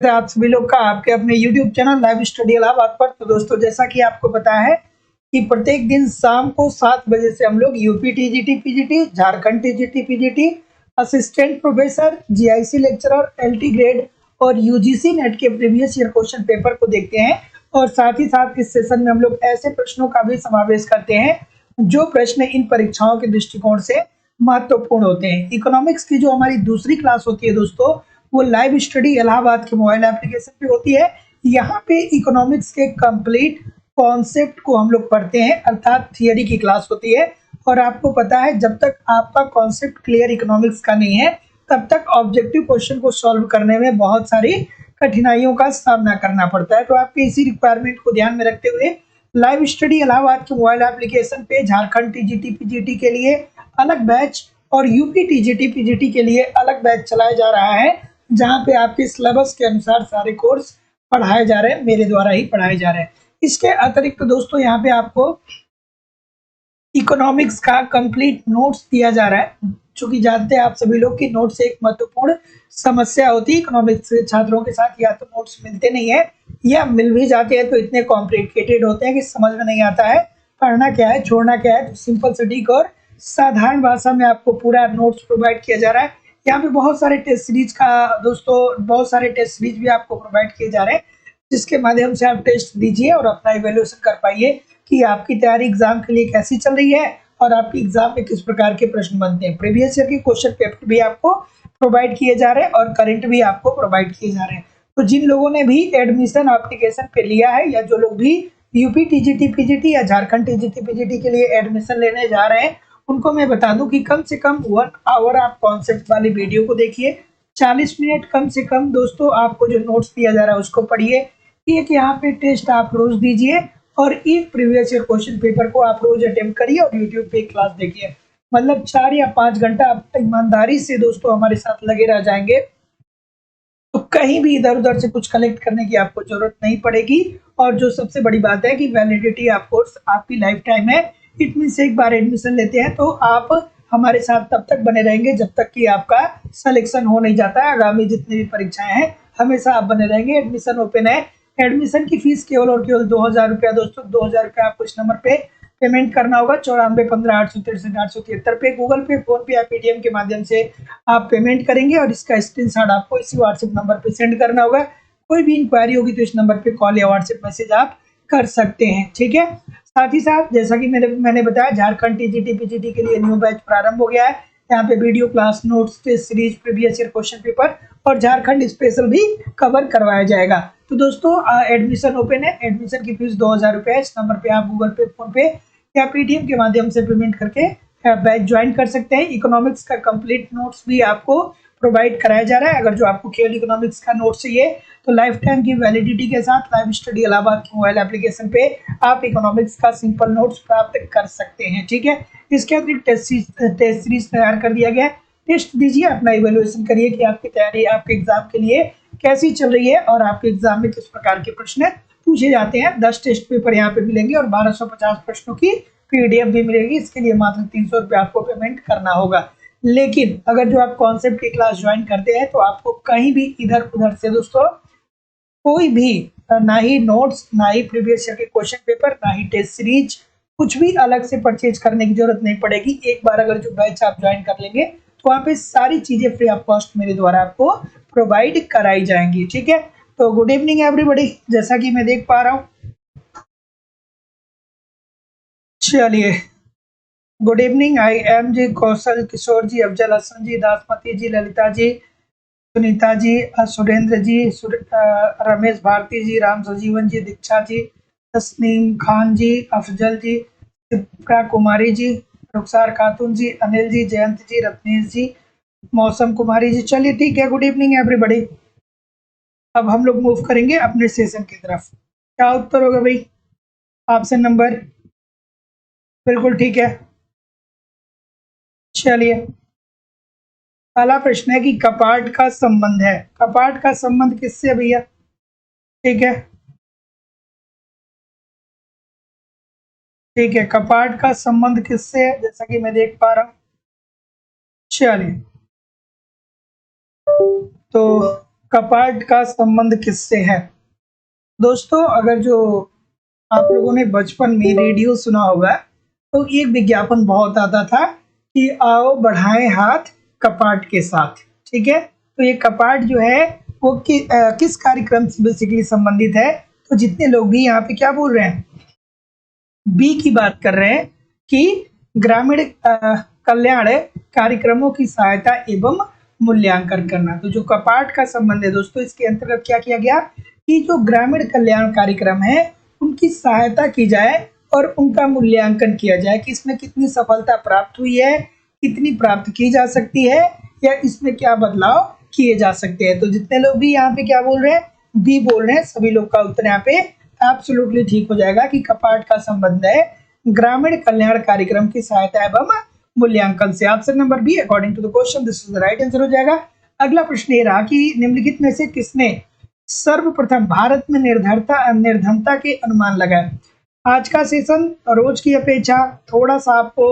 आप सभी लोग का आपके अपने YouTube channel live study Allahabad पर। तो दोस्तों, जैसा कि आपको पता है कि प्रत्येक दिन शाम को 7 बजे से हम लोग UP TGT PGT, Jharkhand TGT PGT, assistant professor, GIC lecturer, LT grade और यूजीसी नेट के प्रीवियस ईयर क्वेश्चन पेपर को देखते हैं। और साथ ही साथ इस सेशन में हम लोग ऐसे प्रश्नों का भी समावेश करते हैं जो प्रश्न इन परीक्षाओं के दृष्टिकोण से महत्वपूर्ण होते हैं। इकोनॉमिक्स की जो हमारी दूसरी क्लास होती है दोस्तों, वो लाइव स्टडी इलाहाबाद के मोबाइल एप्लीकेशन पे होती है। यहाँ पे इकोनॉमिक्स के कंप्लीट कॉन्सेप्ट को हम लोग पढ़ते हैं, अर्थात थियरी की क्लास होती है। और आपको पता है, जब तक आपका कॉन्सेप्ट क्लियर इकोनॉमिक्स का नहीं है, तब तक ऑब्जेक्टिव क्वेश्चन को सॉल्व करने में बहुत सारी कठिनाइयों का सामना करना पड़ता है। तो आपके इसी रिक्वायरमेंट को ध्यान में रखते हुए लाइव स्टडी इलाहाबाद के मोबाइल एप्लीकेशन पे झारखंड टीजीटी पीजीटी के लिए अलग बैच और यूपी टीजीटी पीजीटी के लिए अलग बैच चलाया जा रहा है, जहां पे आपके सिलेबस के अनुसार सारे कोर्स पढ़ाए जा रहे हैं, मेरे द्वारा ही पढ़ाए जा रहे हैं। इसके अतिरिक्त दोस्तों, यहाँ पे आपको इकोनॉमिक्स का कंप्लीट नोट्स दिया जा रहा है। चूंकि जानते हैं आप सभी लोग कि नोट्स एक महत्वपूर्ण समस्या होती है इकोनॉमिक्स के छात्रों के साथ। या तो नोट्स मिलते नहीं है, या मिल भी जाते हैं तो इतने कॉम्प्लिकेटेड होते हैं कि समझ में नहीं आता है पढ़ना क्या है, छोड़ना क्या है। तो सिंपल सटीक और साधारण भाषा में आपको पूरा नोट्स प्रोवाइड किया जा रहा है। यहाँ पे बहुत सारे टेस्ट सीरीज का दोस्तों, बहुत सारे टेस्ट सीरीज भी आपको प्रोवाइड किए जा रहे हैं, जिसके माध्यम से आप टेस्ट दीजिए और अपना इवेल्युएशन कर पाइए कि आपकी तैयारी एग्जाम के लिए कैसी चल रही है और आपकी एग्जाम में किस प्रकार के प्रश्न बनते हैं। प्रीवियस ईयर के क्वेश्चन पेपर भी आपको प्रोवाइड किए जा रहे हैं और करंट भी आपको प्रोवाइड किए जा रहे हैं। तो जिन लोगों ने भी एडमिशन एप्लीकेशन पे लिया है, या जो लोग भी यूपी टीजीटी पीजीटी या झारखंड टीजीटी पीजीटी के लिए एडमिशन लेने जा रहे हैं, उनको मैं बता दूं कि कम से कम 1 आवर आप कॉन्सेप्ट वाली वीडियो को देखिए। 40 मिनट कम से कम दोस्तों आपको जो नोट्स दिया जा रहा है उसको पढ़िए। एक यहाँ पे टेस्ट आप रोज दीजिए और एक प्रीवियस ईयर क्वेश्चन पेपर को आप रोज अटेम्प्ट करिए और यूट्यूब पे क्लास देखिए। मतलब 4 या 5 घंटा आप ईमानदारी से दोस्तों हमारे साथ लगे रह जाएंगे, तो कहीं भी इधर उधर से कुछ कलेक्ट करने की आपको जरूरत नहीं पड़ेगी। और जो सबसे बड़ी बात है कि वैलिडिटी ऑफ कोर्स आपकी लाइफ टाइम है। इट मीन्स एक बार एडमिशन लेते हैं तो आप हमारे साथ तब तक बने रहेंगे जब तक कि आपका सिलेक्शन हो नहीं जाता है। आगामी जितनी भी परीक्षाएं हैं, हमेशा आप बने रहेंगे। एडमिशन ओपन है। एडमिशन की फीस केवल और केवल 2000 रुपया दोस्तों। 2000 रुपया आपको इस नंबर पे पेमेंट करना होगा। 94 15 863 873 पे गूगल पे, फोन पे या पेटीएम के माध्यम से आप पेमेंट करेंगे और इसका स्क्रीनशॉट आपको इसी व्हाट्सएप नंबर पे सेंड करना होगा। कोई भी इंक्वायरी होगी तो इस नंबर पे कॉल या व्हाट्सएप मैसेज आप कर सकते हैं, ठीक है। साथ ही साथ जैसा कि मैंने बताया, झारखंड टीजीटी पीजीटी के लिए न्यू बैच प्रारंभ हो गया है। यहाँ पे video class, notes, test series, previous year question paper और झारखंड स्पेशल भी कवर करवाया जाएगा। तो दोस्तों एडमिशन ओपन है। एडमिशन की फीस 2000 रुपये है। इस नंबर पे आप गूगल पे, फोन पे या पेटीएम के माध्यम से पेमेंट करके बैच ज्वाइन कर सकते हैं। इकोनॉमिक्स का कंप्लीट नोट्स भी आपको प्रोवाइड कराया जा रहा है। अगर जो आपको केवल इकोनॉमिक्स का नोट चाहिए तो लाइफ टाइम की वैलिडिटी के साथ लाइव स्टडी इलाहाबाद के मोबाइल एप्लीकेशन पे आप इकोनॉमिक्स का सिंपल नोट्स प्राप्त कर सकते हैं, ठीक है। इसके अतिरिक्त टेस्ट सीरीज तैयार कर दिया गया है। टेस्ट दीजिए, अपना इवेल्युएशन करिए कि आपकी तैयारी आपके एग्जाम के लिए कैसी चल रही है और आपके एग्जाम में किस प्रकार के प्रश्न पूछे जाते हैं। 10 टेस्ट पेपर यहाँ पे मिलेंगे और 1250 प्रश्नों की पीडीएफ भी मिलेगी। इसके लिए मात्र 300 रुपये आपको पेमेंट करना होगा। लेकिन अगर जो आप कॉन्सेप्ट की क्लास ज्वाइन करते हैं तो आपको कहीं भी इधर उधर से दोस्तों कोई भी, ना ही नोट्स, ना ही प्रीवियस ईयर के क्वेश्चन पेपर, ना ही टेस्ट सीरीज, कुछ भी अलग से परचेज करने की जरूरत नहीं पड़ेगी। एक बार अगर जो बैच आप ज्वाइन कर लेंगे तो वहाँ पे सारी चीजें फ्री ऑफ कॉस्ट मेरे द्वारा आपको प्रोवाइड कराई जाएंगी, ठीक है। तो गुड इवनिंग एवरीबॉडी। जैसा कि मैं देख पा रहा हूँ, चलिए, good evening. I am ji, Kaushal, Kishore ji, Afzal Hasan ji, Dasmati ji, Lalita ji, Sunita ji, Surendra ji, Ramesh Bharti ji, Ram Sajivan ji, Diksha ji, Tasneem Khan ji, Afzal ji, Shipra Kumari ji, Rukhsar Khatoon ji, Anil ji, Jayant जी, रत्नेश जी, मौसम कुमारी जी। चलिए ठीक है, गुड इवनिंग एवरीबॉडी। अब हम लोग मूव करेंगे अपने सेशन की तरफ। क्या उत्तर होगा भाई? ऑप्शन नंबर, बिल्कुल ठीक है। चलिए, पहला प्रश्न है कि कपाट का संबंध है। कपाट का संबंध किससे भैया? ठीक है, ठीक है, कपाट का संबंध किससे है जैसा कि मैं देख पा रहा हूं। चलिए, तो कपाट का संबंध किससे है? दोस्तों, अगर जो आप लोगों ने बचपन में रेडियो सुना होगा तो एक विज्ञापन बहुत आता था कि आओ बढ़ाएं हाथ कपाट के साथ। ठीक है, तो ये कपाट जो है वो किस कार्यक्रम से बेसिकली संबंधित है? तो जितने लोग भी यहाँ पे क्या बोल रहे हैं, बी की बात कर रहे हैं कि ग्रामीण कल्याण कार्यक्रमों की सहायता एवं मूल्यांकन करना। तो जो कपाट का संबंध है दोस्तों, इसके अंतर्गत क्या किया गया कि जो ग्रामीण कल्याण कार्यक्रम है उनकी सहायता की जाए और उनका मूल्यांकन किया जाए कि इसमें कितनी सफलता प्राप्त हुई है, कितनी प्राप्त की जा सकती है, या इसमें क्या बदलाव किए जा सकते हैं। तो जितने लोग भी यहाँ पे क्या बोल रहे हैं, बी बोल रहे हैं, सभी लोग का उत्तर यहाँ पे एब्सोल्युटली ठीक हो जाएगा कि कपाट का संबंध है ग्रामीण कल्याण कार्यक्रम की सहायता एवं मूल्यांकन से। Option number B according to the question this is the right answer हो जाएगा। अगला प्रश्न ये रहा कि निम्नलिखित में से किसने सर्वप्रथम भारत में निर्धनता के अनुमान लगाए? आज का सेशन रोज की अपेक्षा थोड़ा सा आपको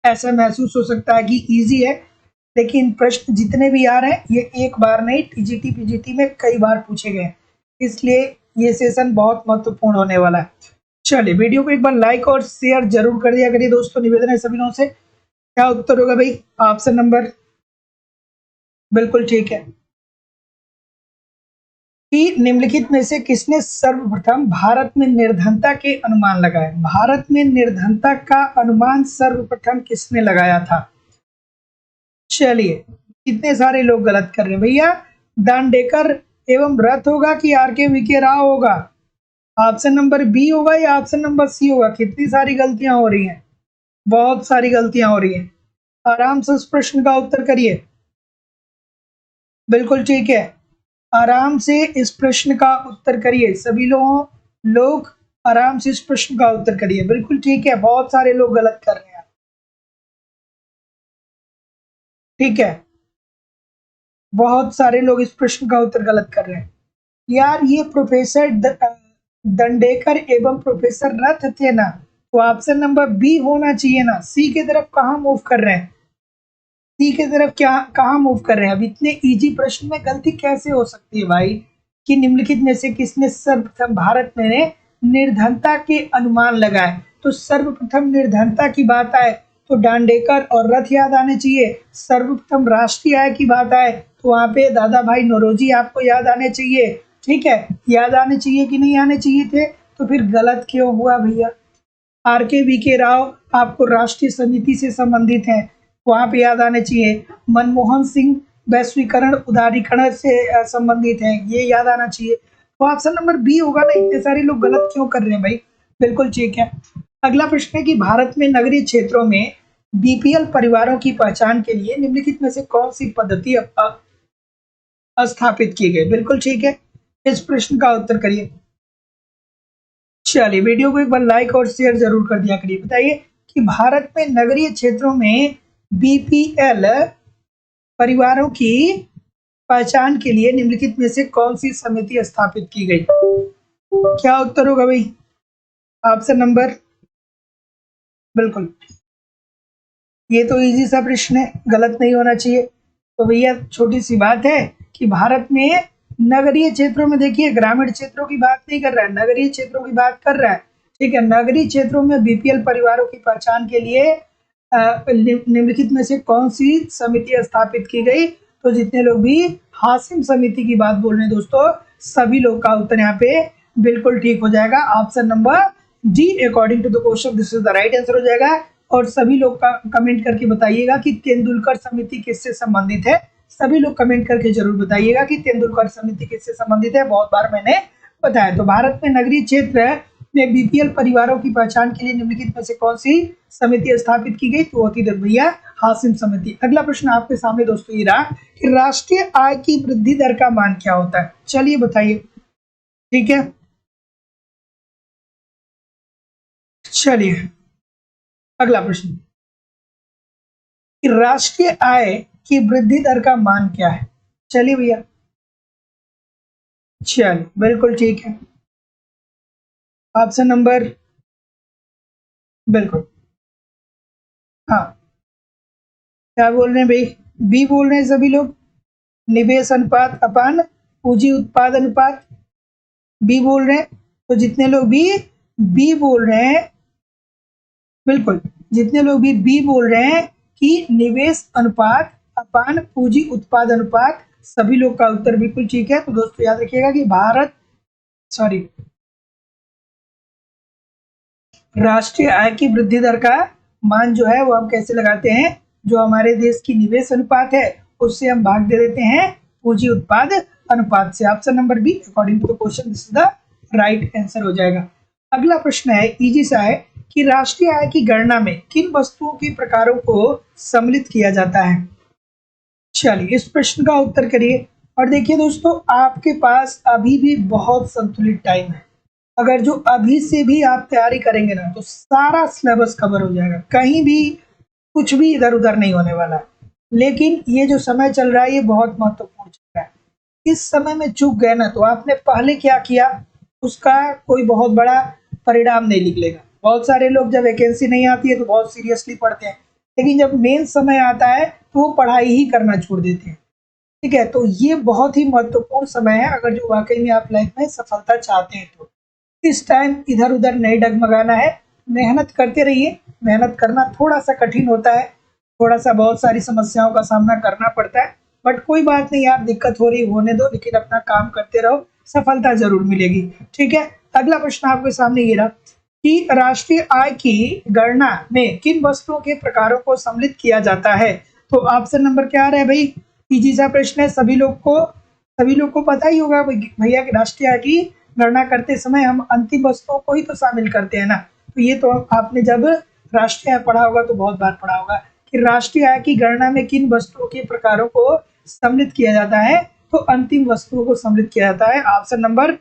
ऐसा महसूस हो सकता है कि इजी है, लेकिन प्रश्न जितने भी आ रहे हैं ये एक बार नहीं, टीजीटी पीजीटी में कई बार पूछे गए, इसलिए ये सेशन बहुत महत्वपूर्ण होने वाला है। चलिए, वीडियो को एक बार लाइक और शेयर जरूर कर दिया करिए दोस्तों, निवेदन है सभी लोगों से। क्या उत्तर होगा भाई? ऑप्शन नंबर बिल्कुल ठीक है कि निम्नलिखित में से किसने सर्वप्रथम भारत में निर्धनता के अनुमान लगाए? भारत में निर्धनता का अनुमान सर्वप्रथम किसने लगाया था? चलिए, कितने सारे लोग गलत कर रहे हैं भैया। दांडेकर एवं रथ होगा कि आर.के. वी.के. राव होगा? ऑप्शन नंबर बी होगा या ऑप्शन नंबर सी होगा? कितनी सारी गलतियां हो रही हैं, बहुत सारी गलतियां हो रही हैं। आराम से उस प्रश्न का उत्तर करिए। बिल्कुल ठीक है, आराम से इस प्रश्न का उत्तर करिए। सभी लोग आराम से इस प्रश्न का उत्तर करिए। बिल्कुल ठीक है, बहुत सारे लोग गलत कर रहे हैं। ठीक है, बहुत सारे लोग इस प्रश्न का उत्तर गलत कर रहे हैं। यार, ये प्रोफेसर दंडेकर एवं प्रोफेसर रथ थे ना, तो ऑप्शन नंबर बी होना चाहिए ना। सी की तरफ कहाँ मूव कर रहे हैं? सी की तरफ क्या कहाँ मूव कर रहे हैं? अब इतने इजी प्रश्न में गलती कैसे हो सकती है भाई? कि निम्नलिखित में से किसने सर्वप्रथम भारत में निर्धनता के अनुमान लगाए? तो सर्वप्रथम निर्धनता की बात आए तो डांडेकर और रथ याद आने चाहिए। सर्वप्रथम राष्ट्रीय आय की बात आए तो वहां पे दादा भाई नौरोजी आपको याद आने चाहिए। ठीक है, याद आने चाहिए कि नहीं आने चाहिए थे? तो फिर गलत क्यों हुआ भैया? आर.के. वी.के. राव आपको राष्ट्रीय समिति से संबंधित हैं, वहां पे याद आने चाहिए। मनमोहन सिंह वैश्वीकरण उदारीकरण से संबंधित हैं, ये याद आना चाहिए। तो ऑप्शन नंबर बी होगा ना। इतने सारे लोग गलत क्यों कर रहे हैं भाई? बिल्कुल ठीक है। अगला प्रश्न है कि भारत में नगरीय क्षेत्रों में बीपीएल परिवारों की पहचान के लिए निम्नलिखित में से कौन सी पद्धति स्थापित की गई? बिल्कुल ठीक है, इस प्रश्न का उत्तर करिए। चलिए, वीडियो को एक बार लाइक और शेयर जरूर कर दिया करिए। बताइए कि भारत में नगरीय क्षेत्रों में बीपीएल परिवारों की पहचान के लिए निम्नलिखित में से कौन सी समिति स्थापित की गई? क्या उत्तर होगा भाई? ऑप्शन नंबर बिल्कुल, ये तो इजी सा प्रश्न है, गलत नहीं होना चाहिए। तो भैया छोटी सी बात है कि भारत में नगरीय क्षेत्रों में, देखिए ग्रामीण क्षेत्रों की बात नहीं कर रहा है, नगरीय क्षेत्रों की बात कर रहा है। ठीक है, नगरीय क्षेत्रों में बीपीएल परिवारों की पहचान के लिए निम्नलिखित में से कौन सी समिति स्थापित की गई? तो जितने लोग भी हासिम समिति की बात बोल रहे हैं दोस्तों, सभी लोग का उत्तर यहाँ पे बिल्कुल ठीक हो जाएगा। Option number D according to the question this is the right answer हो जाएगा। और सभी लोग का कमेंट करके बताइएगा कि तेंदुलकर समिति किससे संबंधित है। सभी लोग कमेंट करके जरूर बताइएगा कि तेंदुलकर समिति किससे संबंधित है। बहुत बार मैंने बताया। तो भारत में नगरीय क्षेत्र में बीपीएल परिवारों की पहचान के लिए निम्नलिखित में से कौन सी समिति स्थापित की गई? तो होती भैया हासिम समिति। अगला प्रश्न आपके सामने दोस्तों ये रहा कि राष्ट्रीय आय की वृद्धि दर का मान क्या होता है? चलिए बताइए। ठीक है, चलिए अगला प्रश्न कि राष्ट्रीय आय की वृद्धि दर का मान क्या है? चलिए भैया, चलिए बिल्कुल ठीक है। ऑप्शन नंबर बिल्कुल, हाँ, क्या बोल रहे हैं भाई? बी बोल रहे हैं सभी लोग, निवेश अनुपात अपन पूंजी उत्पाद अनुपात, बी बोल रहे हैं। तो जितने लोग भी बी बोल रहे हैं, बिल्कुल जितने लोग भी बी बोल रहे हैं कि निवेश अनुपात अपान पूंजी उत्पाद अनुपात, सभी लोग का उत्तर बिल्कुल ठीक है। तो दोस्तों याद रखिएगा कि राष्ट्रीय आय की वृद्धि दर का मान जो है वो हम कैसे लगाते हैं, जो हमारे देश की निवेश अनुपात है उससे हम भाग दे देते हैं पूंजी उत्पाद अनुपात से। Option number B according to the question this is the right answer हो जाएगा। अगला प्रश्न है इजी सा है कि राष्ट्रीय आय की गणना में किन वस्तुओं के प्रकारों को सम्मिलित किया जाता है। चलिए इस प्रश्न का उत्तर करिए। और देखिए दोस्तों, आपके पास अभी भी बहुत संतुलित टाइम है। अगर जो अभी से भी आप तैयारी करेंगे ना तो सारा सिलेबस कवर हो जाएगा, कहीं भी कुछ भी इधर उधर नहीं होने वाला। लेकिन ये जो समय चल रहा है ये बहुत महत्वपूर्ण चल रहा है। इस समय में चूक गए ना तो आपने पहले क्या किया उसका कोई बहुत बड़ा परिणाम नहीं निकलेगा। बहुत सारे लोग जब वैकेंसी नहीं आती है तो बहुत सीरियसली पढ़ते हैं, लेकिन जब मेन समय आता है तो वो पढ़ाई ही करना छोड़ देते हैं। ठीक है, तो ये बहुत ही महत्वपूर्ण समय है अगर जो वाकई में आप लाइफ में सफलता चाहते हैं तो। इस टाइम इधर उधर नहीं डगमगाना है, मेहनत करते रहिए। मेहनत करना थोड़ा सा कठिन होता है, थोड़ा सा बहुत सारी समस्याओं का सामना करना पड़ता है, बट कोई बात नहीं यार, दिक्कत हो रही होने दो, लेकिन अपना काम करते रहो, सफलता जरूर मिलेगी। ठीक है, अगला प्रश्न आपके सामने ये रहा कि राष्ट्रीय आय की गणना में किन वस्तुओं के प्रकारों को सम्मिलित किया जाता है। तो ऑप्शन नंबर क्या आ रहा है भाई, इजी सा प्रश्न है, सभी लोग को पता ही होगा भैया कि राष्ट्रीय आय की गणना करते समय हम अंतिम वस्तुओं को ही तो शामिल करते हैं ना। तो ये तो आपने जब राष्ट्रीय आय पढ़ा होगा तो बहुत बार पढ़ा होगा कि राष्ट्रीय आय की गणना में किन वस्तुओं के प्रकारों को सम्मिलित किया जाता है, तो अंतिम वस्तुओं को सम्मिलित किया जाता है। Option number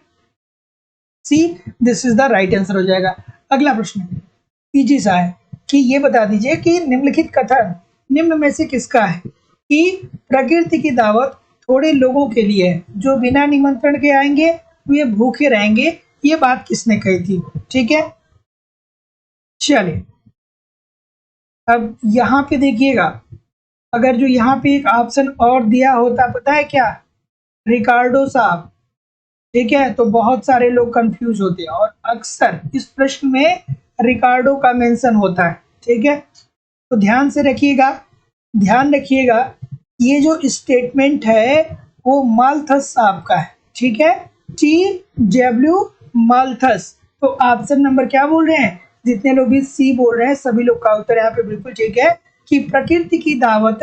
C this is the right answer हो जाएगा। अगला प्रश्न इजी सा है कि ये बता दीजिए कि निम्नलिखित कथन निम्न में से किसका है कि प्रकृति की दावत थोड़े लोगों के लिए है, जो बिना निमंत्रण के आएंगे वे भूखे रहेंगे। ये बात किसने कही थी। ठीक है, चलिए अब यहाँ पे देखिएगा, अगर जो यहाँ पे एक ऑप्शन और दिया होता पता है क्या, रिकार्डो साहब। ठीक है, तो बहुत सारे लोग कंफ्यूज होते हैं और अक्सर इस प्रश्न में रिकार्डो का मेंशन होता है। ठीक है, तो ध्यान रखिएगा ये जो स्टेटमेंट है वो माल्थस साहब का है। ठीक है, T.W. माल्थस। तो ऑप्शन नंबर क्या बोल रहे हैं, जितने लोग भी सी बोल रहे हैं सभी लोग का उत्तर यहाँ पे बिल्कुल ठीक है कि प्रकृति की दावत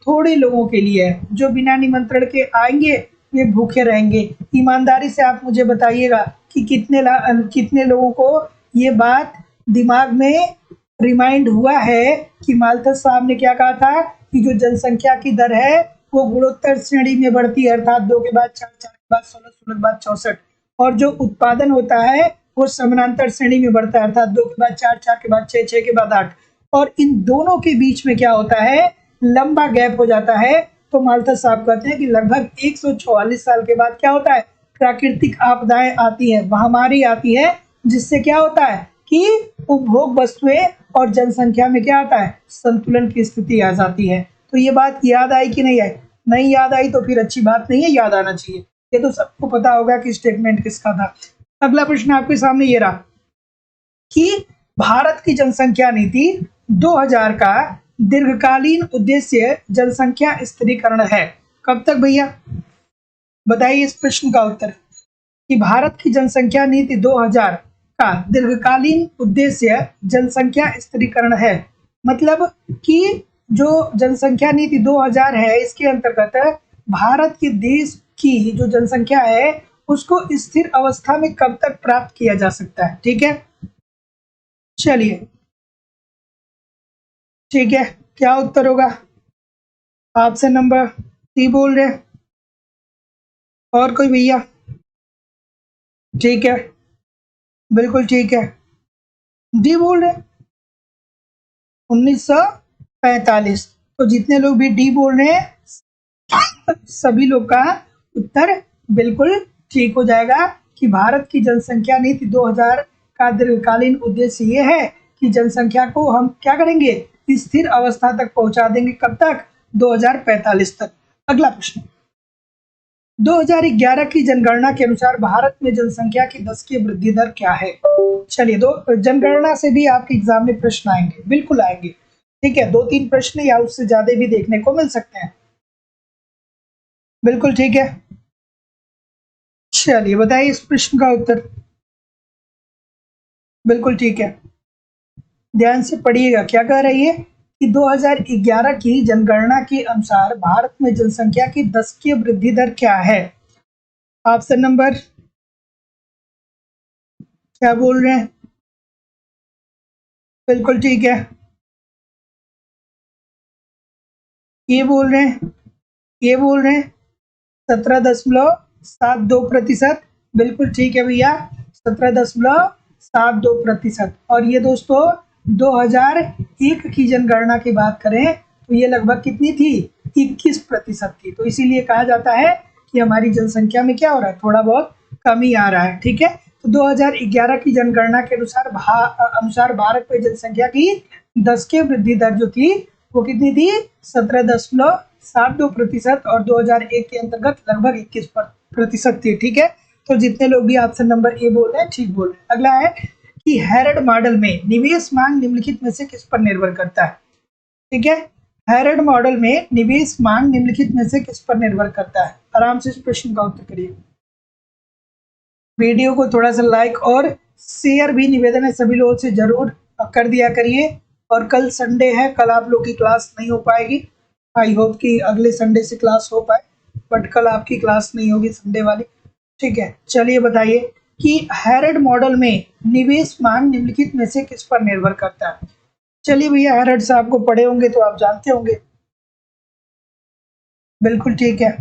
थोड़े लोगों के लिए है, जो बिना निमंत्रण के आएंगे वे भूखे रहेंगे। ईमानदारी से आप मुझे बताइएगा कि कितने लोगों को ये बात दिमाग में रिमाइंड हुआ है कि माल्थस साहब ने क्या कहा था कि जो जनसंख्या की दर है वो गुणोत्तर श्रेणी में बढ़ती है, अर्थात 2 के बाद 4, 4 के बाद 16, 16 के बाद 64, और जो उत्पादन होता है वो समानांतर श्रेणी में बढ़ता है, अर्थात 2 के बाद 4, 4 के बाद 6, 6 के बाद 8, और इन दोनों के बीच में क्या होता है, लंबा गैप हो जाता है। तो माल्थस साहब कहते हैं कि लगभग 144 साल के बाद क्या होता है, प्राकृतिक आपदाएं आती है, महामारी आती है, जिससे क्या होता है कि उपभोग वस्तुएं और जनसंख्या में क्या आता है, संतुलन की स्थिति आ जाती है। तो ये बात याद आई कि नहीं आई, नहीं याद आई तो फिर अच्छी बात नहीं है, याद आना चाहिए। ये तो सबको पता होगा कि स्टेटमेंट किसका था। अगला प्रश्न आपके सामने ये रहा कि भारत की जनसंख्या नीति 2000 का दीर्घकालीन उद्देश्य जनसंख्या स्थिरीकरण है। कब तक भैया, बताइए इस प्रश्न का उत्तर कि भारत की जनसंख्या नीति 2000 का दीर्घकालीन उद्देश्य जनसंख्या स्थिरीकरण है। मतलब कि जो जनसंख्या नीति 2000 है इसके अंतर्गत भारत के देश की जो जनसंख्या है उसको स्थिर अवस्था में कब तक प्राप्त किया जा सकता है। ठीक है, चलिए ठीक है, क्या उत्तर होगा, ऑप्शन नंबर सी बोल रहे, और कोई भैया। ठीक है, बिल्कुल ठीक है, डी बोल रहे 1945। तो जितने लोग भी डी बोल रहे हैं सभी लोग का उत्तर बिल्कुल ठीक हो जाएगा कि भारत की जनसंख्या नीति 2000 का दीर्घकालीन उद्देश्य ये है कि जनसंख्या को हम क्या करेंगे, स्थिर अवस्था तक पहुंचा देंगे। कब तक, 2045 तक। अगला प्रश्न 2011 की जनगणना के अनुसार भारत में जनसंख्या की 10 की वृद्धि दर क्या है? चलिए, दो जनगणना से भी आपके एग्जाम में प्रश्न आएंगे, बिल्कुल आएंगे। ठीक है, 2-3 प्रश्न या उससे ज्यादा भी देखने को मिल सकते हैं। बिल्कुल ठीक है। चलिए बताइए इस प्रश्न का उत्तर। बिल्कुल ठीक है, ध्यान से पढ़िएगा। क्या कह रही है कि 2011 की जनगणना के अनुसार भारत में जनसंख्या की 10 की वृद्धि दर क्या है? ऑप्शन नंबर क्या बोल रहे हैं? बिल्कुल ठीक है, ये बोल रहे हैं, ये बोल रहे हैं 17.72%। बिल्कुल ठीक है भैया, 17.72%। और ये दोस्तों 2001 की जनगणना की बात करें तो ये लगभग कितनी थी? 21% थी। तो इसीलिए कहा जाता है कि हमारी जनसंख्या में क्या हो रहा है, थोड़ा बहुत कमी आ रहा है। ठीक है, तो 2011 की जनगणना के अनुसार भारत में जनसंख्या की 10 की वृद्धि दर जो थी वो कितनी थी? 17.72%। और 2001 के अंतर्गत लगभग 21% थी। ठीक है, तो जितने लोग भी ऑप्शन नंबर ए बोल रहे हैं ठीक बोल रहे हैं। अगला है कि हैरड मॉडल में निवेश मांग निम्नलिखित में से किस पर निर्भर करता है? ठीक है, हैरड मॉडल में निवेश मांग निम्नलिखित में से किस पर निर्भर करता है? आराम से इस प्रश्न का उत्तर करिए। वीडियो को थोड़ा सा लाइक और शेयर भी निवेदन है सभी लोगों से जरूर कर दिया करिए। और कल संडे है, कल आप लोग की क्लास नहीं हो पाएगी। आई होप कि अगले संडे से क्लास हो पाए, बट कल आपकी क्लास नहीं होगी संडे वाली। ठीक है, चलिए बताइए कि हैरड मॉडल में निवेश मांग निम्नलिखित में से किस पर निर्भर करता है? चलिए भैया, हैरड साहब को पढ़े होंगे तो आप जानते होंगे। बिल्कुल ठीक है।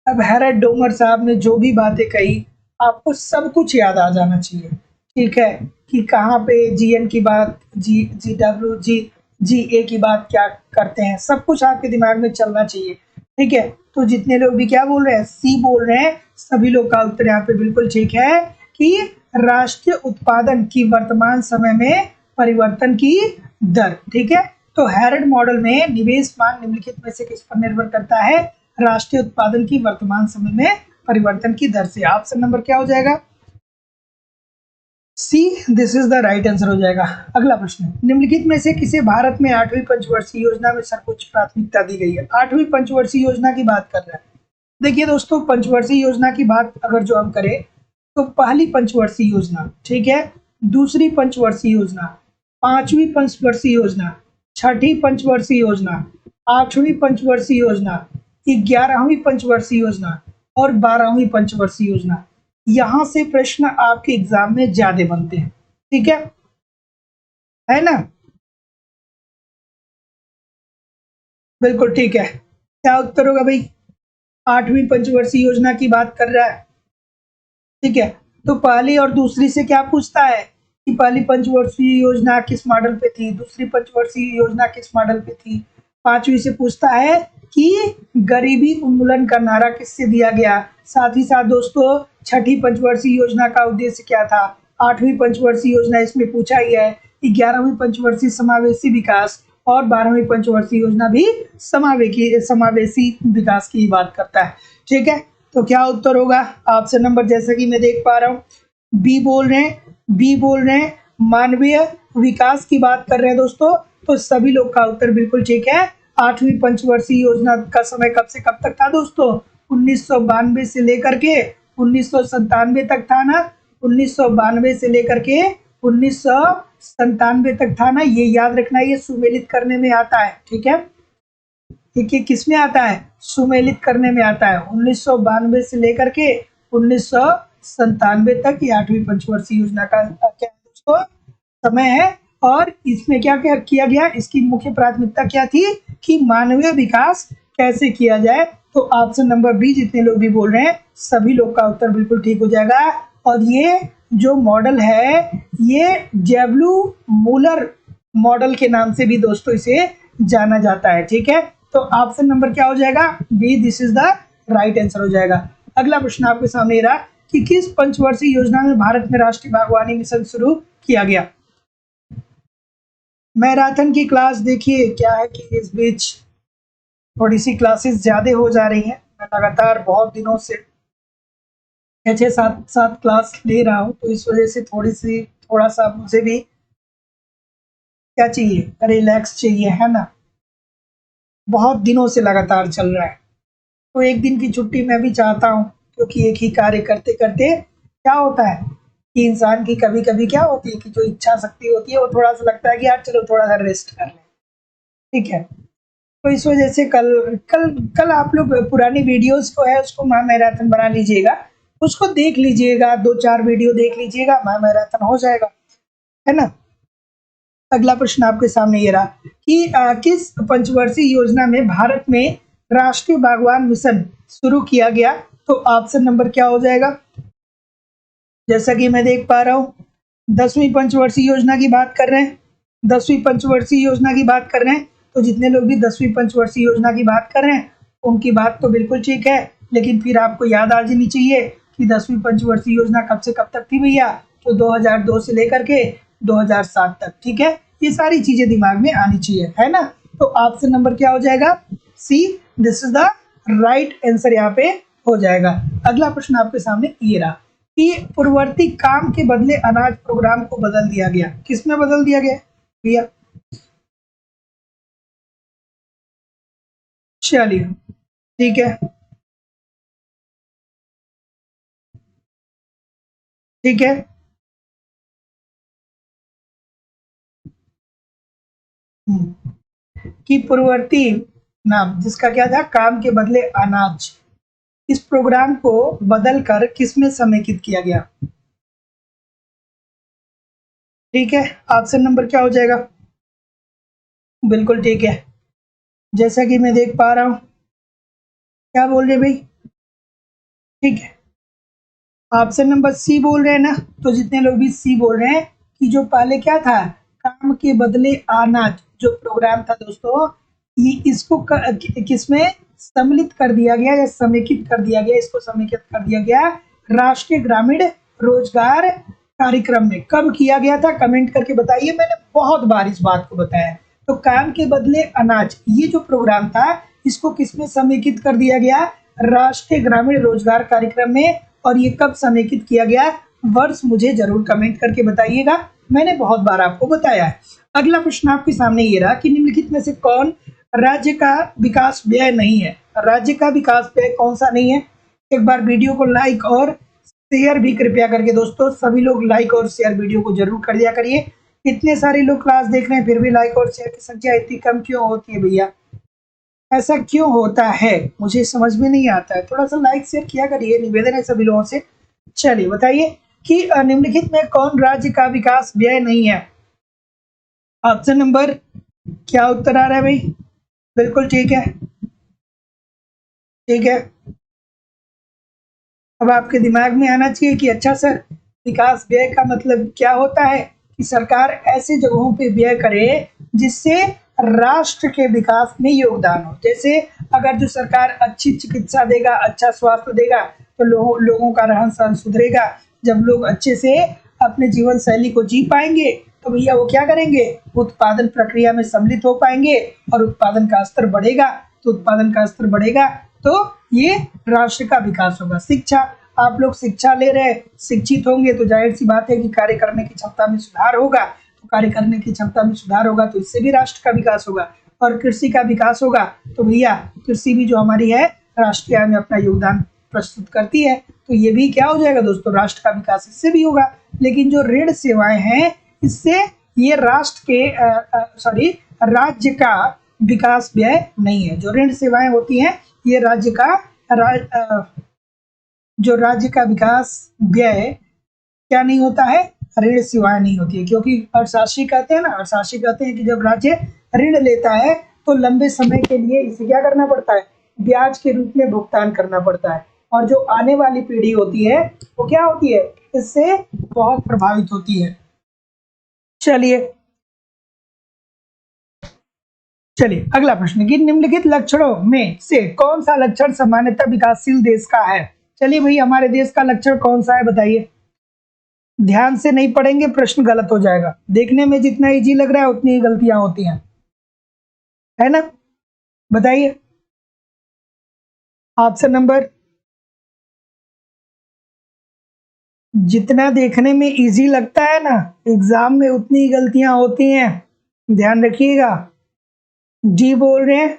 अब हैरड डोमर साहब ने जो भी बातें कही आपको सब कुछ याद आ जाना चाहिए। ठीक है, कि कहाँ पे जीएन की बात, GW GA की बात क्या करते हैं, सब कुछ आपके दिमाग में चलना चाहिए। ठीक है, तो जितने लोग भी क्या बोल रहे हैं, सी बोल रहे हैं, सभी लोग का उत्तर यहाँ पे बिल्कुल ठीक है कि राष्ट्रीय उत्पादन की वर्तमान समय में परिवर्तन की दर। ठीक है, तो हैरड मॉडल में निवेश मांग निम्नलिखित में से किस पर निर्भर करता है? राष्ट्रीय उत्पादन की वर्तमान समय में परिवर्तन की दर से। ऑप्शन नंबर क्या हो जाएगा? C, this is the right answer हो जाएगा। अगला प्रश्न, निम्नलिखित में से किसे भारत में 8वीं पंचवर्षीय योजना में सर्वोच्च प्राथमिकता दी गई है? 8वीं पंचवर्षीय योजना की बात कर रहे हैं। देखिए दोस्तों, पंचवर्षीय योजना की बात अगर जो हम करें तो पहली पंचवर्षीय योजना, ठीक है, दूसरी पंचवर्षीय योजना, पांचवी पंचवर्षीय योजना, छठी पंचवर्षीय योजना, आठवीं पंचवर्षीय योजना, 11वीं पंचवर्षीय योजना और 12वीं पंचवर्षीय योजना। यहां से प्रश्न आपके एग्जाम में ज्यादा बनते हैं। ठीक है ना? बिल्कुल ठीक है, क्या उत्तर होगा भाई? 8वीं पंचवर्षीय योजना की बात कर रहा है। ठीक है, तो पहली और दूसरी से क्या पूछता है कि पहली पंचवर्षीय योजना किस मॉडल पे थी, दूसरी पंचवर्षीय योजना किस मॉडल पे थी। पांचवी से पूछता है कि गरीबी उन्मूलन का नारा किससे दिया गया। साथ ही साथ दोस्तों, छठी पंचवर्षीय योजना का उद्देश्य क्या था। आठवीं पंचवर्षीय योजना इसमें पूछा ही है। 11वीं पंचवर्षीय समावेशी विकास और 12वीं पंचवर्षीय योजना भी समावेशी विकास की बात करता है। ठीक है, तो क्या उत्तर होगा? ऑप्शन नंबर, जैसा कि मैं देख पा रहा हूँ, बी बोल रहे हैं, बी बोल रहे हैं, मानवीय विकास की बात कर रहे हैं दोस्तों। तो सभी लोग का उत्तर बिल्कुल ठीक है। 8वीं पंचवर्षीय योजना का समय कब से कब तक था दोस्तों? 1992 से लेकर के 1997 तक था ना। 1992 से लेकर के 1997 तक था ना, ये याद रखना, ये सुमेलित करने में आता है। ठीक है, ये किस में आता है? सुमेलित करने में आता है। 1992 से लेकर के 1997 तक ये 8वीं पंचवर्षीय योजना का क्या है दोस्तों? समय है। और इसमें क्या क्या किया गया, इसकी मुख्य प्राथमिकता क्या थी कि मानवीय विकास कैसे किया जाए। तो ऑप्शन नंबर बी, जितने लोग भी बोल रहे हैं सभी लोग का उत्तर बिल्कुल ठीक हो जाएगा। और ये जो मॉडल है, ये जेवलू मूलर मॉडल के नाम से भी दोस्तों इसे जाना जाता है। ठीक है, तो ऑप्शन नंबर क्या हो जाएगा? B, this is the right answer हो जाएगा। अगला प्रश्न आपके सामने रहा कि किस पंचवर्षीय योजना में भारत में राष्ट्रीय बागवानी मिशन शुरू किया गया। मैराथन की क्लास देखिए क्या है कि इस बीच थोड़ी सी क्लासेस ज्यादा हो जा रही हैं, मैं लगातार बहुत दिनों से 6-7 क्लास ले रहा हूँ, तो इस वजह से थोड़ा सा मुझे भी क्या चाहिए, रिलैक्स चाहिए, है ना। बहुत दिनों से लगातार चल रहा है, तो एक दिन की छुट्टी मैं भी चाहता हूँ, क्योंकि एक ही कार्य करते करते क्या होता है कि इंसान की कभी कभी क्या होती है कि जो इच्छा शक्ति होती है वो थोड़ा सा लगता है कि यार चलो थोड़ा सा रेस्ट कर लें, ठीक है। तो इस वजह से कल कल कल आप लोग पुरानी वीडियोस को है उसको महामैराथन बना लीजिएगा, उसको देख लीजिएगा, 2-4 वीडियो देख लीजिएगा, महामैराथन हो जाएगा, है ना। अगला प्रश्न आपके सामने ये रहा कि किस पंचवर्षीय योजना में भारत में राष्ट्रीय बागवान मिशन शुरू किया गया, तो ऑप्शन नंबर क्या हो जाएगा। जैसा कि मैं देख पा रहा हूँ 10वीं पंचवर्षीय योजना की बात कर रहे हैं, 10वीं पंचवर्षीय योजना की बात कर रहे हैं, तो जितने लोग भी 10वीं पंचवर्षीय योजना की बात कर रहे हैं उनकी बात तो बिल्कुल ठीक है, लेकिन फिर आपको याद आ जानी चाहिए कि 10वीं पंचवर्षीय योजना कब से कब तक थी भैया, तो 2002 से लेकर के 2007 तक, ठीक है। ये सारी चीजें दिमाग में आनी चाहिए, है ना। तो ऑप्शन नंबर क्या हो जाएगा, C, this is the right answer यहाँ पे हो जाएगा। अगला प्रश्न आपके सामने ये रहा कि पूर्ववर्ती काम के बदले अनाज प्रोग्राम को बदल दिया गया, किसमें बदल दिया गया भैया। चलिए ठीक है, ठीक है। हम्म, कि पूर्ववर्ती नाम जिसका क्या था, काम के बदले अनाज, इस प्रोग्राम को बदल कर किसमें समेकित किया गया, ठीक है। ऑप्शन नंबर क्या हो जाएगा, बिल्कुल ठीक है। जैसा कि मैं देख पा रहा हूँ, क्या बोल रहे भाई, ठीक है। ऑप्शन नंबर सी बोल रहे हैं ना, तो जितने लोग भी सी बोल रहे हैं कि जो पहले क्या था, काम के बदले अनाज जो प्रोग्राम था दोस्तों, ये इसको किसमें सम्मिलित कर दिया गया या समेकित कर दिया गया, इसको समेकित कर दिया गया राष्ट्रीय ग्रामीण रोजगार कार्यक्रम में। कब किया गया था कमेंट करके बताइए, मैंने बहुत बार इस बात को बताया है। तो काम के बदले अनाज ये जो प्रोग्राम था इसको किसमें समेकित कर दिया गया, राष्ट्रीय ग्रामीण रोजगार कार्यक्रम में। और ये कब समेकित किया गया, वर्ष मुझे जरूर कमेंट करके बताइएगा, मैंने बहुत बार आपको बताया है। अगला प्रश्न आपके सामने ये रहा कि निम्नलिखित में से कौन राज्य का विकास व्यय नहीं है, राज्य का विकास व्यय कौन सा नहीं है। एक बार वीडियो को लाइक और शेयर भी कृपया करके दोस्तों सभी लोग लाइक और शेयर वीडियो को जरूर कर दिया करिए। इतने सारे लोग क्लास देख रहे हैं फिर भी लाइक और शेयर की संख्या इतनी कम क्यों होती है भैया, ऐसा क्यों होता है मुझे समझ में नहीं आता है। थोड़ा सा लाइक शेयर किया करिए, निवेदन है सभी लोगों से। चलिए बताइए कि निम्नलिखित में कौन राज्य का विकास व्यय नहीं है। ऑप्शन नंबर क्या उत्तर आ रहा है भाई, बिल्कुल ठीक है, ठीक है। अब आपके दिमाग में आना चाहिए कि अच्छा सर विकास व्यय का मतलब क्या होता है, कि सरकार ऐसे जगहों पे व्यय करे जिससे राष्ट्र के विकास में योगदान हो। जैसे अगर जो सरकार अच्छी चिकित्सा देगा, अच्छा स्वास्थ्य देगा, तो लोगों का रहन सहन सुधरेगा। जब लोग अच्छे से अपने जीवन शैली को जी पाएंगे तो भैया वो क्या करेंगे, उत्पादन प्रक्रिया में सम्मिलित हो पाएंगे और उत्पादन का स्तर बढ़ेगा। तो उत्पादन का स्तर बढ़ेगा तो ये राष्ट्र का विकास होगा। शिक्षा, आप लोग शिक्षा ले रहे हैं, शिक्षित होंगे तो जाहिर सी बात है कि कार्य करने की क्षमता में सुधार होगा। तो कार्य करने की क्षमता में सुधार होगा तो इससे भी राष्ट्र का विकास होगा। और कृषि का विकास होगा तो भैया कृषि भी जो हमारी है राष्ट्रीय आय में अपना योगदान प्रस्तुत करती है, तो ये भी क्या हो जाएगा दोस्तों, राष्ट्र का विकास इससे भी होगा। लेकिन जो ऋण सेवाएं हैं इससे ये राष्ट्र के राज्य का विकास व्यय नहीं है। जो ऋण सेवाएं होती हैं ये राज्य का जो राज्य का विकास व्यय क्या नहीं होता है, ऋण सेवाएं नहीं होती है। क्योंकि अर्थशास्त्री कहते हैं ना, अर्थशास्त्री कहते हैं कि जब राज्य ऋण लेता है तो लंबे समय के लिए इसे क्या करना पड़ता है, ब्याज के रूप में भुगतान करना पड़ता है। और जो आने वाली पीढ़ी होती है वो क्या होती है, इससे बहुत प्रभावित होती है। चलिए चलिए अगला प्रश्न कि निम्नलिखित लक्षणों में से कौन सा लक्षण सामान्यतः विकासशील देश का है। चलिए भाई हमारे देश का लक्षण कौन सा है बताइए। ध्यान से नहीं पढ़ेंगे प्रश्न गलत हो जाएगा, देखने में जितना इजी लग रहा है उतनी ही गलतियां होती हैं, है ना। बताइए ऑप्शन नंबर, जितना देखने में इजी लगता है ना, एग्जाम में उतनी ही गलतियां होती हैं, ध्यान रखिएगा। जी बोल रहे हैं,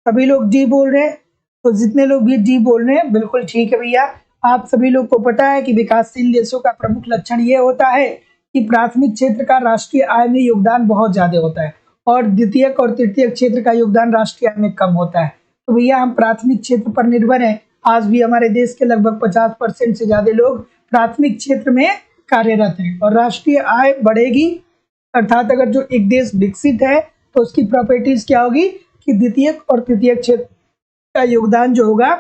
सभी लोग जी बोल रहे हैं, तो जितने लोग भी जी बोल रहे हैं बिल्कुल ठीक है भैया। आप सभी लोग को पता है कि विकासशील देशों का प्रमुख लक्षण ये होता है कि प्राथमिक क्षेत्र का राष्ट्रीय आय में योगदान बहुत ज्यादा होता है और द्वितीयक और तृतीयक क्षेत्र का योगदान राष्ट्रीय आय में कम होता है। तो भैया हम प्राथमिक क्षेत्र पर निर्भर हैं। आज भी हमारे देश के लगभग 50% से ज्यादा लोग प्राथमिक क्षेत्र में कार्यरत हैं और राष्ट्रीय आय बढ़ेगी, अर्थात अगर जो एक देश विकसित है तो उसकी प्रॉपर्टीज क्या होगी कि द्वितीयक और तृतीयक क्षेत्र का योगदान जो होगा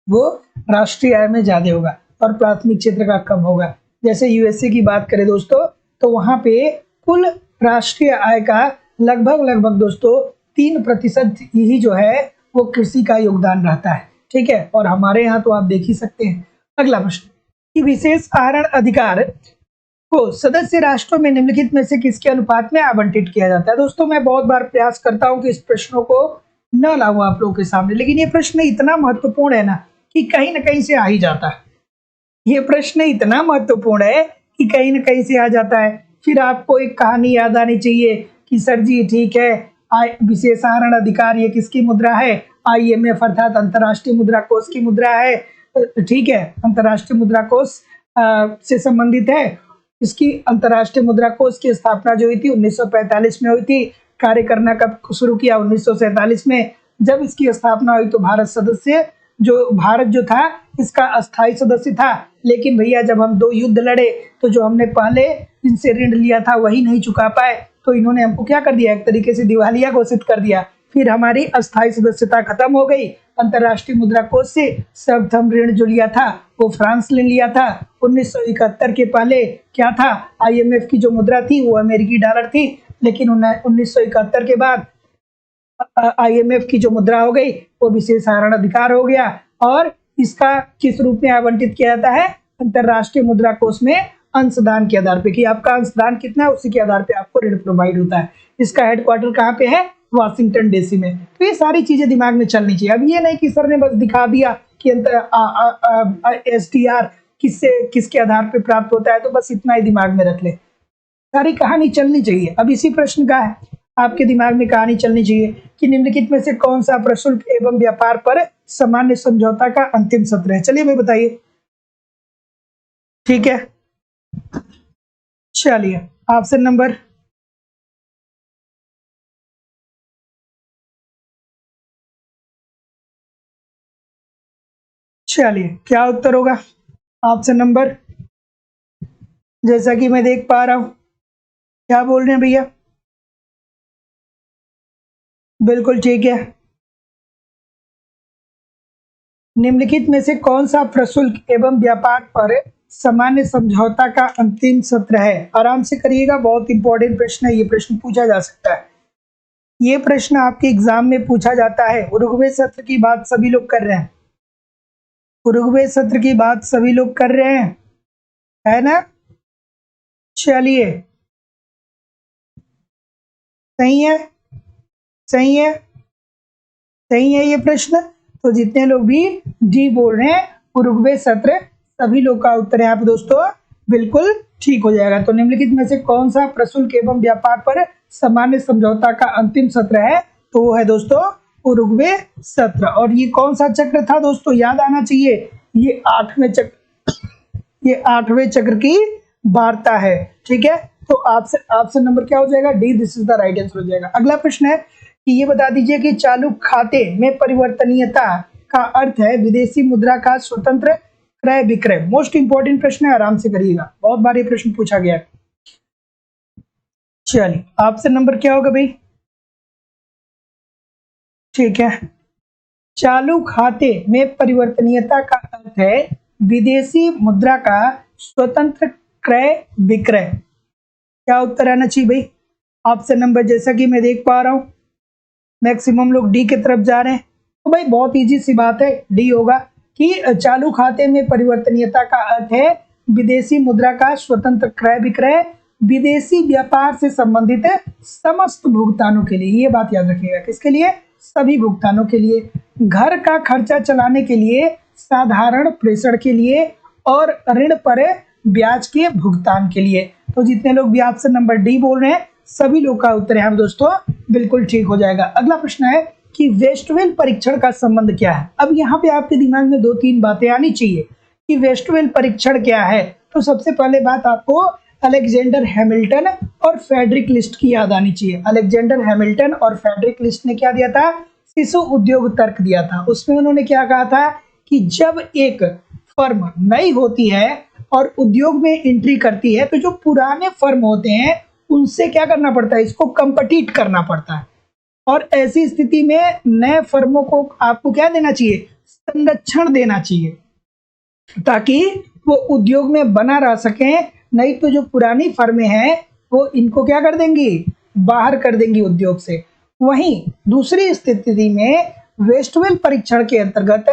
वो राष्ट्रीय आय में ज्यादा होगा और प्राथमिक क्षेत्र का कम होगा। जैसे यूएसए की बात करें दोस्तों, तो वहां पे कुल राष्ट्रीय आय का लगभग दोस्तों 3% ही जो है वो कृषि का योगदान रहता है, ठीक है। और हमारे यहाँ तो आप देख ही सकते हैं। अगला प्रश्न कि विशेष आहरण अधिकार को सदस्य राष्ट्रों में निम्नलिखित में से किसके अनुपात में आवंटित किया जाता है। दोस्तों मैं बहुत बार प्रयास करता हूं कि इस प्रश्नों को न लाऊं आप लोगों के सामने, लेकिन ये प्रश्न इतना महत्वपूर्ण है ना कि कहीं ना कहीं से आ ही जाता है। ये प्रश्न इतना महत्वपूर्ण है कि कहीं ना कहीं से आ जाता है। फिर आपको एक कहानी याद आनी चाहिए कि सर जी ठीक है, विशेष आहरण अधिकार ये किसकी मुद्रा है, IMF अर्थात अंतर्राष्ट्रीय मुद्रा कोष की मुद्रा है, ठीक है, अंतर्राष्ट्रीय मुद्रा कोष से संबंधित है। इसकी अंतर्राष्ट्रीय मुद्रा कोष की स्थापना जो हुई थी 1945 में हुई थी। कार्य करना कब शुरू किया, 1947 में। जब इसकी स्थापना हुई तो भारत जो था इसका अस्थायी सदस्य था। लेकिन भैया जब हम 2 युद्ध लड़े तो जो हमने पहले इनसे ऋण लिया था वही नहीं चुका पाए, तो इन्होंने हमको क्या कर दिया, एक तरीके से दिवालिया घोषित कर दिया। फिर हमारी अस्थायी सदस्यता खत्म हो गई अंतर्राष्ट्रीय मुद्रा कोष से। सर्वप्रथम ऋण जो लिया था वो फ्रांस ने लिया था। 1971 के पहले क्या था, IMF की जो मुद्रा थी वो अमेरिकी डॉलर थी, लेकिन 1971 के बाद IMF की जो मुद्रा हो गई वो विशेष आहरण अधिकार हो गया और इसका किस रूप में आवंटित किया जाता है, अंतर्राष्ट्रीय मुद्रा कोष में अंशदान के आधार पे कि आपका अंशदान कितना है उसी के आधार पे आपको ऋण प्रोवाइड होता है। इसका हेडक्वार्टर कहाँ पे है, वाशिंगटन DC में। तो ये सारी चीजें दिमाग में चलनी चाहिए। अब ये नहीं कि सर ने बस दिखा दिया कि SDR किसके आधार पे प्राप्त होता है, तो बस इतना ही दिमाग में रख ले, सारी कहानी चलनी चाहिए। अब इसी प्रश्न का है, आपके दिमाग में कहानी चलनी चाहिए कि निम्नलिखित में से कौन सा प्रशुल्क एवं व्यापार पर सामान्य समझौता का अंतिम सत्र है। चलिए भाई बताइए, ठीक है। चलिए ऑप्शन नंबर, चलिए क्या उत्तर होगा ऑप्शन नंबर, जैसा कि मैं देख पा रहा हूं, क्या बोल रहे हैं भैया, बिल्कुल ठीक है। निम्नलिखित में से कौन सा प्रशुल्क एवं व्यापार पर सामान्य समझौता का अंतिम सत्र है। आराम से करिएगा, बहुत इंपॉर्टेंट प्रश्न है, ये प्रश्न पूछा जा सकता है। ये प्रश्न आपके एग्जाम में पूछा जाता है। उरुग्वे सत्र की बात सभी लोग कर रहे हैं, उरुग्वे सत्र की बात सभी लोग कर रहे हैं, है ना। चलिए सही है, सही है, सही है ये प्रश्न। तो जितने लोग भी जी बोल रहे हैं उरुग्वे सत्र, सभी लोग का उत्तर यहाँ पे दोस्तों बिल्कुल ठीक हो जाएगा। तो निम्नलिखित में से कौन सा प्रशुल्क एवं व्यापार पर सामान्य समझौता का अंतिम सत्र है, तो वो है दोस्तों उरुग्वे सत्र। और ये कौन सा चक्र था दोस्तों, याद आना चाहिए, ये 8वें चक्र की वार्ता है, ठीक है। तो ऑप्शन नंबर क्या हो जाएगा, D, this is the right answer हो जाएगा। अगला प्रश्न है कि ये बता दीजिए कि चालू खाते में परिवर्तनीयता का अर्थ है विदेशी मुद्रा का स्वतंत्र क्रय विक्रय। मोस्ट इंपोर्टेंट प्रश्न है, आराम से करिएगा, बहुत बार ये प्रश्न पूछा गया है। चलिए ऑप्शन नंबर क्या होगा भाई, ठीक है, चालू खाते में परिवर्तनीयता का अर्थ है विदेशी मुद्रा का स्वतंत्र क्रय विक्रय। क्या उत्तर आना चाहिए भाई, ऑप्शन नंबर, जैसा कि मैं देख पा रहा हूं मैक्सिमम लोग डी की तरफ जा रहे हैं। तो भाई बहुत इजी सी बात है, डी होगा कि चालू खाते में परिवर्तनीयता का अर्थ है विदेशी मुद्रा का स्वतंत्र क्रय विक्रय विदेशी व्यापार से संबंधित समस्त भुगतानों के लिए। ये बात याद रखिएगा, किसके लिए, सभी भुगतानों के लिए, घर का खर्चा चलाने के लिए, साधारण प्रेषण के लिए और ऋण पर ब्याज के भुगतान के लिए। तो जितने लोग भी ऑप्शन नंबर डी बोल रहे हैं सभी लोग का उत्तर यहाँ दोस्तों बिल्कुल ठीक हो जाएगा। अगला प्रश्न है कि वेस्टवेल परीक्षण का संबंध क्या है। अब यहाँ पे आपके दिमाग में 2-3 बातें आनी चाहिए कि वेस्टवेल परीक्षण क्या है। तो सबसे पहले बात आपको अलेक्जेंडर हैमिल्टन और फ्रेडरिक लिस्ट की याद आनी चाहिए। अलेक्जेंडर हैमिल्टन और फ्रेडरिक लिस्ट ने क्या दिया था, शिशु उद्योग तर्क दिया था। उसमें उन्होंने क्या कहा था कि जब एक फर्म नई होती है और उद्योग में एंट्री करती है तो जो पुराने फर्म होते हैं उनसे क्या करना पड़ता है, इसको कंपीट करना पड़ता है। और ऐसी स्थिति में नए फर्मों को आपको क्या देना चाहिए, संरक्षण देना चाहिए ताकि वो उद्योग में बना रह सके। नहीं तो जो पुरानी फर्में हैं वो इनको क्या कर देंगी, बाहर कर देंगी उद्योग से। वहीं दूसरी स्थिति में वेस्टवेल परीक्षण के अंतर्गत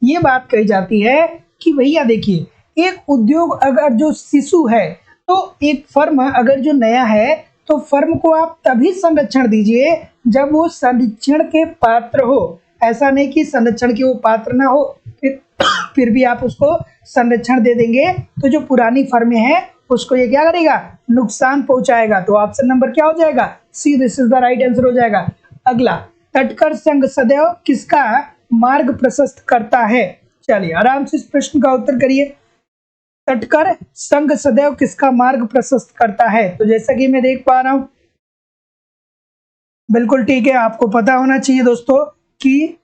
ये बात कही जाती है कि भैया देखिए, एक उद्योग अगर जो शिशु है तो एक फर्म अगर जो नया है तो फर्म को आप तभी संरक्षण दीजिए जब वो संरक्षण के पात्र हो। ऐसा नहीं कि संरक्षण के वो पात्र ना हो फिर भी आप उसको संरक्षण दे देंगे तो जो पुरानी फर्में हैं उसको ये क्या करेगा, नुकसान पहुंचाएगा। तो ऑप्शन नंबर क्या हो जाएगा, C, this is the right answer हो जाएगा। अगला, तटकर संघ सदैव किसका मार्ग प्रशस्त करता है। चलिए आराम से इस प्रश्न का उत्तर करिए। तटकर संघ सदैव किसका मार्ग प्रशस्त करता है। तो जैसा कि मैं देख पा रहा हूं बिल्कुल ठीक है, आपको पता होना चाहिए दोस्तों कि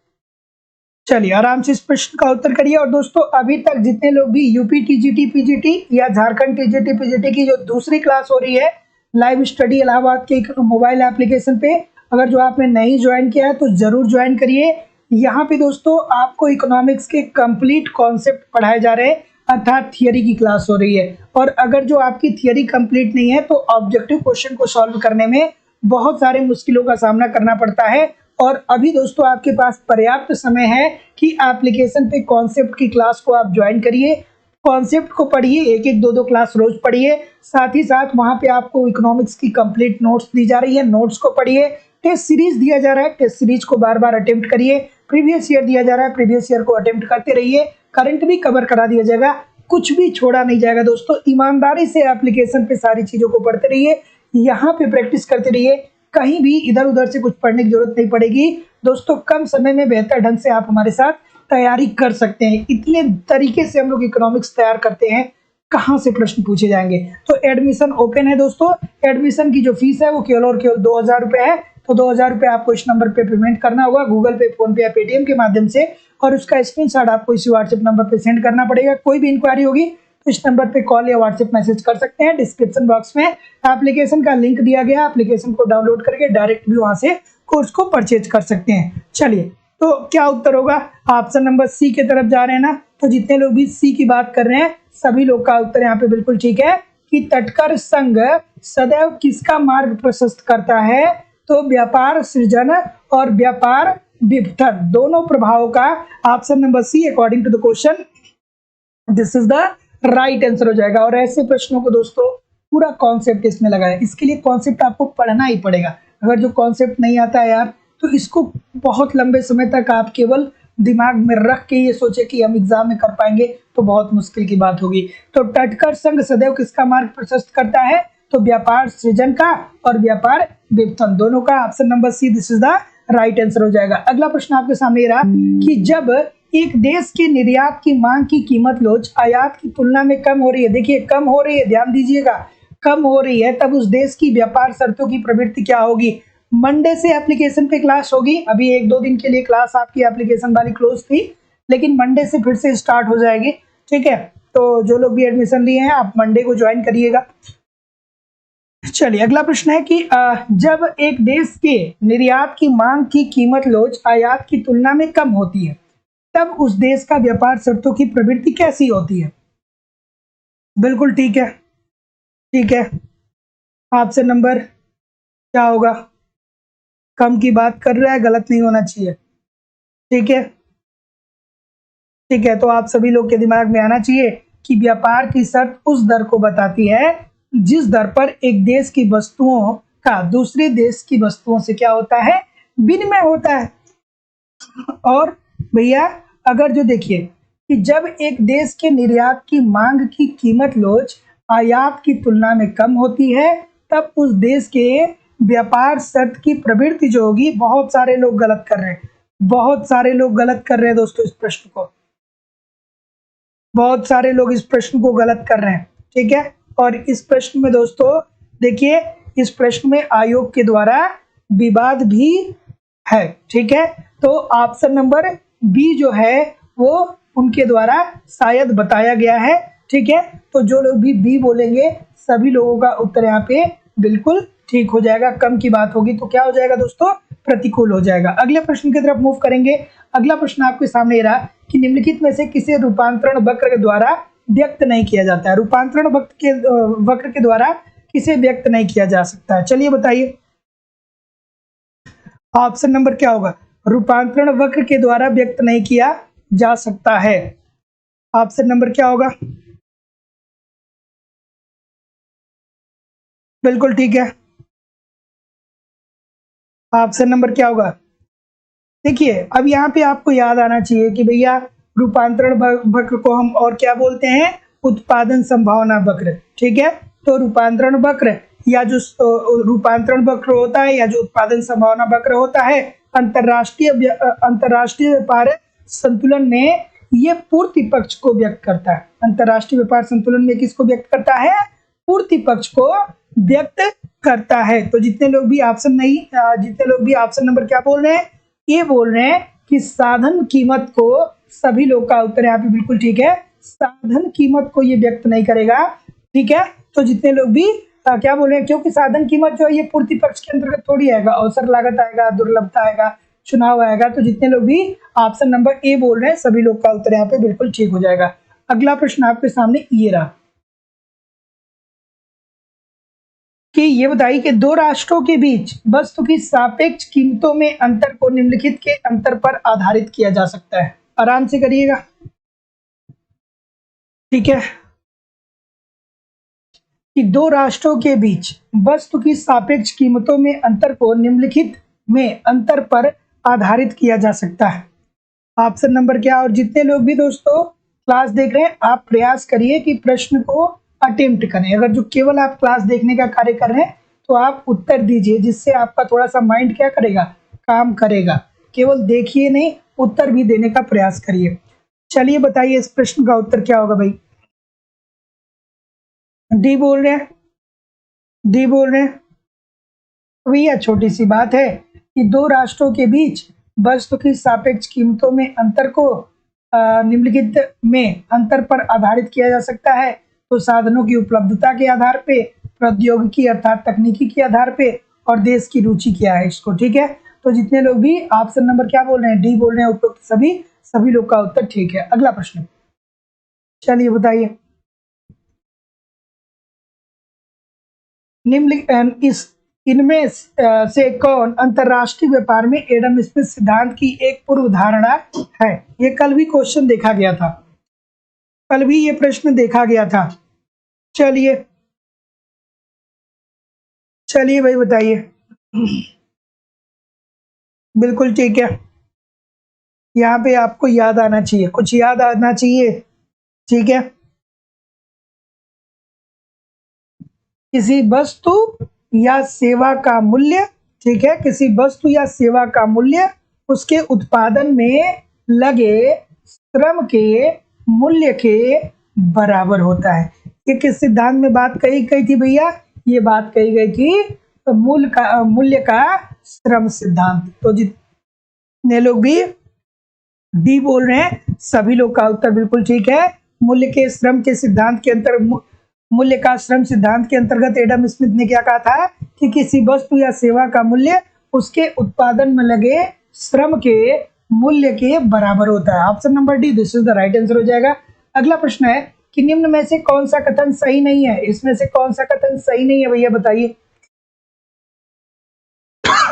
चलिए आराम से इस प्रश्न का उत्तर करिए। और दोस्तों अभी तक जितने लोग भी यूपी टीजीटी पीजीटी या झारखंड टीजीटी पीजीटी की जो दूसरी क्लास हो रही है लाइव स्टडी इलाहाबाद के मोबाइल एप्लीकेशन पे, अगर जो आपने नहीं ज्वाइन किया है तो जरूर ज्वाइन करिए। यहाँ पे दोस्तों आपको इकोनॉमिक्स के कंप्लीट कॉन्सेप्ट पढ़ाए जा रहे हैं, अर्थात थियरी की क्लास हो रही है। और अगर जो आपकी थियरी कंप्लीट नहीं है तो ऑब्जेक्टिव क्वेश्चन को सॉल्व करने में बहुत सारे मुश्किलों का सामना करना पड़ता है। और अभी दोस्तों आपके पास पर्याप्त समय है कि एप्लीकेशन पे कॉन्सेप्ट की क्लास को आप ज्वाइन करिए, कॉन्सेप्ट को पढ़िए, 1-1, 2-2 क्लास रोज पढ़िए। साथ ही साथ वहाँ पे आपको इकोनॉमिक्स की कंप्लीट नोट्स दी जा रही है, नोट्स को पढ़िए। टेस्ट सीरीज दिया जा रहा है, टेस्ट सीरीज को बार बार अटेम्प्ट करिए। प्रीवियस ईयर दिया जा रहा है, प्रीवियस ईयर को अटेम्प्ट करते रहिए। करंट भी कवर करा दिया जाएगा, कुछ भी छोड़ा नहीं जाएगा दोस्तों। ईमानदारी से एप्लीकेशन पे सारी चीजों को पढ़ते रहिए, यहाँ पे प्रैक्टिस करते रहिए, कहीं भी इधर उधर से कुछ पढ़ने की जरूरत नहीं पड़ेगी दोस्तों। कम समय में बेहतर ढंग से आप हमारे साथ तैयारी कर सकते हैं। इतने तरीके से हम लोग इकोनॉमिक्स तैयार करते हैं, कहाँ से प्रश्न पूछे जाएंगे। तो एडमिशन ओपन है दोस्तों। एडमिशन की जो फीस है वो केवल और केवल 2000 रुपये है। तो 2000 रुपये आपको इस नंबर पे पेमेंट करना होगा, गूगल पे, फोन पे या पेटीएम के माध्यम से। और उसका स्क्रीनशॉट आपको इसी व्हाट्सएप नंबर पे सेंड करना पड़ेगा। कोई भी इंक्वायरी होगी तो इस नंबर पे कॉल या व्हाट्सएप मैसेज कर सकते हैं। डिस्क्रिप्शन बॉक्स में एप्लीकेशन का लिंक दिया गया, एप्लीकेशन को डाउनलोड करके डायरेक्ट भी वहां से कोर्स को परचेज कर सकते हैं। चलिए तो क्या उत्तर होगा, ऑप्शन नंबर सी की तरफ जा रहे हैं ना। तो जितने लोग भी सी की बात कर रहे हैं सभी लोग का उत्तर यहाँ पे बिल्कुल ठीक है कि तटकर संघ सदैव किसका मार्ग प्रशस्त करता है। तो व्यापार सृजन और व्यापार विघटन दोनों प्रभावों का option number C according to the question this is the right answer हो जाएगा। और ऐसे प्रश्नों को दोस्तों पूरा कॉन्सेप्ट इसमें लगा है, इसके लिए कॉन्सेप्ट आपको पढ़ना ही पड़ेगा। अगर जो कॉन्सेप्ट नहीं आता है यार तो इसको बहुत लंबे समय तक आप केवल दिमाग में रख के ये सोचे कि हम एग्जाम में कर पाएंगे तो बहुत मुश्किल की बात होगी। तो तटकर संघ सदैव किसका मार्ग प्रशस्त करता है। तो व्यापार सृजन का और व्यापार विघटन दोनों का option number C this is the right answer हो जाएगा। अगला प्रश्न आपके सामने रहा कि जब एक देश के निर्यात की मांग की कीमत लोच आयात की तुलना में कम हो रही है, देखिए कम हो रही है, ध्यान दीजिएगा, कम हो रही है, तब उस देश की व्यापार शर्तों की प्रवृत्ति क्या होगी। मंडे से एप्लीकेशन पे क्लास होगी, अभी 1-2 दिन के लिए क्लास आपकी एप्लीकेशन वाली क्लोज थी, लेकिन मंडे से फिर से स्टार्ट हो जाएगी, ठीक है। तो जो लोग भी एडमिशन लिए हैं आप मंडे को ज्वाइन करिएगा। चलिए अगला प्रश्न है कि जब एक देश के निर्यात की मांग की कीमत लोच आयात की तुलना में कम होती है तब उस देश का व्यापार शर्तों की प्रवृत्ति कैसी होती है। बिल्कुल ठीक है, ठीक है। ऑप्शन नंबर क्या होगा, कम की बात कर रहा है, गलत नहीं होना चाहिए, ठीक है, ठीक है। तो आप सभी लोग के दिमाग में आना चाहिए कि व्यापार की शर्त उस दर को बताती है जिस दर पर एक देश की वस्तुओं का दूसरे देश की वस्तुओं से क्या होता है, विनिमय होता है। और भैया अगर जो देखिए कि जब एक देश के निर्यात की मांग की कीमत लोच आयात की तुलना में कम होती है, तब उस देश के व्यापार शर्त की प्रवृत्ति जो होगी, बहुत सारे लोग गलत कर रहे हैं, बहुत सारे लोग गलत कर रहे हैं दोस्तों, इस प्रश्न को बहुत सारे लोग इस प्रश्न को गलत कर रहे हैं, ठीक है। और इस प्रश्न में दोस्तों देखिए, इस प्रश्न में आयोग के द्वारा विवाद भी है, ठीक है। तो ऑप्शन नंबर बी जो है वो उनके द्वारा शायद बताया गया है, ठीक है। तो जो लोग भी बी बोलेंगे सभी लोगों का उत्तर यहाँ पे बिल्कुल ठीक हो जाएगा। कम की बात होगी तो क्या हो जाएगा दोस्तों, प्रतिकूल हो जाएगा। अगले प्रश्न की तरफ मूव करेंगे। अगला प्रश्न आपके सामने ये रहा कि निम्नलिखित में से किसे रूपांतरण वक्र के द्वारा व्यक्त नहीं किया जाता है। रूपांतरण वक्र के द्वारा किसे व्यक्त नहीं किया जा सकता है, चलिए बताइए। ऑप्शन नंबर क्या होगा, रूपांतरण वक्र के द्वारा व्यक्त नहीं किया जा सकता है। ऑप्शन नंबर क्या होगा, बिल्कुल ठीक है। ऑप्शन नंबर क्या होगा, देखिए अब यहाँ पे आपको याद आना चाहिए कि भैया रूपांतरण वक्र को हम और क्या बोलते हैं, उत्पादन संभावना वक्र, ठीक है। तो रूपांतरण वक्र या जो रूपांतरण वक्र होता है या जो उत्पादन संभावना वक्र होता है, अंतरराष्ट्रीय व्यापार संतुलन में ये पूर्ति पक्ष को व्यक्त करता है। अंतरराष्ट्रीय व्यापार संतुलन में किसको व्यक्त करता है, पूर्ति पक्ष को व्यक्त करता है। तो जितने लोग भी ऑप्शन नहीं जितने लोग भी ऑप्शन नंबर क्या बोल रहे हैं, ये बोल रहे हैं कि साधन कीमत को, सभी लोग का उत्तर यहाँ पे बिल्कुल ठीक है, साधन कीमत को ये व्यक्त नहीं करेगा, ठीक है। तो जितने लोग भी क्या बोल रहे हैं, क्योंकि साधन कीमत जो है ये पूर्ति पक्ष के अंतर्गत थोड़ी आएगा, अवसर लागत आएगा, दुर्लभता आएगा, चुनाव आएगा। तो जितने लोग भी ऑप्शन नंबर ए बोल रहे हैं सभी लोग का उत्तर यहाँ पे बिल्कुल ठीक हो जाएगा। अगला प्रश्न आपके सामने ये रहा कि ये बताइए कि दो राष्ट्रों के बीच वस्तु की सापेक्ष कीमतों में अंतर को निम्नलिखित के अंतर पर आधारित किया जा सकता है। आराम से करिएगा, ठीक है। कि दो राष्ट्रों के बीच वस्तु की सापेक्ष कीमतों में अंतर को निम्नलिखित में अंतर पर आधारित किया जा सकता है। ऑप्शन नंबर क्या, और जितने लोग भी दोस्तों क्लास देख रहे हैं आप प्रयास करिए कि प्रश्न को अटेम्प्ट करें। अगर जो केवल आप क्लास देखने का कार्य कर रहे हैं तो आप उत्तर दीजिए, जिससे आपका थोड़ा सा माइंड क्या करेगा, काम करेगा। केवल देखिए नहीं, उत्तर भी देने का प्रयास करिए। चलिए बताइए इस प्रश्न का उत्तर क्या होगा भाई। डी बोल रहे हैं, डी बोल रहे हैं। भैया छोटी सी बात है कि दो राष्ट्रों के बीच वस्तु की सापेक्ष कीमतों में अंतर को निम्नलिखित में अंतर पर आधारित किया जा सकता है। तो साधनों की उपलब्धता के आधार पे, प्रौद्योगिकी अर्थात तकनीकी के आधार पे, और देश की रुचि क्या है इसको, ठीक है। तो जितने लोग भी ऑप्शन नंबर क्या बोल रहे हैं, डी बोल रहे हैं, उपयुक्त सभी सभी लोग का उत्तर ठीक है। अगला प्रश्न, चलिए बताइए। निम्नलिखित इस इनमें से कौन अंतरराष्ट्रीय व्यापार में एडम स्मिथ सिद्धांत की एक पूर्व धारणा है। ये कल भी क्वेश्चन देखा गया था, कल भी ये प्रश्न देखा गया था। चलिए चलिए भाई बताइए। बिल्कुल ठीक है, यहाँ पे आपको याद आना चाहिए, कुछ याद आना चाहिए, ठीक है। किसी वस्तु या सेवा का मूल्य, ठीक है, किसी वस्तु या सेवा का मूल्य उसके उत्पादन में लगे श्रम के मूल्य के बराबर होता है। ये किस सिद्धांत में बात कही गई थी भैया, ये बात कही गई थी मूल्य का श्रम सिद्धांत। तो जितने लोग भी डी बोल रहे हैं सभी लोग का उत्तर बिल्कुल ठीक है। मूल्य के श्रम के सिद्धांत के अंतर मूल्य का श्रम सिद्धांत के अंतर्गत एडम स्मिथ ने क्या कहा था कि किसी वस्तु या सेवा का मूल्य उसके उत्पादन में लगे श्रम के मूल्य के बराबर होता है। Option number D this is the right answer हो जाएगा। अगला प्रश्न है कि निम्न में से कौन सा कथन सही नहीं है, इसमें से कौन सा कथन सही नहीं है भैया बताइए।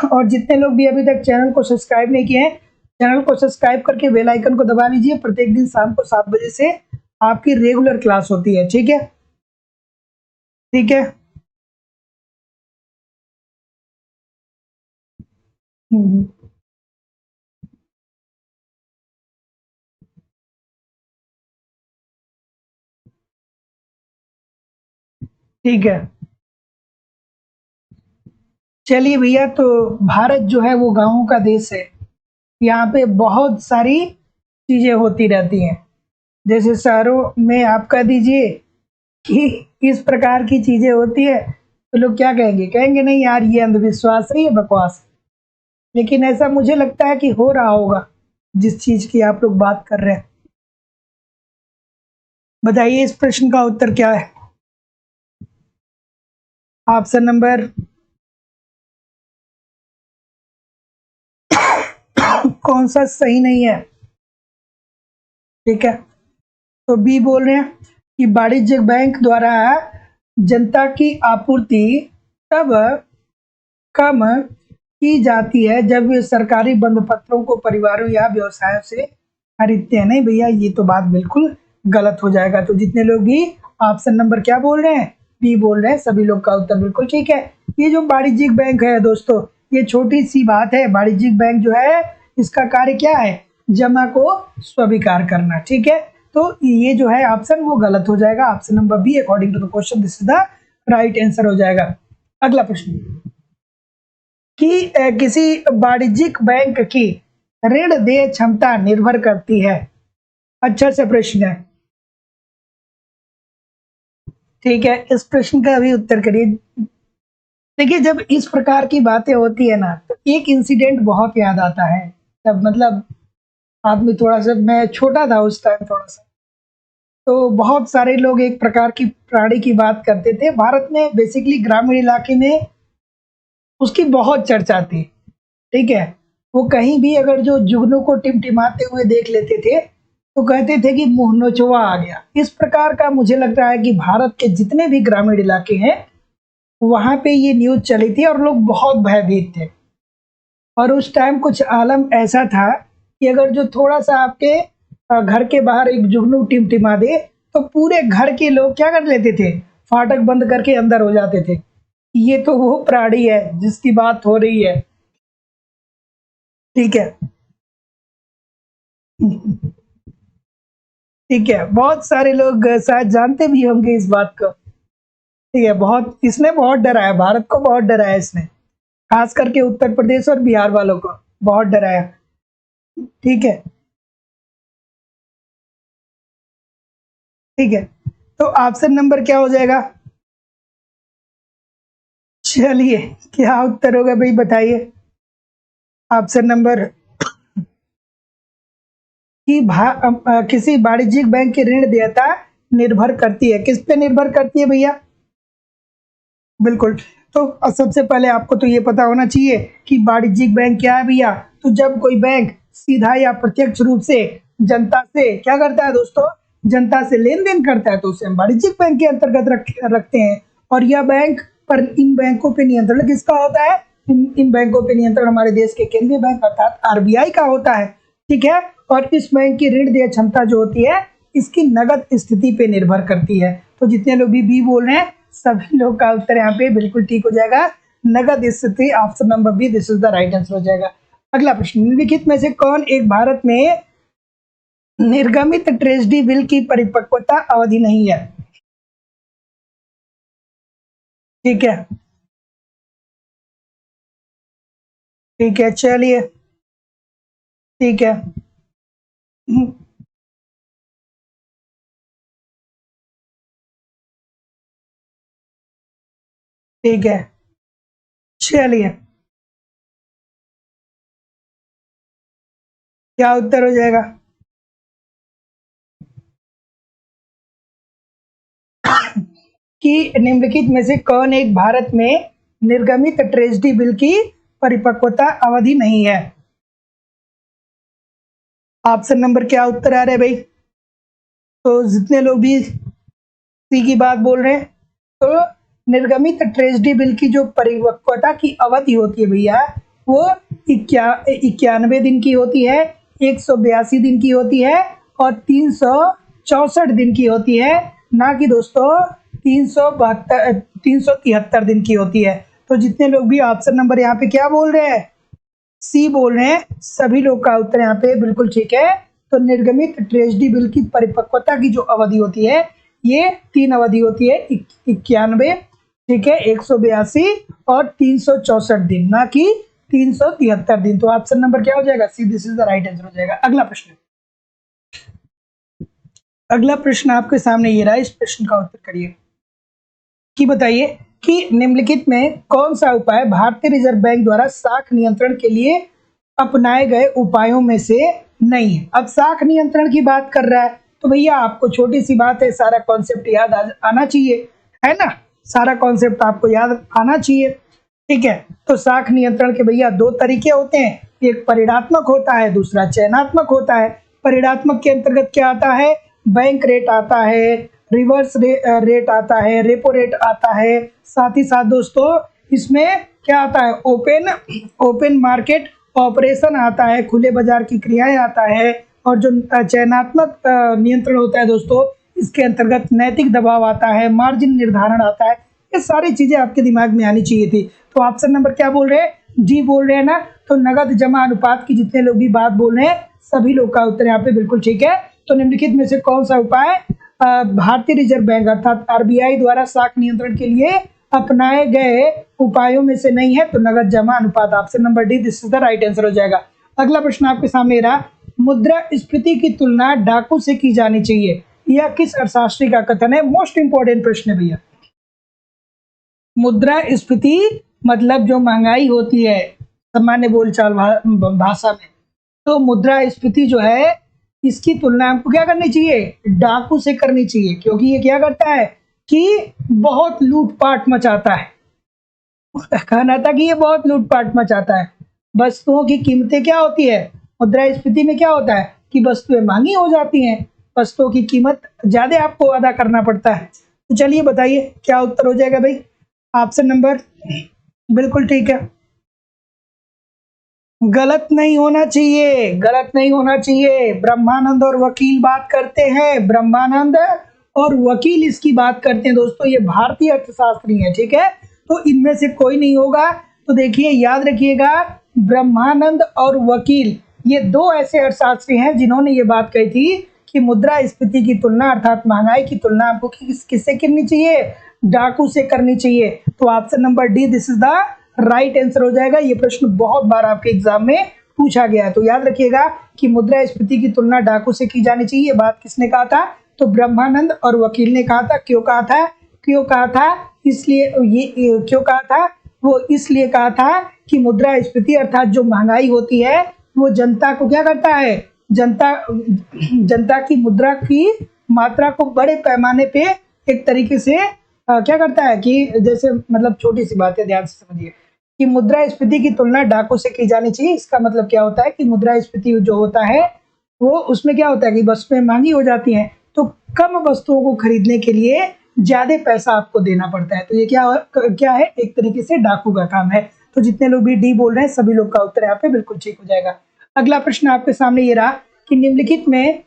और जितने लोग भी अभी तक चैनल को सब्सक्राइब नहीं किए हैं, चैनल को सब्सक्राइब करके बेल आइकन को दबा लीजिए। प्रत्येक दिन शाम को 7 बजे से आपकी रेगुलर क्लास होती है, ठीक है, ठीक है। हम्म। ठीक है, चलिए भैया, तो भारत जो है वो गाँवों का देश है। यहाँ पे बहुत सारी चीजें होती रहती हैं। जैसे शहरों में आप कह दीजिए कि इस प्रकार की चीजें होती है, तो लोग क्या कहेंगे? कहेंगे नहीं यार, ये अंधविश्वास है, ये बकवास है। लेकिन ऐसा मुझे लगता है कि हो रहा होगा, जिस चीज की आप लोग बात कर रहे हैं। बताइए इस प्रश्न का उत्तर क्या है? ऑप्शन नंबर कौन सा सही नहीं है? ठीक है, तो बी बोल रहे हैं कि वाणिज्यिक बैंक द्वारा जनता की आपूर्ति तब कम की जाती है जब वे सरकारी बंद पत्रों को परिवारों या व्यवसायों से खरीदते हैं। नहीं भैया, ये तो बात बिल्कुल गलत हो जाएगा। तो जितने लोग भी ऑप्शन नंबर क्या बोल रहे हैं, बी बोल रहे हैं, सभी लोग का उत्तर बिल्कुल ठीक है। ये जो वाणिज्यिक बैंक है दोस्तों, ये छोटी सी बात है। वाणिज्यिक बैंक जो है, इसका कार्य क्या है? जमा को स्वीकार करना। ठीक है, तो ये जो है ऑप्शन वो गलत हो जाएगा। Option number B according to the question this is the right answer हो जाएगा। अगला प्रश्न कि किसी वाणिज्यिक बैंक की ऋण देय क्षमता निर्भर करती है। अच्छा सा प्रश्न है। ठीक है, इस प्रश्न का भी उत्तर करिए। देखिए, जब इस प्रकार की बातें होती है ना, तो एक इंसिडेंट बहुत याद आता है। तब मतलब आदमी थोड़ा सा, मैं छोटा था उस टाइम थोड़ा सा, तो बहुत सारे लोग एक प्रकार की प्राणी की बात करते थे। भारत में बेसिकली ग्रामीण इलाके में उसकी बहुत चर्चा थी। ठीक है, वो कहीं भी अगर जो जुगनू को टिमटिमाते हुए देख लेते थे, तो कहते थे कि मुंह नोचवा आ गया। इस प्रकार का मुझे लग रहा है कि भारत के जितने भी ग्रामीण इलाके हैं, वहां पे ये न्यूज चली थी और लोग बहुत भयभीत थे। और उस टाइम कुछ आलम ऐसा था कि अगर जो थोड़ा सा आपके घर के बाहर एक जुगनू टिमटिमा दे, तो पूरे घर के लोग क्या कर लेते थे? फाटक बंद करके अंदर हो जाते थे। ये तो वो प्राणी है जिसकी बात हो रही है। ठीक है। ठीक है, बहुत सारे लोग शायद जानते भी होंगे इस बात को। ठीक है, बहुत इसने बहुत डराया, भारत को बहुत डराया इसने, खास करके उत्तर प्रदेश और बिहार वालों को बहुत डराया। ठीक है। ठीक है, तो ऑप्शन नंबर क्या हो जाएगा? चलिए, क्या उत्तर होगा भाई, बताइए। ऑप्शन नंबर कि किसी वाणिज्यिक बैंक की ऋण देयता निर्भर करती है। किस पे निर्भर करती है भैया? बिल्कुल। तो सबसे पहले आपको तो ये पता होना चाहिए कि वाणिज्यिक बैंक क्या है भैया। तो जब कोई बैंक सीधा या प्रत्यक्ष रूप से जनता से क्या करता है दोस्तों? जनता से लेन देन करता है, तो उसे हम वाणिज्यिक बैंक के अंतर्गत रखते हैं। और यह बैंक पर, इन बैंकों पे नियंत्रण किसका होता है? इन बैंकों पे नियंत्रण हमारे देश के केंद्रीय बैंक अर्थात आरबीआई का होता है। ठीक है, और इस बैंक की ऋण देय क्षमता जो होती है, इसकी नगद स्थिति पे निर्भर करती है। तो जितने लोग भी बी बोल रहे हैं, सभी लोग का उत्तर यहाँ पे बिल्कुल ठीक हो जाएगा। नगद स्थिति, option number B this is the right answer हो जाएगा। अगला प्रश्न, निम्नलिखित में से कौन एक भारत में निर्गमित ट्रेजरी बिल की परिपक्वता अवधि नहीं है? ठीक है। ठीक है, चलिए। ठीक है। ठीक है, चलिए, क्या उत्तर हो जाएगा? कि निम्नलिखित में से कौन एक भारत में निर्गमित ट्रेजरी बिल की परिपक्वता अवधि नहीं है? ऑप्शन नंबर क्या उत्तर आ रहा है भाई? तो जितने लोग भी सी की बात बोल रहे हैं, तो निर्गमित ट्रेजरी बिल की जो परिपक्वता की अवधि होती है भैया, वो 91 दिन की होती है, 182 दिन की होती है और 364 दिन की होती है। ना कि दोस्तों 373 दिन की होती है। तो जितने लोग भी ऑप्शन नंबर यहाँ पे क्या बोल रहे हैं, सी बोल रहे हैं, सभी लोग का उत्तर यहाँ पे बिल्कुल ठीक है। तो निर्गमित ट्रेजरी बिल की परिपक्वता की जो अवधि होती है, ये 3 अवधि होती है, 91, ठीक है, 182 और 364 दिन, ना कि 373 दिन। तो ऑप्शन नंबर क्या हो जाएगा? C, this is the right answer हो जाएगा। अगला प्रश्न आपके सामने ये रहा, इस प्रश्न का उत्तर करिए कि बताइए कि निम्नलिखित में कौन सा उपाय भारतीय रिजर्व बैंक द्वारा साख नियंत्रण के लिए अपनाए गए उपायों में से नहीं है। अब साख नियंत्रण की बात कर रहा है तो भैया आपको छोटी सी बात है, सारा कॉन्सेप्ट याद आना चाहिए, है ना, सारा कॉन्सेप्ट आपको याद आना चाहिए, ठीक है। तो साख नियंत्रण के भैया 2 तरीके होते हैं, एक परिणात्मक होता है, दूसरा चयनात्मक होता है। परिणात्मक के अंतर्गत क्या आता है? बैंक रेट आता है, रिवर्स रेट आता है, रेपो रेट आता है, साथ ही साथ दोस्तों इसमें क्या आता है? ओपन मार्केट ऑपरेशन आता है, खुले बाजार की क्रियाएं आता है। और जो चयनात्मक नियंत्रण होता है दोस्तों, इसके अंतर्गत नैतिक दबाव आता है, मार्जिन निर्धारण आता है। ये सारी चीजें आपके दिमाग में आनी चाहिए थी। तो ऑप्शन नंबर क्या बोल रहे हैं? जी बोल रहे हैं ना। तो नगद जमा अनुपात की जितने लोग भी बात बोल रहे हैं सभी लोग का उत्तर यहाँ पे बिल्कुल ठीक है। तो निम्नलिखित में से कौन सा उपाय भारतीय रिजर्व बैंक अर्थात आरबीआई द्वारा साख नियंत्रण के लिए अपनाए गए उपायों में से नहीं है? तो नगद जमा अनुपात, option number D, this is the right answer हो जाएगा। अगला प्रश्न आपके सामने रहा, मुद्रास्फीति की तुलना डाकू से की जानी चाहिए, यह किस अर्थशास्त्री का कथन है? मोस्ट इंपॉर्टेंट प्रश्न है भैया। मुद्रास्फीति मतलब जो महंगाई होती है सामान्य बोलचाल भाषा में, तो मुद्रास्फीति जो है इसकी तुलना हमको क्या करनी चाहिए? डाकू से करनी चाहिए, क्योंकि ये क्या करता है कि बहुत लूटपाट मचाता है। कहना था कि ये बहुत लूटपाट मचाता है। वस्तुओं की कीमतें क्या होती है? मुद्रास्फीति में क्या होता है कि वस्तुएं महंगी हो जाती हैं, वस्तुओं की कीमत ज्यादा आपको अदा करना पड़ता है। तो चलिए बताइए क्या उत्तर हो जाएगा भाई? ऑप्शन नंबर बिल्कुल ठीक है, गलत नहीं होना चाहिए, गलत नहीं होना चाहिए। ब्रह्मानंद और वकील बात करते हैं, ब्रह्मानंद और वकील इसकी बात करते हैं दोस्तों, ये भारतीय अर्थशास्त्री है, ठीक है। तो इनमें से कोई नहीं होगा। तो देखिए याद रखिएगा, ब्रह्मानंद और वकील ये 2 ऐसे अर्थशास्त्री हैं जिन्होंने ये बात कही थी कि मुद्रास्फीति की तुलना अर्थात महंगाई की तुलना आपको किससे करनी चाहिए? डाकू से करनी चाहिए। तो option number D, this is the right answer हो जाएगा। ये प्रश्न बहुत बार आपके एग्जाम में पूछा गया है, तो याद रखिएगा कि मुद्रास्फीति की तुलना डाकू से की जानी चाहिए। ये बात किसने कहा था? तो ब्रह्मानंद और वकील ने कहा था। क्यों कहा था? क्यों कहा था? इसलिए ये क्यों कहा था? वो इसलिए कहा था कि मुद्रास्फीति अर्थात जो महंगाई होती है वो जनता को क्या करता है? जनता की मुद्रा की मात्रा को बड़े पैमाने पे एक तरीके से क्या करता है कि जैसे मतलब छोटी सी बात है, ध्यान से समझिए कि मुद्रास्फीति की तुलना डाकू से की जानी चाहिए। इसका मतलब क्या होता है कि मुद्रास्फीति जो होता है वो उसमें क्या होता है कि वस्तुएं महंगी हो जाती हैं, तो कम वस्तुओं को खरीदने के लिए ज्यादा पैसा आपको देना पड़ता है। तो ये क्या है? एक तरीके से डाकू का काम है। तो जितने लोग भी डी बोल रहे हैं सभी लोग का उत्तर यहाँ पे बिल्कुल ठीक हो जाएगा। अगला प्रश्न आपके सामने ये रहा कि निम्नलिखित में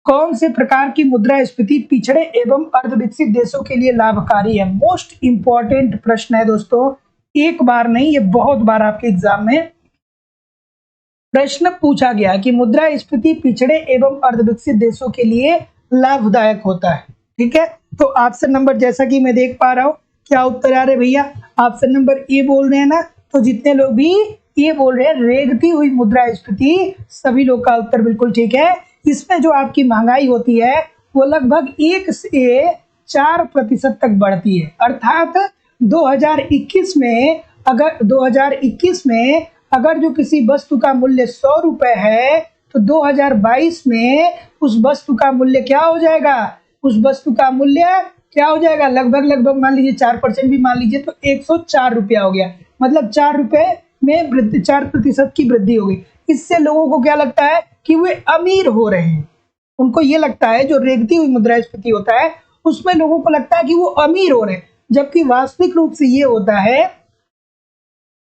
कौन से प्रकार की मुद्रास्फीति पिछड़े एवं अर्धविकसित देशों के लिए लाभकारी है? मोस्ट इंपॉर्टेंट प्रश्न है दोस्तों, एक बार नहीं ये बहुत बार आपके एग्जाम में प्रश्न पूछा गया कि मुद्रास्फीति पिछड़े एवं अर्धविकसित देशों के लिए लाभदायक होता है, ठीक है। तो ऑप्शन नंबर जैसा कि मैं देख पा रहा हूँ, क्या उत्तर आ रहे भैया? ऑप्शन नंबर ए बोल रहे हैं ना। तो जितने लोग भी ये बोल रहे हैं रेंगती हुई मुद्रास्फीति, सभी लोग का उत्तर बिल्कुल ठीक है। इसमें जो आपकी महंगाई होती है वो लगभग 1 से 4% तक बढ़ती है। अर्थात 2021 में अगर जो किसी वस्तु का मूल्य 100 रुपए है तो 2022 में उस वस्तु का मूल्य क्या हो जाएगा? उस वस्तु का मूल्य क्या हो जाएगा? लगभग मान लीजिए 4% भी मान लीजिए तो 104 रुपया हो गया। मतलब 4 रुपए में 4% की वृद्धि हो गई। इससे लोगों को क्या लगता है कि वे अमीर हो रहे हैं। उनको ये लगता है जो रेंगती हुई मुद्रास्फीति होता है उसमें लोगों को लगता है कि वो अमीर हो रहे हैं, जबकि वास्तविक रूप से ये होता है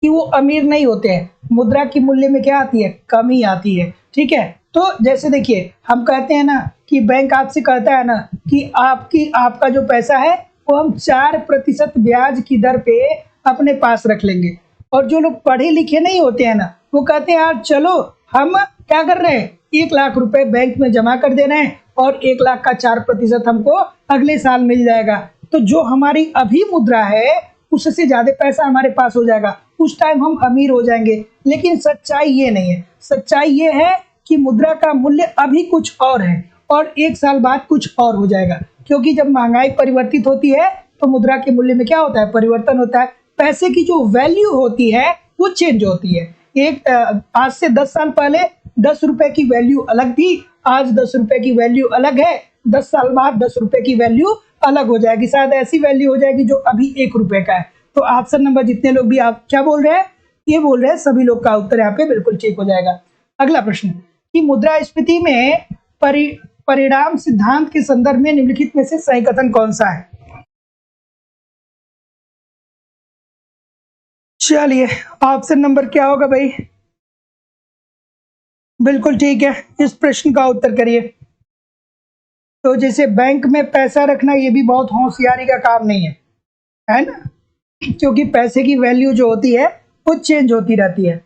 कि वो अमीर नहीं होते हैं। मुद्रा की मूल्य में क्या आती है? कमी आती है, ठीक है। तो जैसे देखिए हम कहते हैं ना कि बैंक आपसे कहता है ना कि आपका जो पैसा है वो हम 4% ब्याज की दर पे अपने पास रख लेंगे, और जो लोग पढ़े लिखे नहीं होते हैं ना वो कहते हैं यार चलो हम क्या कर रहे हैं, 1 लाख रुपए बैंक में जमा कर दे रहे हैं और 1 लाख का 4% हमको अगले साल मिल जाएगा। तो जो हमारी अभी मुद्रा है उससे ज्यादा पैसा हमारे पास हो जाएगा, उस टाइम हम अमीर हो जाएंगे। लेकिन सच्चाई ये नहीं है, सच्चाई ये है कि मुद्रा का मूल्य अभी कुछ और है और 1 साल बाद कुछ और हो जाएगा, क्योंकि जब महंगाई परिवर्तित होती है तो मुद्रा के मूल्य में क्या होता है, परिवर्तन होता है। पैसे की जो वैल्यू होती है वो चेंज होती है। आज से 10 साल पहले 10 रुपए की वैल्यू अलग थी, आज 10 रुपए की वैल्यू अलग है, 10 साल बाद 10 रुपए की वैल्यू अलग हो जाएगी, शायद ऐसी वैल्यू हो जाएगी जो अभी 1 रुपए का है। तो ऑप्शन नंबर जितने लोग भी आप क्या बोल रहे हैं, ये बोल रहे हैं, सभी लोग का उत्तर यहाँ पे बिल्कुल ठीक हो जाएगा। अगला प्रश्न कि मुद्रास्फीति में परिणाम सिद्धांत के संदर्भ में निम्नलिखित में से सही कथन कौन सा है? चलिए ऑप्शन नंबर क्या होगा भाई, बिल्कुल ठीक है, इस प्रश्न का उत्तर करिए। तो जैसे बैंक में पैसा रखना ये भी बहुत होशियारी का काम नहीं है ना, क्योंकि पैसे की वैल्यू जो होती है वो चेंज होती रहती है।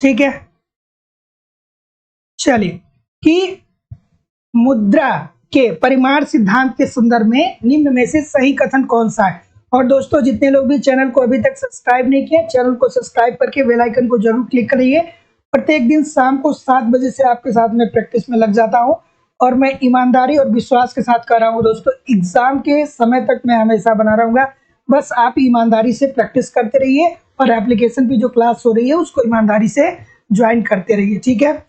ठीक है, चलिए कि मुद्रा के परिमाण सिद्धांत के संदर्भ में निम्न में से सही कथन कौन सा है? और दोस्तों जितने लोग भी चैनल को अभी तक सब्सक्राइब नहीं किए, चैनल को सब्सक्राइब करके बेल आइकन को जरूर क्लिक करिए। प्रत्येक दिन शाम को 7 बजे से आपके साथ में प्रैक्टिस में लग जाता हूं और मैं ईमानदारी और विश्वास के साथ कर रहा हूं दोस्तों। एग्जाम के समय तक मैं हमेशा बना रहूंगा, बस आप ईमानदारी से प्रैक्टिस करते रहिए और एप्लीकेशन की जो क्लास हो रही है उसको ईमानदारी से ज्वाइन करते रहिए। ठीक है,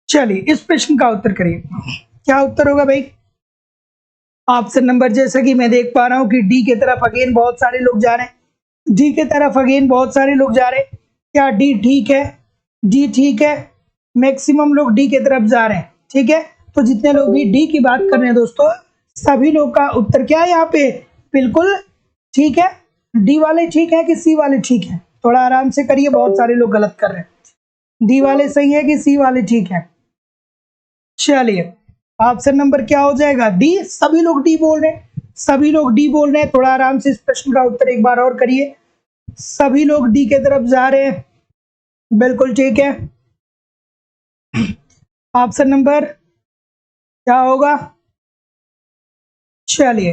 चलिए इस प्रश्न का उत्तर करिए। क्या उत्तर होगा भाई? ऑप्शन नंबर, जैसा कि मैं देख पा रहा हूं कि डी की तरफ अगेन बहुत सारे लोग जा रहे हैं, डी की तरफ अगेन बहुत सारे लोग जा रहे हैं। क्या डी ठीक है? डी ठीक है, मैक्सिमम लोग डी की तरफ जा रहे हैं। ठीक है, तो जितने लोग भी डी की बात कर रहे हैं दोस्तों, सभी लोग का उत्तर क्या है यहाँ पे, बिल्कुल ठीक है। डी वाले ठीक है कि सी वाले ठीक है? थोड़ा आराम से करिए, बहुत सारे लोग गलत कर रहे हैं। डी वाले सही है कि सी वाले ठीक है? चलिए ऑप्शन नंबर क्या हो जाएगा, डी। सभी लोग डी बोल रहे हैं, सभी लोग डी बोल रहे हैं। थोड़ा आराम से इस प्रश्न का उत्तर एक बार और करिए। सभी लोग डी के तरफ जा रहे हैं, बिल्कुल ठीक है। ऑप्शन नंबर क्या होगा? चलिए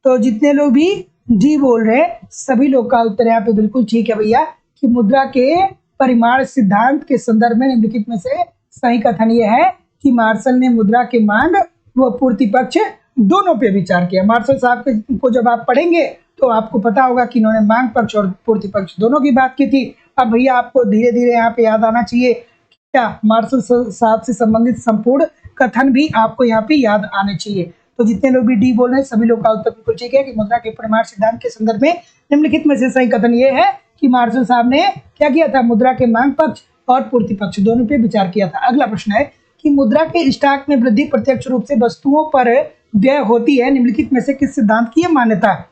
तो जितने लोग भी डी बोल रहे हैं सभी लोग का उत्तर यहाँ पे बिल्कुल ठीक है भैया, कि मुद्रा के परिमाण सिद्धांत के संदर्भ में निम्नलिखित में से सही कथन ये है कि मार्शल ने मुद्रा के मांग व पूर्ति पक्ष दोनों पे विचार किया। मार्शल साहब को जब आप पढ़ेंगे तो आपको पता होगा कि इन्होंने मांग पक्ष और पूर्ति पक्ष दोनों की बात की थी। अब भैया आपको धीरे धीरे यहाँ पे याद आना चाहिए, क्या मार्शल साहब से संबंधित संपूर्ण कथन भी आपको यहाँ पे याद आने चाहिए। तो जितने लोग भी डी बोल रहे हैं सभी लोग का उत्तर बिल्कुल ठीक है कि मुद्रा के परिमाण सिद्धांत के संदर्भ में निम्नलिखित में से सही कथन ये है कि मार्शल साहब ने क्या किया था, मुद्रा के मांग पक्ष और पूर्ति पक्ष दोनों पे विचार किया था। अगला प्रश्न है कि मुद्रा के स्टॉक में वृद्धि प्रत्यक्ष रूप से वस्तुओं पर व्यय होती है, निम्नलिखित में से किस सिद्धांत की मान्यता है?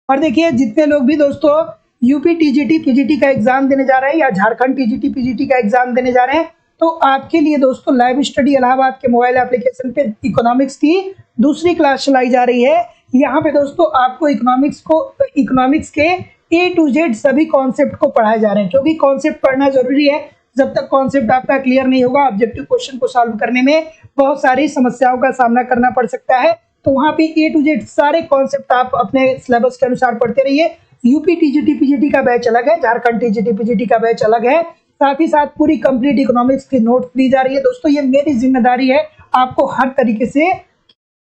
और देखिए जितने लोग भी दोस्तों यूपी टीजीटी पीजीटी का एग्जाम देने जा रहे हैं या झारखंड टीजीटी पीजीटी का एग्जाम देने जा रहे हैं, तो आपके लिए दोस्तों लाइव स्टडी इलाहाबाद के मोबाइल एप्लीकेशन पे इकोनॉमिक्स की दूसरी क्लास चलाई जा रही है। यहाँ पे दोस्तों आपको इकोनॉमिक्स के ए टू जेड सभी कॉन्सेप्ट को पढ़ाए जा रहे हैं, क्योंकि कॉन्सेप्ट पढ़ना जरूरी है। जब तक कॉन्सेप्ट आपका क्लियर नहीं होगा ऑब्जेक्टिव क्वेश्चन को सॉल्व करने में बहुत सारी समस्याओं का सामना करना पड़ सकता है। तो वहाँ पे ए टू जेड सारे कॉन्सेप्ट आप अपने सिलेबस के अनुसार पढ़ते रहिए। यूपी टीजीटी पीजीटी का बैच अलग है, झारखंड टीजीटी पीजीटी का बैच अलग है, साथ ही साथ पूरी कंप्लीट इकोनॉमिक्स की नोट्स दी जा रही है। दोस्तों ये मेरी जिम्मेदारी है आपको हर तरीके से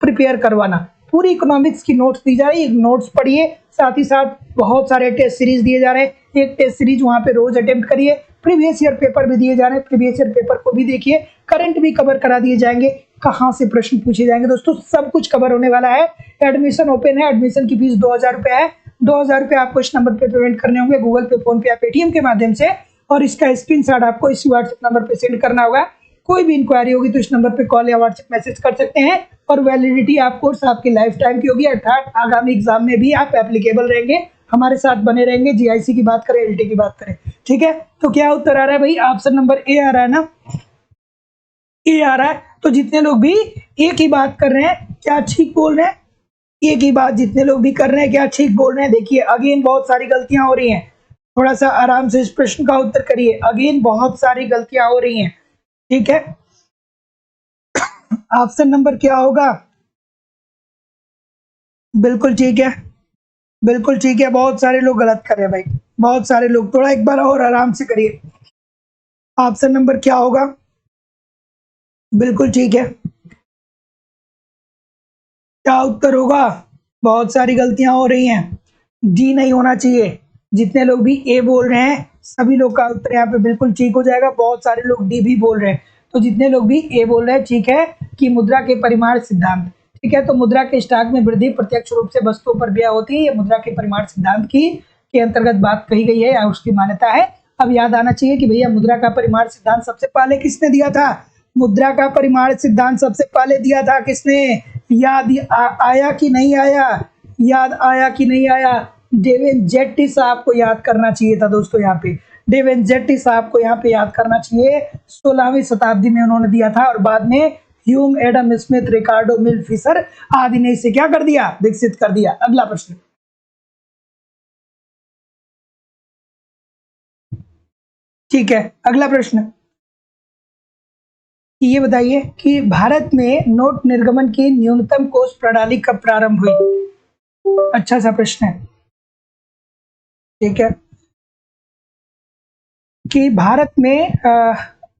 प्रिपेयर करवाना। पूरी इकोनॉमिक्स की नोट्स दी जा रही है, नोट्स पढ़िए, साथ ही साथ बहुत सारे टेस्ट सीरीज दिए जा रहे हैं। एक टेस्ट सीरीज वहाँ पे रोज अटेम्प्ट करिए, प्रीवियस ईयर पेपर भी दिए जा रहे हैं, प्रीवियस ईयर पेपर को भी देखिए, करंट भी कवर करा दिए जाएंगे, कहाँ से प्रश्न पूछे जाएंगे दोस्तों सब कुछ कवर होने वाला है। एडमिशन ओपन है, एडमिशन की फीस 2000 रुपये है। 2000 रुपये आपको इस नंबर पे पेमेंट करने होंगे, गूगल पे, फोन पे या पेटीएम के माध्यम से, और इसका स्क्रीनशॉट आपको इस व्हाट्सएप नंबर पे सेंड करना होगा। कोई भी इंक्वायरी होगी तो इस नंबर पे कॉल या व्हाट्सएप मैसेज कर सकते हैं, और वैलिडिटी आप कोर्स आपकी लाइफ टाइम की होगी, अर्थात आगामी एग्जाम में भी आप एप्लीकेबल रहेंगे, हमारे साथ बने रहेंगे। जीआईसी की बात करें, एलटी की बात करें, ठीक है। तो क्या उत्तर आ रहा है भाई? ऑप्शन नंबर ए आ रहा है ना, ए आ रहा है। तो जितने लोग भी ए की बात कर रहे हैं क्या ठीक बोल रहे हैं? ए की बात जितने लोग भी कर रहे हैं क्या ठीक बोल रहे हैं? देखिए अगेन बहुत सारी गलतियां हो रही हैं। थोड़ा सा आराम से इस प्रश्न का उत्तर करिए। अगेन बहुत सारी गलतियां हो रही हैं, ठीक है। ऑप्शन नंबर क्या होगा? बिल्कुल ठीक है, बिल्कुल ठीक है। बहुत सारे लोग गलत कर रहे हैं भाई, बहुत सारे लोग। थोड़ा एक बार और आराम से करिए। ऑप्शन नंबर क्या होगा? बिल्कुल ठीक है। क्या उत्तर होगा? बहुत सारी गलतियां हो रही हैं। डी नहीं होना चाहिए। जितने लोग भी ए बोल रहे हैं सभी लोग का उत्तर यहाँ पे बिल्कुल ठीक हो जाएगा। बहुत सारे लोग डी भी बोल रहे हैं। तो जितने लोग भी ए बोल रहे हैं, ठीक है, कि मुद्रा के परिमाण सिद्धांत, ठीक है। तो मुद्रा के स्टॉक में वृद्धि प्रत्यक्ष रूप से वस्तुओं पर व्यय होती है, ये मुद्रा के परिमाण सिद्धांत की के अंतर्गत बात कही गई है या उसकी मान्यता है। अब याद आना चाहिए कि भैया मुद्रा का परिमाण सिद्धांत सबसे पहले किसने दिया था? मुद्रा का परिमाण सिद्धांत सबसे पहले दिया था किसने? याद आया कि नहीं आया? याद आया कि नहीं आया? डेविन जेट्टी साहब को याद करना चाहिए था दोस्तों। यहाँ पे डेविन जेट्टी साहब को यहाँ पे याद करना चाहिए। 16वीं शताब्दी में उन्होंने दिया था और बाद में ह्यूम, एडम स्मिथ, रिकार्डो मिल, फिशर आदि ने इसे क्या कर दिया? विकसित कर दिया। अगला प्रश्न, ठीक है। अगला प्रश्न ये बताइए कि भारत में नोट निर्गमन की न्यूनतम कोष प्रणाली कब प्रारंभ हुई? अच्छा सा प्रश्न है, ठीक है, कि भारत में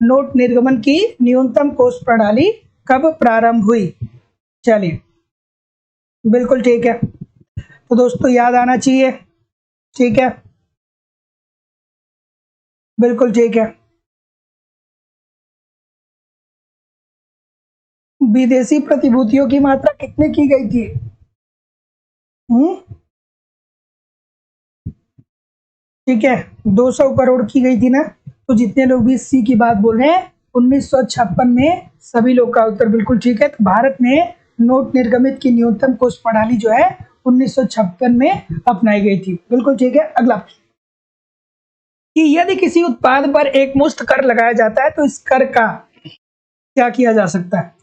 नोट निर्गमन की न्यूनतम कोष प्रणाली कब प्रारंभ हुई? चलिए, बिल्कुल ठीक है। तो दोस्तों याद आना चाहिए, ठीक है, बिल्कुल ठीक है। विदेशी प्रतिभूतियों की मात्रा कितने की गई थी? ठीक है, 200 करोड़ की गई थी ना। तो जितने लोग भी सी की बात बोल रहे हैं, 1956 में सभी लोग का उत्तर बिल्कुल ठीक है। तो भारत में नोट निर्गमित की न्यूनतम कोष प्रणाली जो है 1956 में अपनाई गई थी। बिल्कुल ठीक है। अगला, कि यदि किसी उत्पाद पर एक मुश्त कर लगाया जाता है तो इस कर का क्या किया जा सकता है?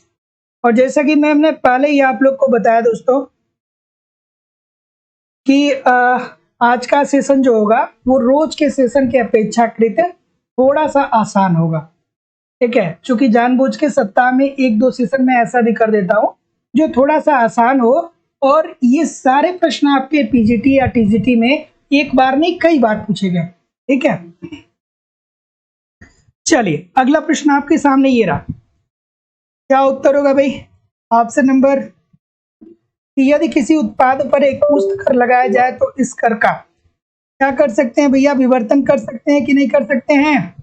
और जैसा कि मैम ने पहले ही आप लोग को बताया दोस्तों कि आज का सेशन जो होगा वो रोज के सेशन के अपेक्षाकृत थोड़ा सा आसान होगा, ठीक है। चूंकि जानबूझ के सप्ताह में 1-2 सेशन में ऐसा भी कर देता हूं जो थोड़ा सा आसान हो, और ये सारे प्रश्न आपके पीजीटी या टीजीटी में एक बार नहीं कई बार पूछे गए, ठीक है। चलिए अगला प्रश्न आपके सामने ये रहा। क्या उत्तर होगा भाई? ऑप्शन नंबर, यदि किसी उत्पाद पर एक मुश्त कर लगाया जाए तो इस कर का क्या कर सकते हैं भैया? विवर्तन कर सकते हैं कि नहीं कर सकते हैं?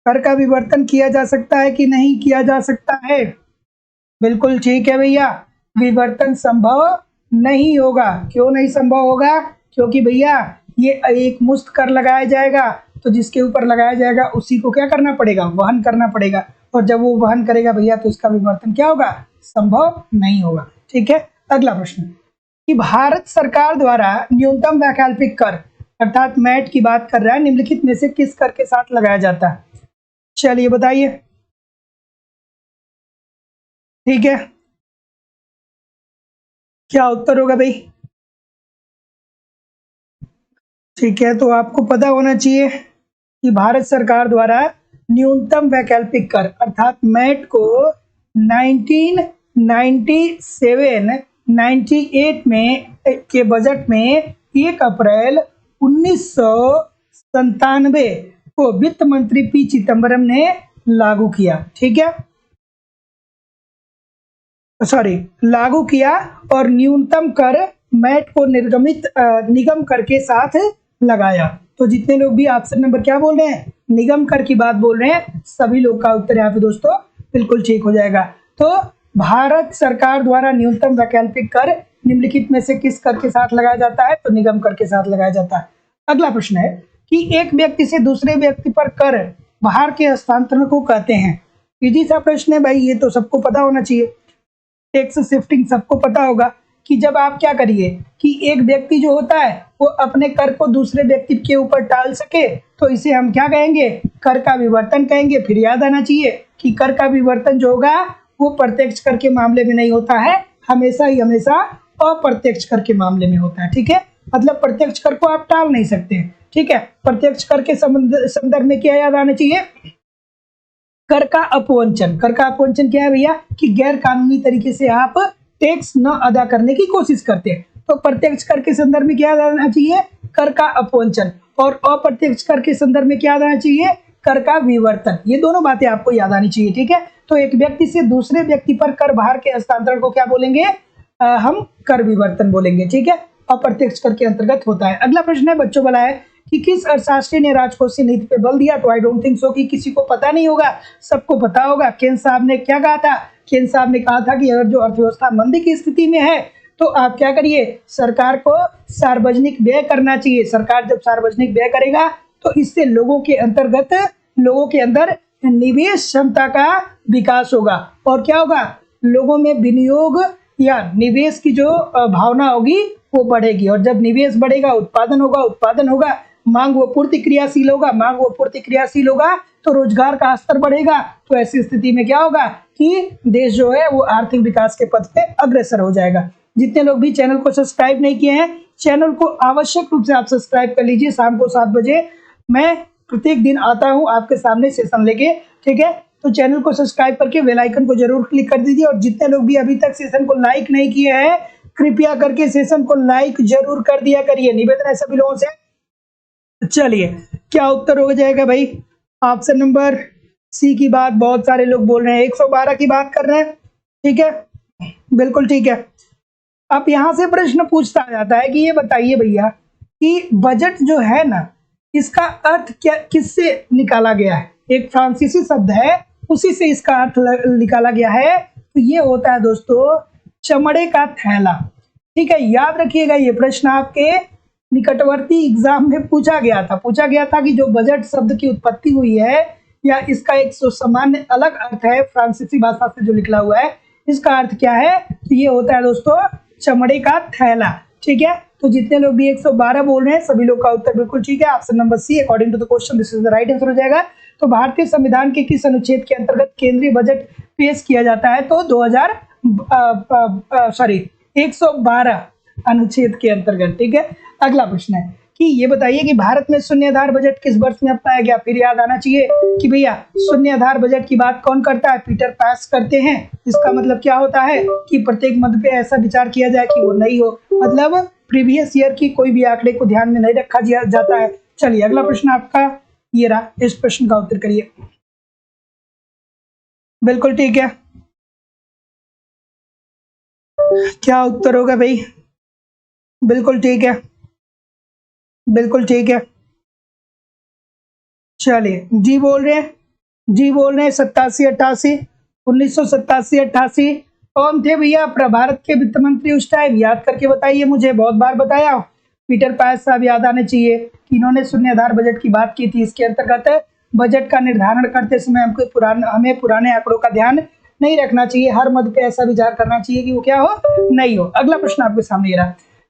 कर का विवर्तन किया जा सकता है कि नहीं किया जा सकता है? बिल्कुल ठीक है भैया, विवर्तन संभव नहीं होगा। क्यों नहीं संभव होगा? क्योंकि भैया ये एक मुश्त कर लगाया जाएगा तो जिसके ऊपर लगाया जाएगा उसी को क्या करना पड़ेगा? वहन करना पड़ेगा। और जब वो वहन करेगा भैया तो इसका विवर्तन क्या होगा? संभव नहीं होगा, ठीक है। अगला प्रश्न, कि भारत सरकार द्वारा न्यूनतम वैकल्पिक कर अर्थात मैट की बात कर रहा है, निम्नलिखित में से किस कर के साथ लगाया जाता है? चलिए बताइए, ठीक है, क्या उत्तर होगा भाई? ठीक है, तो आपको पता होना चाहिए कि भारत सरकार द्वारा न्यूनतम वैकल्पिक कर अर्थात मैट को 1997-98 में के बजट में 1 अप्रैल 1997 को वित्त मंत्री पी चिदम्बरम ने लागू किया, ठीक है, सॉरी लागू किया। और न्यूनतम कर मैट को निगम कर के साथ लगाया। तो जितने लोग भी ऑप्शन नंबर क्या बोल रहे हैं? निगम कर की बात बोल रहे हैं, सभी लोग का उत्तर यहाँ पे दोस्तों बिल्कुल ठीक हो जाएगा। तो भारत सरकार द्वारा न्यूनतम वैकल्पिक कर निम्नलिखित में से किस कर के साथ लगाया जाता है? तो निगम कर के साथ लगाया जाता है। अगला प्रश्न है कि एक व्यक्ति से दूसरे व्यक्ति पर कर बाहर के हस्तांतरण को कहते हैं। इजी सा प्रश्न है भाई, ये तो सबको पता होना चाहिए। टैक्स शिफ्टिंग सबको पता होगा कि जब आप क्या करिए कि एक व्यक्ति जो होता है वो अपने कर को दूसरे व्यक्ति के ऊपर टाल सके तो इसे हम क्या कहेंगे? कर का विवर्तन कहेंगे। फिर याद आना चाहिए कि कर का विवर्तन जो होगा वो प्रत्यक्ष कर के मामले में नहीं होता है, हमेशा ही हमेशा अप्रत्यक्ष कर के मामले में होता है, ठीक है। मतलब प्रत्यक्ष कर को आप टाल नहीं सकते, ठीक है। प्रत्यक्ष कर के संदर्भ में क्या याद आना चाहिए? कर का अपवंचन। कर का अपवंचन क्या है भैया? कि गैर कानूनी तरीके से आप टैक्स न अदा करने की कोशिश करते हैं। तो प्रत्यक्ष कर के संदर्भ में क्या याद आना चाहिए? कर का अपवंचन। और अप्रत्यक्ष कर के संदर्भ में क्या याद आना चाहिए? कर का विवर्तन। ये दोनों बातें आपको याद आनी चाहिए, ठीक है। तो एक व्यक्ति से दूसरे व्यक्ति पर कर भार के हस्तांतरण को क्या बोलेंगे? हम कर विवर्तन बोलेंगे, ठीक है। अप्रत्यक्ष कर के अंतर्गत होता है। अगला प्रश्न है, बच्चों वाला है कि किस अर्थशास्त्री ने राजकोषीय नीति पे बल दिया? तो आई डोंट थिंक सो कि किसी को पता नहीं होगा, सबको पता होगा। केन साहब ने क्या कहा था? केन साहब ने कहा था कि अगर जो अर्थव्यवस्था मंदी की स्थिति में है तो आप क्या करिए? सरकार को सार्वजनिक व्यय करना चाहिए। सरकार जब सार्वजनिक व्यय करेगा तो इससे लोगों के अंदर निवेश क्षमता का विकास होगा। और क्या होगा? लोगों में विनियोग या निवेश की जो भावना होगी वो बढ़ेगी। और जब निवेश बढ़ेगा उत्पादन होगा, मांग व पूर्ति क्रियाशील होगा तो रोजगार का स्तर बढ़ेगा। तो ऐसी स्थिति में क्या होगा कि देश जो है वो आर्थिक विकास के पथ पे अग्रसर हो जाएगा। जितने लोग भी चैनल को सब्सक्राइब नहीं किए हैं, चैनल को आवश्यक रूप से आप सब्सक्राइब कर लीजिए। शाम को 7 बजे मैं प्रत्येक दिन आता हूं आपके सामने सेशन लेके, ठीक है। तो चैनल को सब्सक्राइब करके बेल आइकन को जरूर क्लिक कर दीजिए। और जितने लोग भी अभी तक सेशन को लाइक नहीं किए हैं, कृपया करके सेशन को लाइक जरूर कर दिया करिए, निवेदन है सभी लोगों से। चलिए, क्या उत्तर हो जाएगा भाई? ऑप्शन नंबर सी की बात बहुत सारे लोग बोल रहे हैं, 112 की बात कर रहे हैं, ठीक है, बिल्कुल ठीक है। अब यहां से प्रश्न पूछता जाता है कि ये बताइए भैया कि बजट जो है ना, इसका अर्थ क्या किससे निकाला गया है? एक फ्रांसीसी शब्द है, उसी से इसका अर्थ निकाला गया है। तो ये होता है दोस्तों चमड़े का थैला, ठीक है। याद रखिएगा, ये प्रश्न आपके निकटवर्ती एग्जाम में पूछा गया था कि जो बजट शब्द की उत्पत्ति हुई है या इसका एक सामान्य अलग अर्थ है फ्रांसीसी भाषा से जो निकला हुआ है, इसका अर्थ क्या है? तो ये होता है दोस्तों चमड़े का थैला, ठीक है। तो जितने लोग भी 112 बोल रहे हैं सभी लोग का उत्तर बिल्कुल ठीक है। Option number C according to the question this is the right answer हो जाएगा। तो भारतीय संविधान के किस अनुच्छेद के अंतर्गत केंद्रीय बजट पेश किया जाता है? तो 112 अनुच्छेद के अंतर्गत, ठीक है। अगला प्रश्न है कि ये बताइए कि भारत में शून्य आधार बजट किस वर्ष में अपनाया गया? फिर याद आना चाहिए कि भैया शून्य आधार बजट की बात कौन करता है? पीटर पास करते हैं। इसका मतलब क्या होता है कि प्रत्येक मद पे ऐसा विचार किया जाए कि वो नहीं हो, मतलब प्रीवियस ईयर की कोई भी आंकड़े को ध्यान में नहीं रखा जाता है। चलिए, अगला प्रश्न आपका ये रहा, इस प्रश्न का उत्तर करिए। बिल्कुल ठीक है, क्या उत्तर होगा भाई? बिल्कुल ठीक है, बिल्कुल ठीक है। चलिए, जी बोल रहे हैं 87-88 1987-88 कौन थे भैया भारत के वित्त मंत्री उस टाइम? याद करके बताइए मुझे, बहुत बार बताया। पीटर पास साहब याद आने चाहिए कि इन्होंने शून्य आधार बजट की बात की थी। इसके अंतर्गत बजट का निर्धारण करते समय हमें पुराने आंकड़ों का ध्यान नहीं रखना चाहिए, हर मद पे ऐसा विचार करना चाहिए कि वो क्या हो, नहीं हो। अगला प्रश्न आपके सामने रहा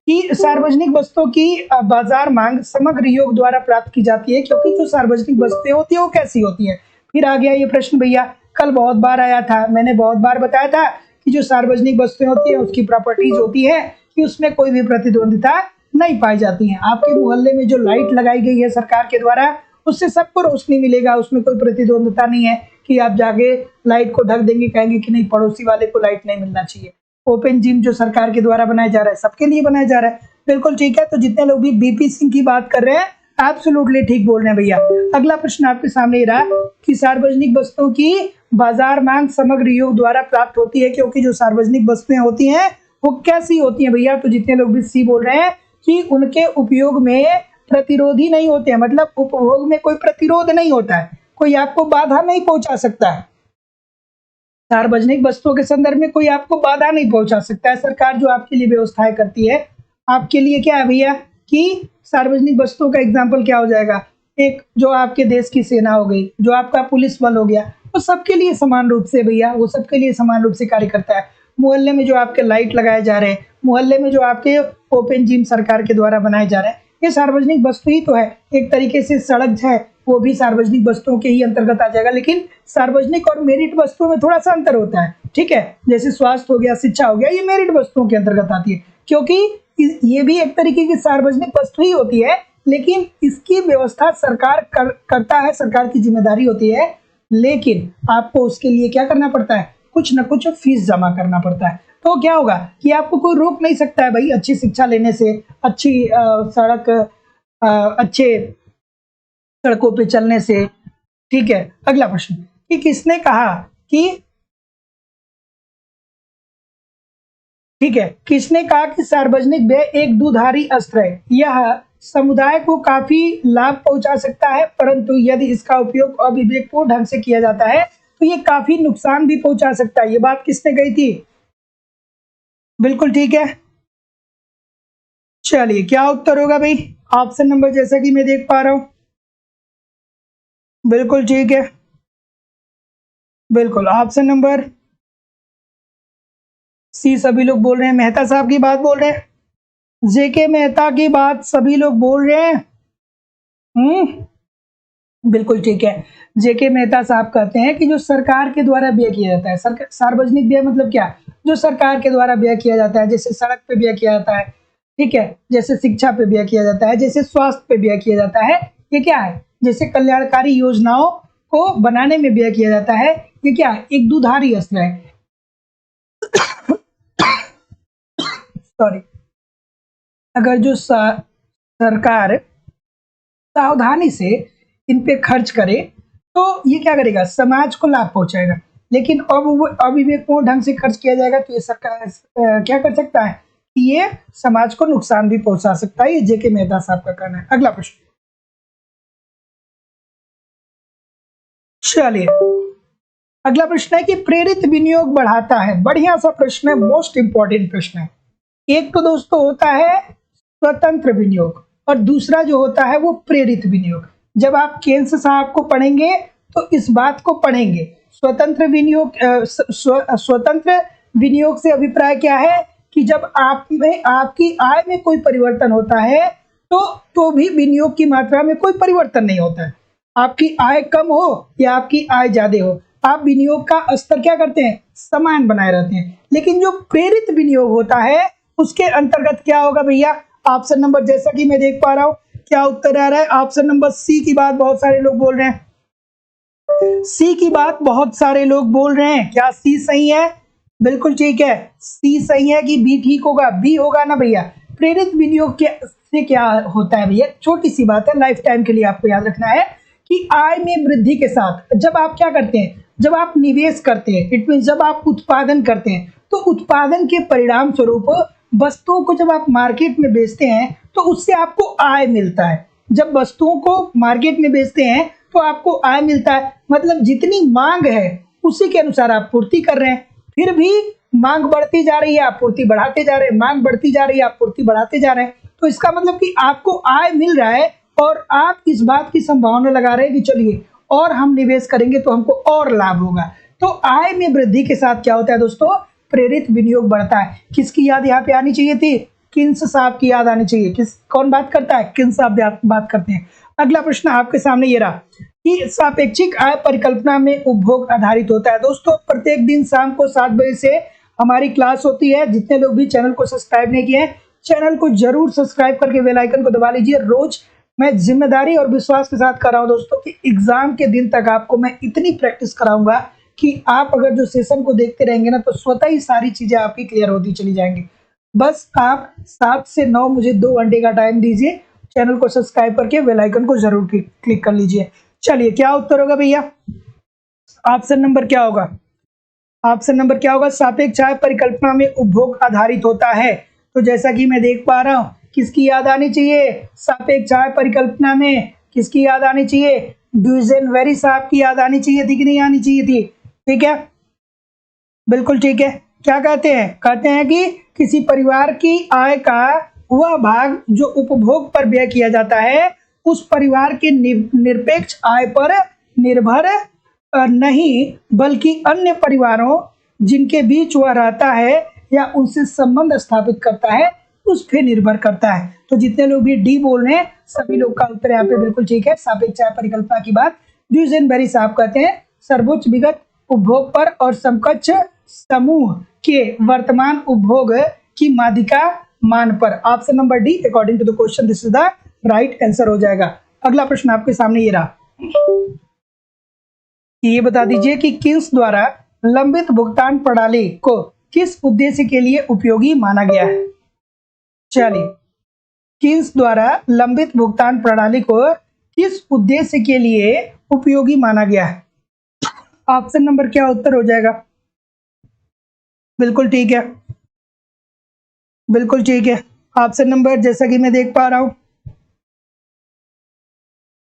कि सार्वजनिक वस्तुओं की बाजार मांग समग्र योग द्वारा प्राप्त की जाती है, क्योंकि जो सार्वजनिक वस्तुएं होती है वो कैसी होती है? फिर आ गया ये प्रश्न भैया, कल बहुत बार आया था, मैंने बहुत बार बताया था कि जो सार्वजनिक वस्तुएं होती है उसकी प्रॉपर्टीज होती है कि उसमें कोई भी प्रतिद्वंदिता नहीं पाई जाती है। आपके मोहल्ले में जो लाइट लगाई गई है सरकार के द्वारा, उससे सबको रोशनी मिलेगा, उसमें कोई प्रतिद्वंदिता नहीं है कि आप जाके लाइट को ढक देंगे, कहेंगे कि नहीं पड़ोसी वाले को लाइट नहीं मिलना चाहिए। ओपन जिम जो सरकार के द्वारा बनाया जा रहा है, सबके लिए बनाया जा रहा है, बिल्कुल ठीक है। तो जितने लोग भी बीपी सिंह की बात कर रहे हैं एब्सोल्युटली ठीक बोल रहे हैं भैया। अगला प्रश्न आपके सामने रहा कि सार्वजनिक वस्तुओं की बाजार मांग समग्र योग द्वारा प्राप्त होती है, क्योंकि जो सार्वजनिक वस्तुएं होती हैं वो कैसी होती हैं भैया? तो जितने लोग भी सी बोल रहे हैं कि उनके उपयोग में प्रतिरोधी नहीं होते हैं, मतलब उपभोग में कोई प्रतिरोध नहीं होता है, कोई आपको बाधा नहीं पहुंचा सकता है। सार्वजनिक वस्तुओं के संदर्भ में कोई आपको बाधा नहीं पहुंचा सकता है। सरकार जो आपके लिए व्यवस्थाएं करती है आपके लिए क्या है भैया कि सार्वजनिक वस्तुओं का एग्जाम्पल क्या हो जाएगा? एक जो आपके देश की सेना हो गई, जो आपका पुलिस बल हो गया, वो सबके लिए समान रूप से भैया, वो सबके लिए समान रूप से कार्य करता है। मोहल्ले में जो आपके लाइट लगाए जा रहे हैं, मोहल्ले में जो आपके ओपन जिम सरकार के द्वारा बनाए जा रहे हैं, ये सार्वजनिक वस्तु ही तो है। एक तरीके से सड़क है वो भी सार्वजनिक वस्तुओं के ही अंतर्गत आ जाएगा, लेकिन सार्वजनिक और मेरिट वस्तुओं में थोड़ा सा अंतर होता है, ठीक है। जैसे स्वास्थ्य हो गया, शिक्षा हो गया, ये मेरिट वस्तुओं के अंतर्गत आती है, क्योंकि ये भी एक तरीके की सार्वजनिक वस्तु ही होती है, लेकिन इसकी व्यवस्था सरकार करता है, सरकार की जिम्मेदारी होती है, लेकिन आपको उसके लिए क्या करना पड़ता है, कुछ ना कुछ फीस जमा करना पड़ता है। तो क्या होगा कि आपको कोई रोक नहीं सकता है भाई अच्छी शिक्षा लेने से, अच्छी सड़क अच्छे सड़कों पे चलने से। ठीक है, अगला प्रश्न कि किसने कहा कि ठीक है, किसने कहा कि सार्वजनिक व्यय एक दुधारी अस्त्र है? यह समुदाय को काफी लाभ पहुंचा सकता है, परंतु यदि इसका उपयोग अविवेकपूर्ण ढंग से किया जाता है तो ये काफी नुकसान भी पहुंचा सकता है। ये बात किसने कही थी? बिल्कुल ठीक है। चलिए क्या उत्तर होगा भाई? ऑप्शन नंबर, जैसा कि मैं देख पा रहा हूं, बिल्कुल ठीक है, बिल्कुल ऑप्शन नंबर सी सभी लोग बोल रहे हैं। मेहता साहब की बात बोल रहे हैं, जेके मेहता की बात सभी लोग बोल रहे हैं। बिल्कुल ठीक है। जेके मेहता साहब कहते हैं कि जो सरकार के द्वारा व्यय किया जाता है, सार्वजनिक व्यय मतलब क्या, जो सरकार के द्वारा व्यय किया जाता है, जैसे सड़क पे व्यय किया जाता है, ठीक है, जैसे शिक्षा पे व्यय किया जाता है, जैसे स्वास्थ्य पे व्यय किया जाता है, ये क्या है, जैसे कल्याणकारी योजनाओं को बनाने में व्यय किया जाता है, ये क्या है, एक दुधारी अस्त्र है। सॉरी, अगर जो सरकार सावधानी से इन पे खर्च करे तो ये क्या करेगा, समाज को लाभ पहुंचाएगा। लेकिन अब वो अविवेकपूर्ण ढंग से खर्च किया जाएगा तो ये सरकार क्या कर सकता है कि ये समाज को नुकसान भी पहुंचा सकता है। ये जेके मेहता साहब का कहना है। अगला प्रश्न, चलिए अगला प्रश्न है कि प्रेरित विनियोग बढ़ाता है। बढ़िया सा प्रश्न है, मोस्ट इंपॉर्टेंट प्रश्न है। एक तो दोस्तों होता है स्वतंत्र विनियोग और दूसरा जो होता है वो प्रेरित विनियोग। जब आप केंस साहब को पढ़ेंगे तो इस बात को पढ़ेंगे। स्वतंत्र विनियोग स्वतंत्र विनियोग से अभिप्राय क्या है कि जब आप में आपकी आय में कोई परिवर्तन होता है तो भी विनियोग की मात्रा में कोई परिवर्तन नहीं होता है। आपकी आय कम हो या आपकी आय ज्यादा हो, आप विनियोग का स्तर क्या करते हैं, समान बनाए रहते हैं। लेकिन जो प्रेरित विनियोग होता है उसके अंतर्गत क्या होगा भैया? ऑप्शन नंबर, जैसा कि मैं देख पा रहा हूं, क्या उत्तर आ रहा है? ऑप्शन नंबर सी की बात बहुत सारे लोग बोल रहे हैं। सी की बात बहुत सारे लोग बोल रहे हैं। क्या सी सही है? बिल्कुल ठीक है, सी सही है कि बी ठीक होगा? बी होगा ना भैया। प्रेरित विनियोग के से क्या होता है भैया? छोटी सी बात है, लाइफ टाइम के लिए आपको याद रखना है कि आय में वृद्धि के साथ जब आप क्या करते हैं, जब आप निवेश करते हैं, इट मीन जब आप उत्पादन करते हैं, तो उत्पादन के परिणाम स्वरूप वस्तुओं को जब आप मार्केट में बेचते हैं तो उससे आपको आय मिलता है। जब वस्तुओं को मार्केट में बेचते हैं तो आपको आय मिलता है, मतलब जितनी मांग है उसी के अनुसार आप पूर्ति कर रहे हैं। फिर भी मांग बढ़ती जा रही है, आप पूर्ति बढ़ाते जा रहे हैं, मांग बढ़ती जा रही है, आप पूर्ति बढ़ाते जा रहे हैं। तो इसका मतलब कि आपको आय मिल रहा है और आप इस बात की संभावना लगा रहे हैं कि चलिए और हम निवेश करेंगे तो हमको और लाभ होगा। तो आय में वृद्धि के साथ क्या होता है दोस्तों? प्रेरित विनियोग बढ़ता है। किसकी याद यहाँ पे आनी चाहिए थी? किन्स साहब की याद आनी चाहिए। कौन बात करता है? किन्स साहब बात करते हैं। अगला प्रश्न आपके सामने ये रहा कि सापेक्षिक आय परिकल्पना में उपभोग आधारित होता है। दोस्तों प्रत्येक दिन शाम को 7 बजे से हमारी क्लास होती है। जितने लोग भी चैनल को सब्सक्राइब नहीं किए हैं, चैनल को जरूर सब्सक्राइब करके बेल आइकन को दबा लीजिए। रोज मैं जिम्मेदारी और विश्वास के साथ कर रहा हूं दोस्तों कि एग्जाम के दिन तक आपको मैं इतनी प्रैक्टिस कराऊंगा कि आप अगर जो सेशन को देखते रहेंगे ना तो स्वतः ही सारी चीजें आपकी क्लियर होती चली जाएंगी। बस आप 7 से 9 मुझे 2 घंटे का टाइम दीजिए, चैनल को सब्सक्राइब करके बेल आइकन को जरूर क्लिक कर लीजिए। चलिए क्या उत्तर होगा भैया? ऑप्शन नंबर क्या होगा? ऑप्शन नंबर क्या होगा? सापेक्ष आय परिकल्पना में उपभोग आधारित होता है। तो जैसा कि मैं देख पा रहा हूं, किसकी याद आनी चाहिए? सापेक्ष आय परिकल्पना में किसकी याद आनी चाहिए? ड्यूजेनबेरी साहब की याद आनी चाहिए थी कि नहीं आनी चाहिए थी? ठीक है, बिल्कुल ठीक है। क्या कहते हैं? कहते हैं कि किसी परिवार की आय का वह भाग जो उपभोग पर व्यय किया जाता है उस परिवार के निरपेक्ष आय पर निर्भर नहीं, बल्कि अन्य परिवारों जिनके बीच वह रहता है या उनसे संबंध स्थापित करता है उस पर निर्भर करता है। तो जितने लोग भी डी बोल रहे हैं सभी लोग का उत्तर यहाँ पे बिल्कुल ठीक है। सापेक्ष आय परिकल्पना की बात ड्यूजेनबेरी साहब कहते हैं सर्वोच्च विगत उपभोग पर और समकक्ष समूह के वर्तमान उपभोग की माध्यिका मान पर। Option number D, according to the question this is the right answer हो जाएगा। अगला प्रश्न आपके सामने ये रहा, ये बता दीजिए कि किन्स द्वारा लंबित भुगतान प्रणाली को किस उद्देश्य के लिए उपयोगी माना गया है। चलिए, किन्स द्वारा लंबित भुगतान प्रणाली को किस उद्देश्य के लिए उपयोगी माना गया है। ऑप्शन नंबर क्या उत्तर हो जाएगा? बिल्कुल ठीक है, बिल्कुल ठीक है। ऑप्शन नंबर जैसा कि मैं देख पा रहा हूं,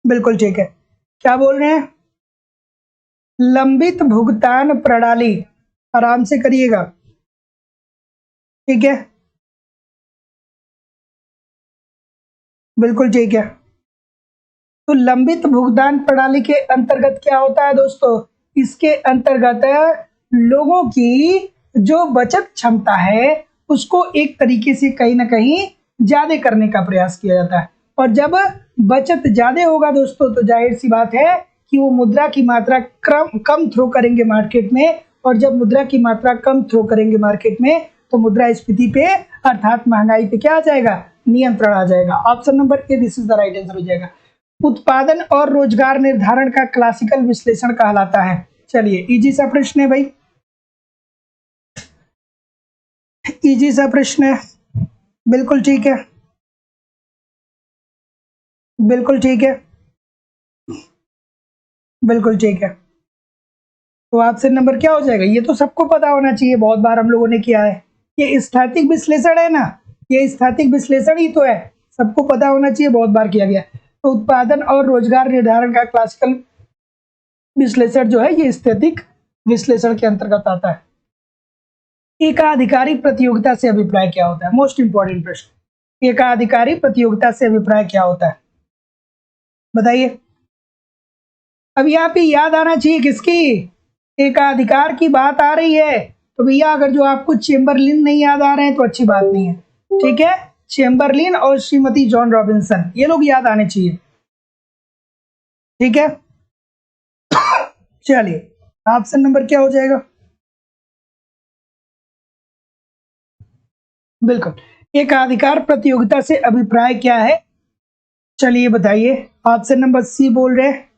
बिल्कुल ठीक है। क्या बोल रहे हैं? लंबित भुगतान प्रणाली, आराम से करिएगा, ठीक है, बिल्कुल ठीक है। तो लंबित भुगतान प्रणाली के अंतर्गत क्या होता है दोस्तों? इसके अंतर्गत लोगों की जो बचत क्षमता है उसको एक तरीके से कहीं ना कहीं ज्यादा करने का प्रयास किया जाता है। और जब बचत ज्यादा होगा दोस्तों तो जाहिर सी बात है कि वो मुद्रा की मात्रा कम थ्रो करेंगे मार्केट में, और जब मुद्रा की मात्रा कम थ्रो करेंगे मार्केट में तो मुद्रास्फीति पे अर्थात महंगाई पे क्या आ जाएगा? नियंत्रण आ जाएगा। Option number A this is the right answer हो जाएगा। उत्पादन और रोजगार निर्धारण का क्लासिकल विश्लेषण कहलाता है। चलिए, इजी सा प्रश्न है भाई, इजी सा प्रश्न है, बिल्कुल ठीक है, बिल्कुल ठीक है, बिल्कुल ठीक है। तो ऑप्शन नंबर क्या हो जाएगा? ये तो सबको पता होना चाहिए, बहुत बार हम लोगों ने किया है। ये स्थैतिक विश्लेषण है ना, ये स्थैतिक विश्लेषण ही तो है, सबको पता होना चाहिए, बहुत बार किया गया। तो उत्पादन और रोजगार निर्धारण का क्लासिकल विश्लेषण जो है ये स्थैतिक विश्लेषण के अंतर्गत आता है। एकाधिकारी प्रतियोगिता से अभिप्राय क्या होता है? मोस्ट इंपॉर्टेंट प्रश्न, एकाधिकारी प्रतियोगिता से अभिप्राय क्या होता है, बताइए। अब यहाँ पे याद आना चाहिए किसकी? एकाधिकार की बात आ रही है तो भैया अगर जो आपको चेम्बरलिन नहीं याद आ रहे हैं तो अच्छी बात नहीं है, ठीक है। चेम्बरलिन और श्रीमती जॉन रॉबिन्सन, ये लोग याद आने चाहिए, ठीक है। चलिए, ऑप्शन नंबर क्या हो जाएगा? बिल्कुल, एकाधिकार प्रतियोगिता से अभिप्राय क्या है? चलिए बताइए। ऑप्शन नंबर सी बोल रहे हैं,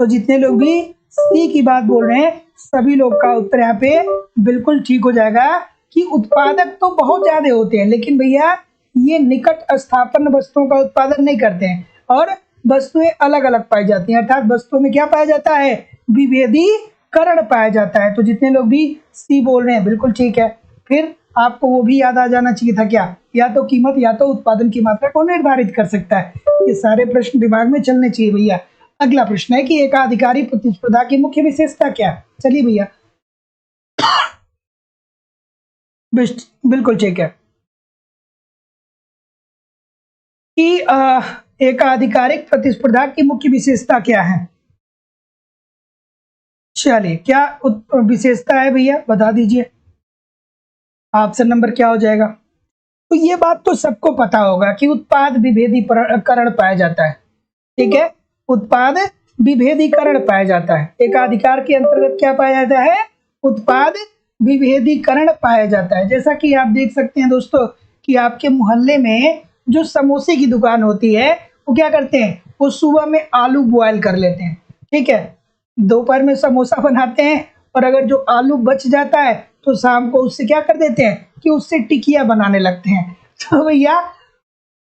तो जितने लोग भी सी की बात बोल रहे हैं सभी लोग का उत्तर यहाँ पे बिल्कुल ठीक हो जाएगा कि उत्पादक तो बहुत ज्यादा होते हैं लेकिन भैया ये निकट स्थापन वस्तुओं का उत्पादन नहीं करते हैं और वस्तुएं अलग अलग पाई जाती हैं, अर्थात वस्तुओं में क्या पाया जाता है? विभेदीकरण पाया जाता है। तो जितने लोग भी सी बोल रहे हैं बिल्कुल ठीक है। फिर आपको वो भी याद आ जाना चाहिए था, क्या? या तो कीमत या तो उत्पादन की मात्रा को निर्धारित कर सकता है। ये सारे प्रश्न दिमाग में चलने चाहिए भैया। अगला प्रश्न है कि एकाधिकारी प्रतिस्पर्धा की मुख्य विशेषता क्या है? चलिए भैया, बिल्कुल ठीक है कि एकाधिकारिक प्रतिस्पर्धा की मुख्य विशेषता क्या है? चलिए, क्या विशेषता है भैया, बता दीजिए। ऑप्शन नंबर क्या हो जाएगा? तो ये बात तो सबको पता होगा कि उत्पाद विभेदीकरण पाया जाता है, ठीक है। उत्पाद विभेदीकरण पाया जाता है। एकाधिकार के अंतर्गत क्या पाया जाता है? उत्पाद विभेदीकरण पाया जाता है। जैसा कि आप देख सकते हैं दोस्तों कि आपके मोहल्ले में जो समोसे की दुकान होती है वो क्या करते हैं? वो सुबह में आलू बॉयल कर लेते हैं, ठीक है। दोपहर में समोसा बनाते हैं और अगर जो आलू बच जाता है तो शाम को उससे क्या कर देते हैं कि उससे टिकिया बनाने लगते हैं। तो भैया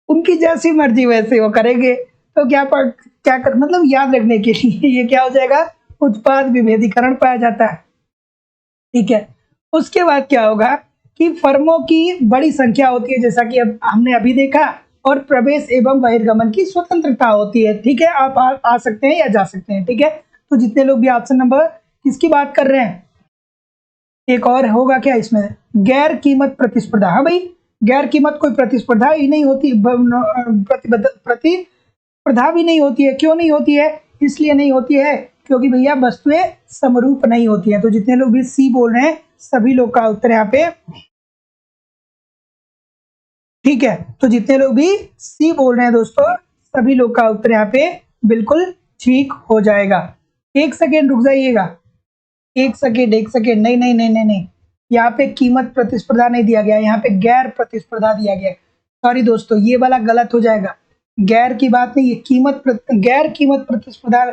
उनकी जैसी मर्जी वैसे वो करेंगे। तो क्या कर मतलब याद रखने के लिए ये क्या हो जाएगा? उत्पाद विभेदीकरण पाया जाता है, ठीक है। उसके बाद क्या होगा कि फर्मों की बड़ी संख्या होती है, जैसा कि अब हमने अभी देखा, और प्रवेश एवं बहिर्गमन की स्वतंत्रता होती है, ठीक है। आप आ सकते हैं या जा सकते हैं, ठीक है। तो जितने लोग भी ऑप्शन नंबर किसकी बात कर रहे हैं? एक और होगा क्या इसमें? गैर कीमत प्रतिस्पर्धा। हाँ भाई, गैर कीमत कोई प्रतिस्पर्धा ही नहीं होती, प्रतिस्पर्धा भी नहीं होती है। क्यों नहीं होती है? इसलिए नहीं होती है क्योंकि भैया वस्तुएं समरूप नहीं होती हैं। तो जितने लोग भी सी बोल रहे हैं सभी लोग का उत्तर यहाँ पे ठीक है। तो जितने लोग भी सी बोल रहे हैं दोस्तों सभी लोग का उत्तर यहाँ पे बिल्कुल ठीक हो जाएगा। एक सेकेंड रुक जाइएगा, एक सेकेंड, नहीं नहीं नहीं नहीं नहीं, यहाँ पे कीमत प्रतिस्पर्धा नहीं दिया गया, यहाँ पे गैर प्रतिस्पर्धा दिया गया। सॉरी दोस्तों, ये वाला गलत हो जाएगा। गैर की बात नहीं, ये गैर कीमत प्रतिस्पर्धा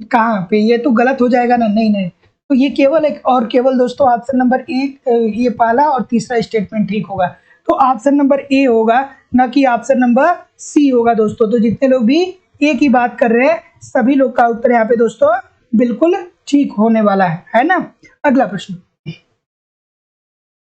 कहाँ पे, ये तो गलत हो जाएगा ना, नहीं नहीं। तो ये केवल एक और केवल दोस्तों ऑप्शन नंबर एक, ये पहला और तीसरा स्टेटमेंट ठीक होगा। तो ऑप्शन नंबर ए होगा, ना कि ऑप्शन नंबर सी होगा दोस्तों। तो जितने लोग भी ए की बात कर रहे हैं सभी लोग का उत्तर यहाँ पे दोस्तों बिल्कुल ठीक होने वाला है ना। अगला प्रश्न,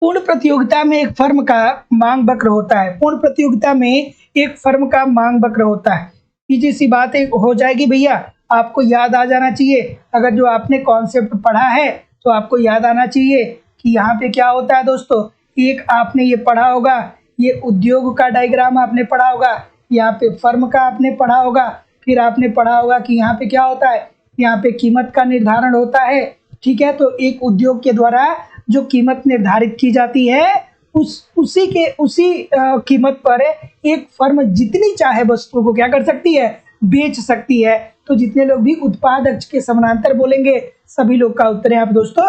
पूर्ण प्रतियोगिता में एक फर्म का मांग वक्र होता है। पूर्ण प्रतियोगिता में एक फर्म का मांग वक्र होता है। सीधी सी बात हो जाएगी भैया, आपको याद आ जाना चाहिए। अगर जो आपने कॉन्सेप्ट पढ़ा है तो आपको याद आना चाहिए कि यहाँ पे क्या होता है दोस्तों। एक आपने ये पढ़ा होगा, ये उद्योग का डायग्राम आपने पढ़ा होगा, यहाँ पे फर्म का आपने पढ़ा होगा, फिर आपने पढ़ा होगा कि यहाँ पे क्या होता है, यहाँ पे कीमत का निर्धारण होता है। ठीक है, तो एक उद्योग के द्वारा जो कीमत निर्धारित की जाती है उसी कीमत पर एक फर्म जितनी चाहे वस्तुओं को क्या कर सकती है, बेच सकती है। तो जितने लोग भी उत्पाद अक्ष के समानांतर बोलेंगे सभी लोग का उत्तर यहाँ पे दोस्तों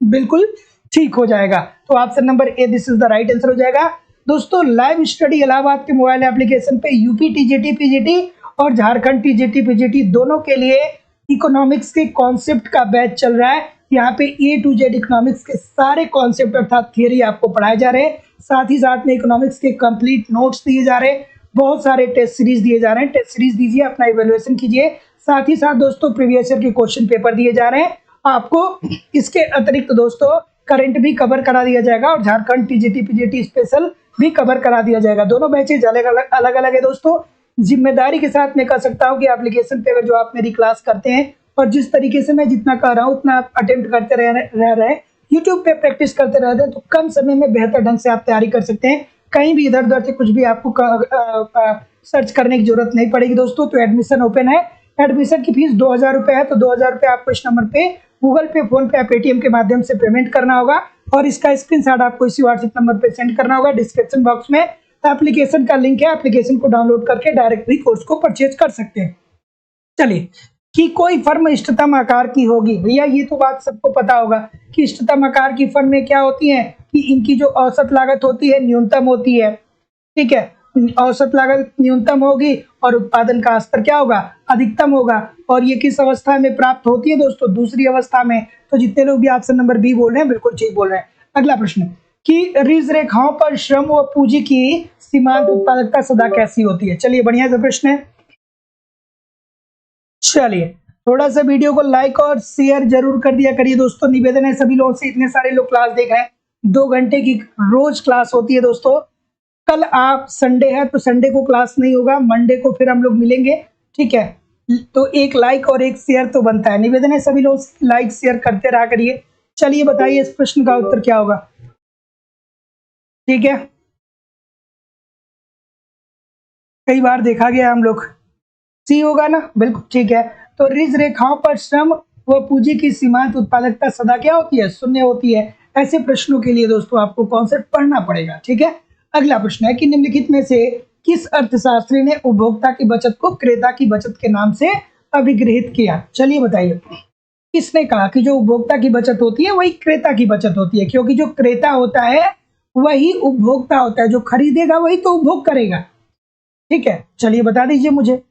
बिल्कुल ठीक हो जाएगा। तो option number A this is the right answer हो जाएगा दोस्तों। लाइव स्टडी इलाहाबाद के मोबाइल एप्लीकेशन पे यूपी टीजीटी पीजीटी और झारखंड टीजीटी पीजीटी दोनों के लिए इकोनॉमिक्स के कॉन्सेप्ट का बैच चल रहा है। यहाँ पे ए टू जेड इकोनॉमिक्स के सारे कॉन्सेप्ट अर्थात थियरी आपको पढ़ाए जा रहे हैं। साथ ही साथ में इकोनॉमिक्स के कंप्लीट नोट्स दिए जा रहे हैं, बहुत सारे टेस्ट सीरीज दिए जा रहे हैं। टेस्ट सीरीज दीजिए, अपना इवेल्युएशन कीजिए। साथ ही साथ दोस्तों प्रीवियस ईयर के क्वेश्चन पेपर दिए जा रहे हैं आपको। इसके अतिरिक्त दोस्तों करंट भी कवर करा दिया जाएगा और झारखंड टीजीटी पीजीटी स्पेशल भी कवर करा दिया जाएगा। दोनों बैचेज अलग अलग है दोस्तों। जिम्मेदारी के साथ मैं कह सकता हूँ कि एप्लीकेशन पे अगर जो आप मेरी क्लास करते हैं और जिस तरीके से मैं जितना कह रहा हूँ उतना आप अटेम्प्ट करते रह रहे हैं, यूट्यूब पे प्रैक्टिस करते रहते हैं, तो कम समय में बेहतर ढंग से आप तैयारी कर सकते हैं। कहीं भी इधर उधर से कुछ भी आपको सर्च करने की जरूरत नहीं पड़ेगी दोस्तों। तो एडमिशन ओपन है, एडमिशन की फीस 2000 रुपये है। तो 2000 रुपये आपको इस नंबर पे गूगल पे, फोन पे या पेटीएम के माध्यम से पेमेंट करना होगा और इसका स्क्रीनशॉट आपको इसी व्हाट्सएप नंबर पे सेंड करना होगा। डिस्क्रिप्शन बॉक्स में एप्लीकेशन का लिंक है, एप्लीकेशन को डाउनलोड करके डायरेक्ट भी कोर्स को परचेज कर सकते हैं। चलिए, कि कोई फर्म इष्टतम आकार की होगी, भैया ये तो बात सबको पता होगा कि इष्टतम आकार की फर्म में क्या होती है कि इनकी जो औसत लागत होती है न्यूनतम होती है। ठीक है, औसत लागत न्यूनतम होगी और उत्पादन का स्तर क्या होगा, अधिकतम होगा। और ये किस अवस्था में प्राप्त होती है दोस्तों, दूसरी अवस्था में। तो जितने लोग भी ऑप्शन नंबर बी बोल रहे हैं बिल्कुल ठीक बोल रहे हैं। अगला प्रश्न, कि ऋण रेखाओं पर श्रम व पूंजी की सीमांत उत्पादकता सदा कैसी होती है। चलिए बढ़िया सा प्रश्न है। चलिए थोड़ा सा वीडियो को लाइक और शेयर जरूर कर दिया करिए दोस्तों। निवेदन है सभी लोगों से, इतने सारे लोग क्लास देख रहे हैं, 2 घंटे की रोज क्लास होती है दोस्तों। कल आप संडे है तो संडे को क्लास नहीं होगा, मंडे को फिर हम लोग मिलेंगे। ठीक है, तो एक लाइक और एक शेयर तो बनता है। निवेदन है सभी लोग लाइक शेयर करते रहा करिए। चलिए बताइए इस प्रश्न का उत्तर क्या होगा। ठीक है, कई बार देखा गया हम लोग, सी होगा ना, बिल्कुल ठीक है। तो ऋण रेखाओं पर श्रम व पूंजी की सीमांत उत्पादकता सदा क्या होती है, शून्य होती है। ऐसे प्रश्नों के लिए दोस्तों आपको कॉन्सेप्ट पढ़ना पड़ेगा। ठीक है, अगला प्रश्न है कि निम्नलिखित में से किस अर्थशास्त्री ने उपभोक्ता की बचत को क्रेता की बचत के नाम से अभिग्रहित किया। चलिए बताइए, किसने कहा कि जो उपभोक्ता की बचत होती है वही क्रेता की बचत होती है, क्योंकि जो क्रेता होता है वही उपभोक्ता होता है, जो खरीदेगा वही तो उपभोग करेगा। ठीक है, चलिए बता दीजिए मुझे।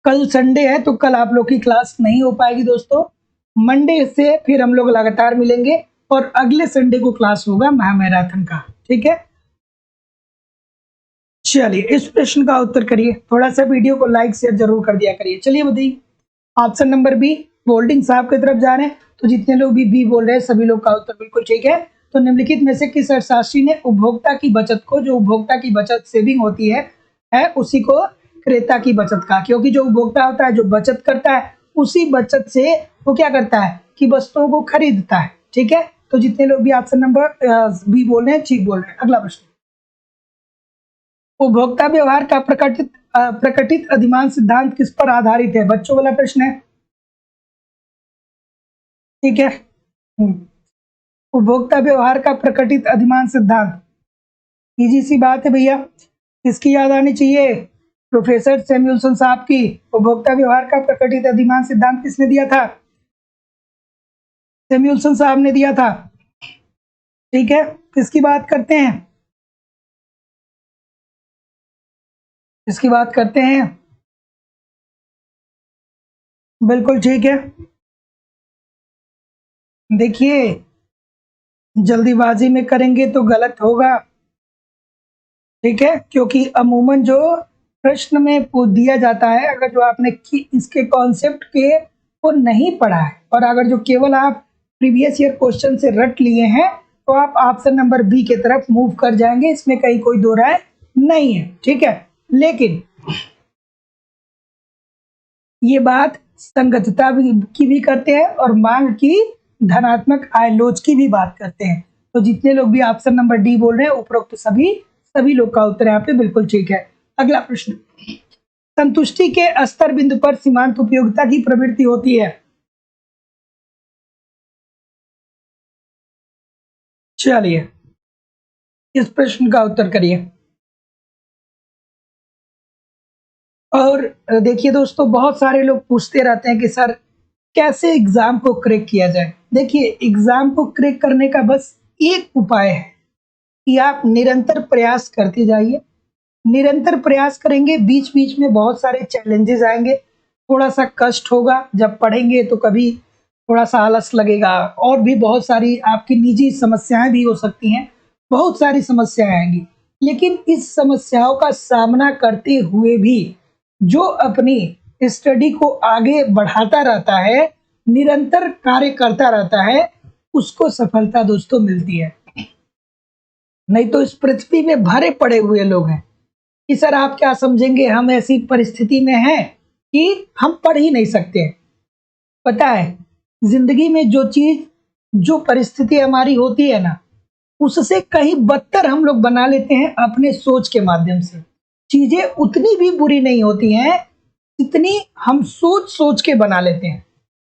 कल संडे है तो कल आप लोग की क्लास नहीं हो पाएगी दोस्तों। मंडे से फिर हम लोग लगातार मिलेंगे और अगले संडे को क्लास होगा महामैराथन का। ठीक है, चलिए इस प्रश्न का उत्तर करिए। थोड़ा सा वीडियो को लाइक शेयर जरूर कर दिया करिए। चलिए बताइए, ऑप्शन नंबर बी होल्डिंग साहब की तरफ जा रहे हैं। तो जितने लोग भी बी बोल रहे हैं सभी लोग का उत्तर बिल्कुल ठीक है। तो निम्नलिखित में से किस अर्थशास्त्री ने उपभोक्ता की बचत को, जो उपभोक्ता की बचत सेविंग होती है उसी को क्रेता की बचत का, क्योंकि जो उपभोक्ता होता है जो बचत करता है उसी बचत से वो क्या करता है कि वस्तुओं को खरीदता है। ठीक है, तो जितने लोग भी ऑप्शन नंबर बी बोल रहे हैं ठीक बोल रहे हैं। अगला प्रश्न, उपभोक्ता व्यवहार का प्रकटित अधिमान सिद्धांत किस पर आधारित है। बच्चों वाला प्रश्न है। ठीक है, उपभोक्ता व्यवहार का प्रकटित अधिमान सिद्धांत, इजी सी बात है भैया, किसकी याद आनी चाहिए, प्रोफेसर सैमुअल्सन साहब की। उपभोक्ता व्यवहार का प्रकटित अधिमान सिद्धांत किसने दिया था, सैमुअल्सन साहब ने दिया था। ठीक है, किसकी बात करते हैं, इसकी बात करते हैं। बिल्कुल ठीक है। देखिए, जल्दीबाजी में करेंगे तो गलत होगा, ठीक है? क्योंकि अमूमन जो प्रश्न में दिया जाता है, अगर जो आपने इसके कॉन्सेप्ट के को नहीं पढ़ा है और अगर जो केवल आप प्रीवियस ईयर क्वेश्चन से रट लिए हैं, तो आप ऑप्शन नंबर बी की तरफ मूव कर जाएंगे, इसमें कहीं कोई दो राय नहीं है, ठीक है? लेकिन ये बात संगतता की भी करते हैं और मांग की धनात्मक आय लोच की भी बात करते हैं। तो जितने लोग भी ऑप्शन नंबर डी बोल रहे हैं, उपरोक्त सभी लोग का उत्तर यहाँ पे बिल्कुल ठीक है। अगला प्रश्न, संतुष्टि के स्तर बिंदु पर सीमांत उपयोगिता की प्रवृत्ति होती है। चलिए, इस प्रश्न का उत्तर करिए। और देखिए दोस्तों, बहुत सारे लोग पूछते रहते हैं कि सर कैसे एग्जाम को क्रैक किया जाए। देखिए, एग्जाम को क्रैक करने का बस एक उपाय है कि आप निरंतर प्रयास करते जाइए। निरंतर प्रयास करेंगे, बीच बीच में बहुत सारे चैलेंजेस आएंगे, थोड़ा सा कष्ट होगा, जब पढ़ेंगे तो कभी थोड़ा सा आलस लगेगा, और भी बहुत सारी आपकी निजी समस्याएं भी हो सकती हैं, बहुत सारी समस्याएं आएंगी। लेकिन इस समस्याओं का सामना करते हुए भी जो अपनी स्टडी को आगे बढ़ाता रहता है, निरंतर कार्य करता रहता है, उसको सफलता दोस्तों मिलती है। नहीं तो इस पृथ्वी में भरे पड़े हुए लोग हैं कि सर आप क्या समझेंगे, हम ऐसी परिस्थिति में हैं कि हम पढ़ ही नहीं सकते। पता है, जिंदगी में जो चीज, जो परिस्थिति हमारी होती है ना, उससे कहीं बदतर हम लोग बना लेते हैं अपने सोच के माध्यम से। चीजें उतनी भी बुरी नहीं होती हैं जितनी हम सोच सोच के बना लेते हैं।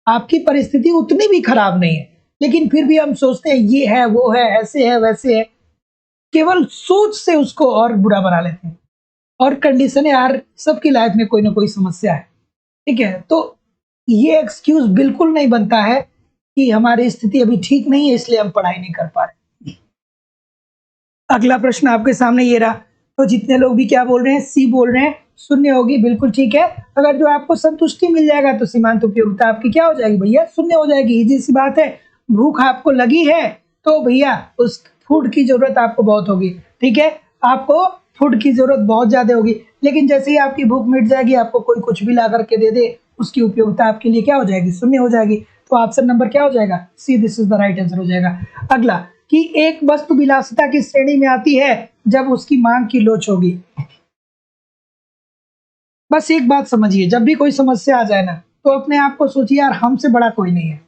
आपकी परिस्थिति उतनी भी खराब नहीं है, लेकिन फिर भी हम सोचते हैं ये है, वो है, ऐसे है, वैसे है, केवल सोच से उसको और बुरा बना लेते हैं। और कंडीशन है यार, सबकी लाइफ में कोई ना कोई समस्या है, ठीक है? तो ये एक्सक्यूज बिल्कुल नहीं बनता है कि हमारी स्थिति अभी ठीक नहीं है इसलिए हम पढ़ाई नहीं कर पा रहे। अगला प्रश्न आपके सामने ये रहा। तो जितने लोग भी क्या बोल रहे हैं, सी बोल रहे हैं, शून्य होगी, बिल्कुल ठीक है। अगर जो आपको संतुष्टि मिल जाएगा तो सीमांत उपयोगिता आपकी क्या हो जाएगी भैया, शून्य हो जाएगी। इजी सी बात है। भूख आपको लगी है तो भैया उस फूड की जरूरत आपको बहुत होगी, ठीक है? आपको फूड की जरूरत बहुत ज्यादा होगी, लेकिन जैसे ही आपकी भूख मिट जाएगी, आपको कोई कुछ भी ला करके दे दे, उसकी उपयोगिता आपके लिए क्या हो जाएगी, शून्य हो जाएगी। तो ऑप्शन नंबर क्या हो जाएगा, C, this is the right answer हो जाएगा। अगला, कि एक वस्तु विलासिता की श्रेणी में आती है जब उसकी मांग की लोच होगी। बस एक बात समझिए, जब भी कोई समस्या आ जाए ना, तो अपने आप को सोचिए यार हमसे बड़ा कोई नहीं है।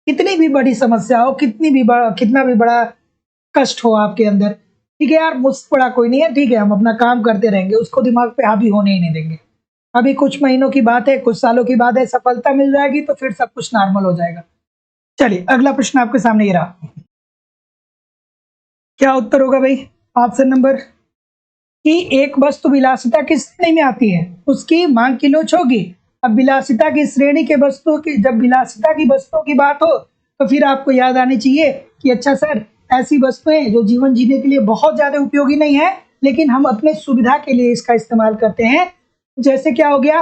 कितनी भी बड़ी समस्या हो, कितना भी बड़ा कष्ट हो आपके अंदर, ठीक है यार, मुझसे बड़ा कोई नहीं है, ठीक है, हम अपना काम करते रहेंगे, उसको दिमाग पे हावी होने ही नहीं देंगे। अभी कुछ महीनों की बात है, कुछ सालों की बात है, सफलता मिल जाएगी तो फिर सब कुछ नॉर्मल हो जाएगा। चलिए, अगला प्रश्न आपके सामने ये रहा। क्या उत्तर होगा भाई? ऑप्शन नंबर, कि एक वस्तु विलासिता की श्रेणी में आती है, उसकी मांग की लोच होगी। अब विलासिता की श्रेणी के वस्तुओं की, जब विलासिता की वस्तुओं की बात हो तो फिर आपको याद आनी चाहिए कि अच्छा सर, ऐसी वस्तुएं जो जीवन जीने के लिए बहुत ज्यादा उपयोगी नहीं है, लेकिन हम अपने सुविधा के लिए इसका इस्तेमाल करते हैं। जैसे क्या हो गया,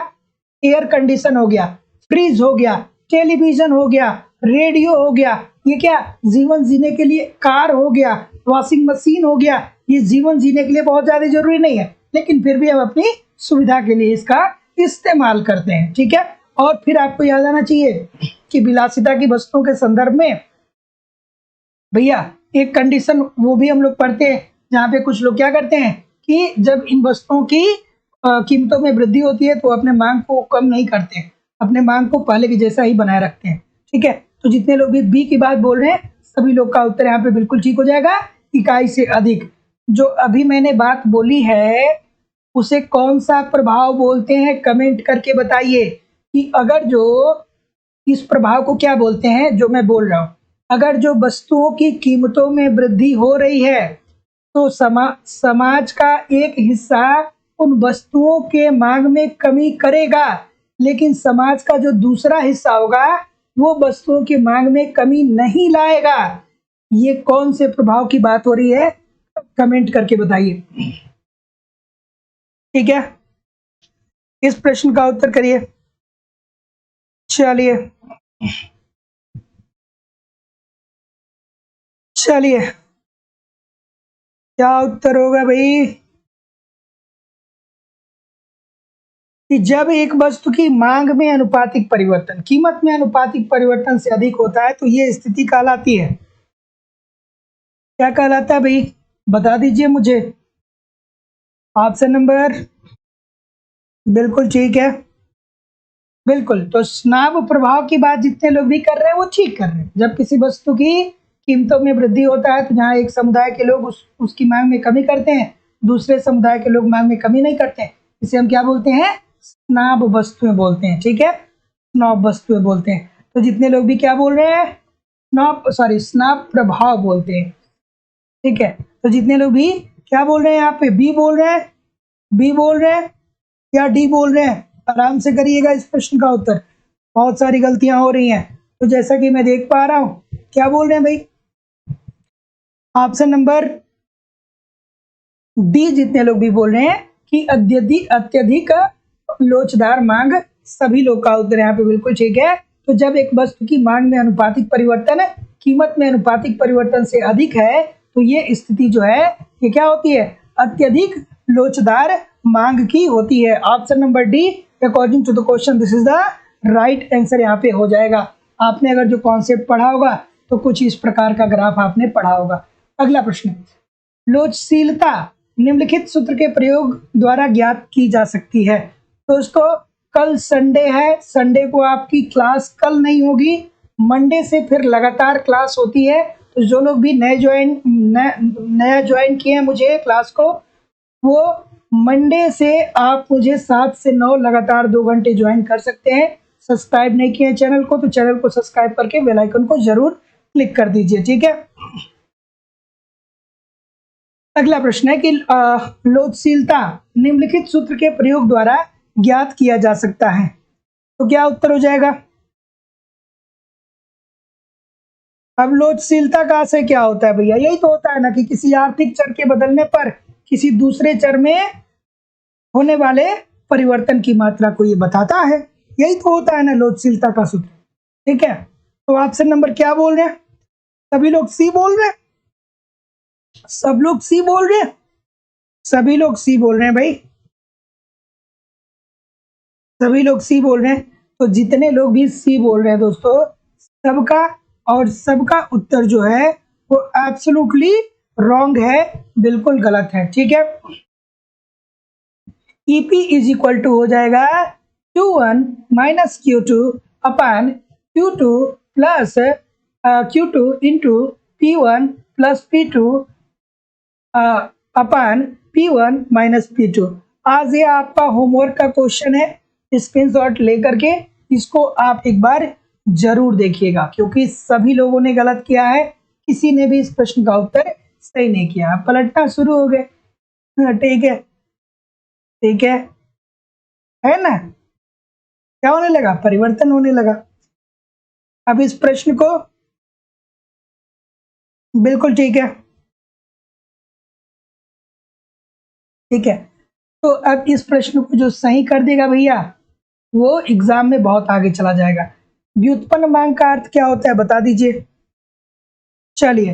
एयर कंडीशन हो गया, फ्रिज हो गया, टेलीविजन हो गया, रेडियो हो गया, ये क्या जीवन जीने के लिए, कार हो गया, वॉशिंग मशीन हो गया, ये जीवन जीने के लिए बहुत ज्यादा जरूरी नहीं है, लेकिन फिर भी हम अपनी सुविधा के लिए इसका इस्तेमाल करते हैं, ठीक है? और फिर आपको याद आना चाहिए कि विलासिता की वस्तुओं के संदर्भ में भैया एक कंडीशन वो भी हम लोग पढ़ते हैं, जहाँ पे कुछ लोग क्या करते हैं कि जब इन वस्तुओं की कीमतों में वृद्धि होती है तो अपने मांग को कम नहीं करते हैं, अपने मांग को पहले की जैसा ही बनाए रखते हैं, ठीक है? तो जितने लोग भी बी की बात बोल रहे हैं, सभी लोग का उत्तर यहाँ पे बिल्कुल ठीक हो जाएगा। इकाई से अधिक, जो अभी मैंने बात बोली है उसे कौन सा प्रभाव बोलते हैं, कमेंट करके बताइए कि अगर जो इस प्रभाव को क्या बोलते हैं जो मैं बोल रहा हूँ। अगर जो वस्तुओं की कीमतों में वृद्धि हो रही है तो समाज का एक हिस्सा उन वस्तुओं के मांग में कमी करेगा, लेकिन समाज का जो दूसरा हिस्सा होगा वो वस्तुओं की मांग में कमी नहीं लाएगा। ये कौन से प्रभाव की बात हो रही है, कमेंट करके बताइए। ठीक है, इस प्रश्न का उत्तर करिए। चलिए चलिए, क्या उत्तर होगा भाई? कि जब एक वस्तु की मांग में अनुपातिक परिवर्तन कीमत में अनुपातिक परिवर्तन से अधिक होता है तो ये स्थिति कहलाती है, क्या कहलाता है भाई? बता दीजिए मुझे। ऑप्शन नंबर, बिल्कुल ठीक है, बिल्कुल। तो स्नाब प्रभाव की बात जितने लोग भी कर रहे हैं वो ठीक कर रहे हैं। जब किसी वस्तु की कीमतों में वृद्धि होता है तो जहाँ एक समुदाय के लोग उसकी मांग में कमी करते हैं, दूसरे समुदाय के लोग मांग में कमी नहीं करते हैं, इसे हम क्या बोलते हैं? स्नाब वस्तुएं बोलते हैं। ठीक है, स्नॉब वस्तुएं बोलते हैं। तो जितने लोग भी क्या बोल रहे हैं? स्नाब प्रभाव बोलते हैं। ठीक है, तो जितने लोग भी क्या बोल रहे हैं यहाँ पे? बी बोल रहे हैं, बी बोल रहे हैं या डी बोल रहे हैं? आराम से करिएगा इस प्रश्न का उत्तर, बहुत सारी गलतियां हो रही हैं। तो जैसा कि मैं देख पा रहा हूं, क्या बोल रहे हैं भाई? ऑप्शन नंबर डी जितने लोग भी बोल रहे हैं कि अत्यधिक लोचदार मांग, सभी लोग का उत्तर यहाँ पे बिल्कुल ठीक है। तो जब एक वस्तु की मांग में अनुपातिक परिवर्तन कीमत में अनुपातिक परिवर्तन से अधिक है तो ये स्थिति जो है ये क्या होती है? अत्यधिक लोचदार मांग की होती है। Option number D according to the question this is the right answer यहाँ पे हो जाएगा। आपने अगर जो कॉन्सेप्ट पढ़ा होगा तो कुछ इस प्रकार का ग्राफ आपने पढ़ा होगा। अगला प्रश्न, लोचशीलता निम्नलिखित सूत्र के प्रयोग द्वारा ज्ञात की जा सकती है। दोस्तों कल संडे है, संडे को आपकी क्लास कल नहीं होगी, मंडे से फिर लगातार क्लास होती है। तो जो लोग भी नया ज्वाइन किए हैं मुझे क्लास को, वो मंडे से आप मुझे 7 से 9 लगातार 2 घंटे ज्वाइन कर सकते हैं। सब्सक्राइब नहीं किए चैनल को तो चैनल को सब्सक्राइब करके बेल आइकन को जरूर क्लिक कर दीजिए। ठीक है, अगला प्रश्न है कि लोचशीलता निम्नलिखित सूत्र के प्रयोग द्वारा ज्ञात किया जा सकता है। तो क्या उत्तर हो जाएगा? अब लोचशीलता का आशय क्या होता है भैया? यही तो होता है ना कि किसी आर्थिक चर के बदलने पर किसी दूसरे चर में होने वाले परिवर्तन की मात्रा को ये बताता है। यही तो होता है ना लोचशीलता का सूत्र। ठीक है, तो ऑप्शन नंबर क्या बोल रहे हैं? सभी लोग सी बोल रहे हैं, सब लोग सी बोल रहे हैं, सभी लोग सी बोल रहे हैं भाई, सभी लोग सी बोल रहे हैं। तो जितने लोग भी सी बोल रहे हैं दोस्तों, सबका उत्तर जो है वो एब्सोल्युटली रॉन्ग है, बिल्कुल गलत है। ठीक है, ईपी इज इक्वल टू हो जाएगा Q1 माइनस Q2 अपान Q2 plus Q2 into P1 plus P2 अपान P1 माइनस P2। आज ये आपका होमवर्क का क्वेश्चन है, स्क्रीनशॉट लेकर के इसको आप एक बार जरूर देखिएगा, क्योंकि सभी लोगों ने गलत किया है, किसी ने भी इस प्रश्न का उत्तर सही नहीं किया। पलटना शुरू हो गए। ठीक है, ठीक है ना? क्या होने लगा? परिवर्तन होने लगा। अब इस प्रश्न को, बिल्कुल ठीक है, ठीक है। तो अब इस प्रश्न को जो सही कर देगा भैया वो एग्जाम में बहुत आगे चला जाएगा। व्युत्पन्न मांग का अर्थ क्या होता है बता दीजिए। चलिए,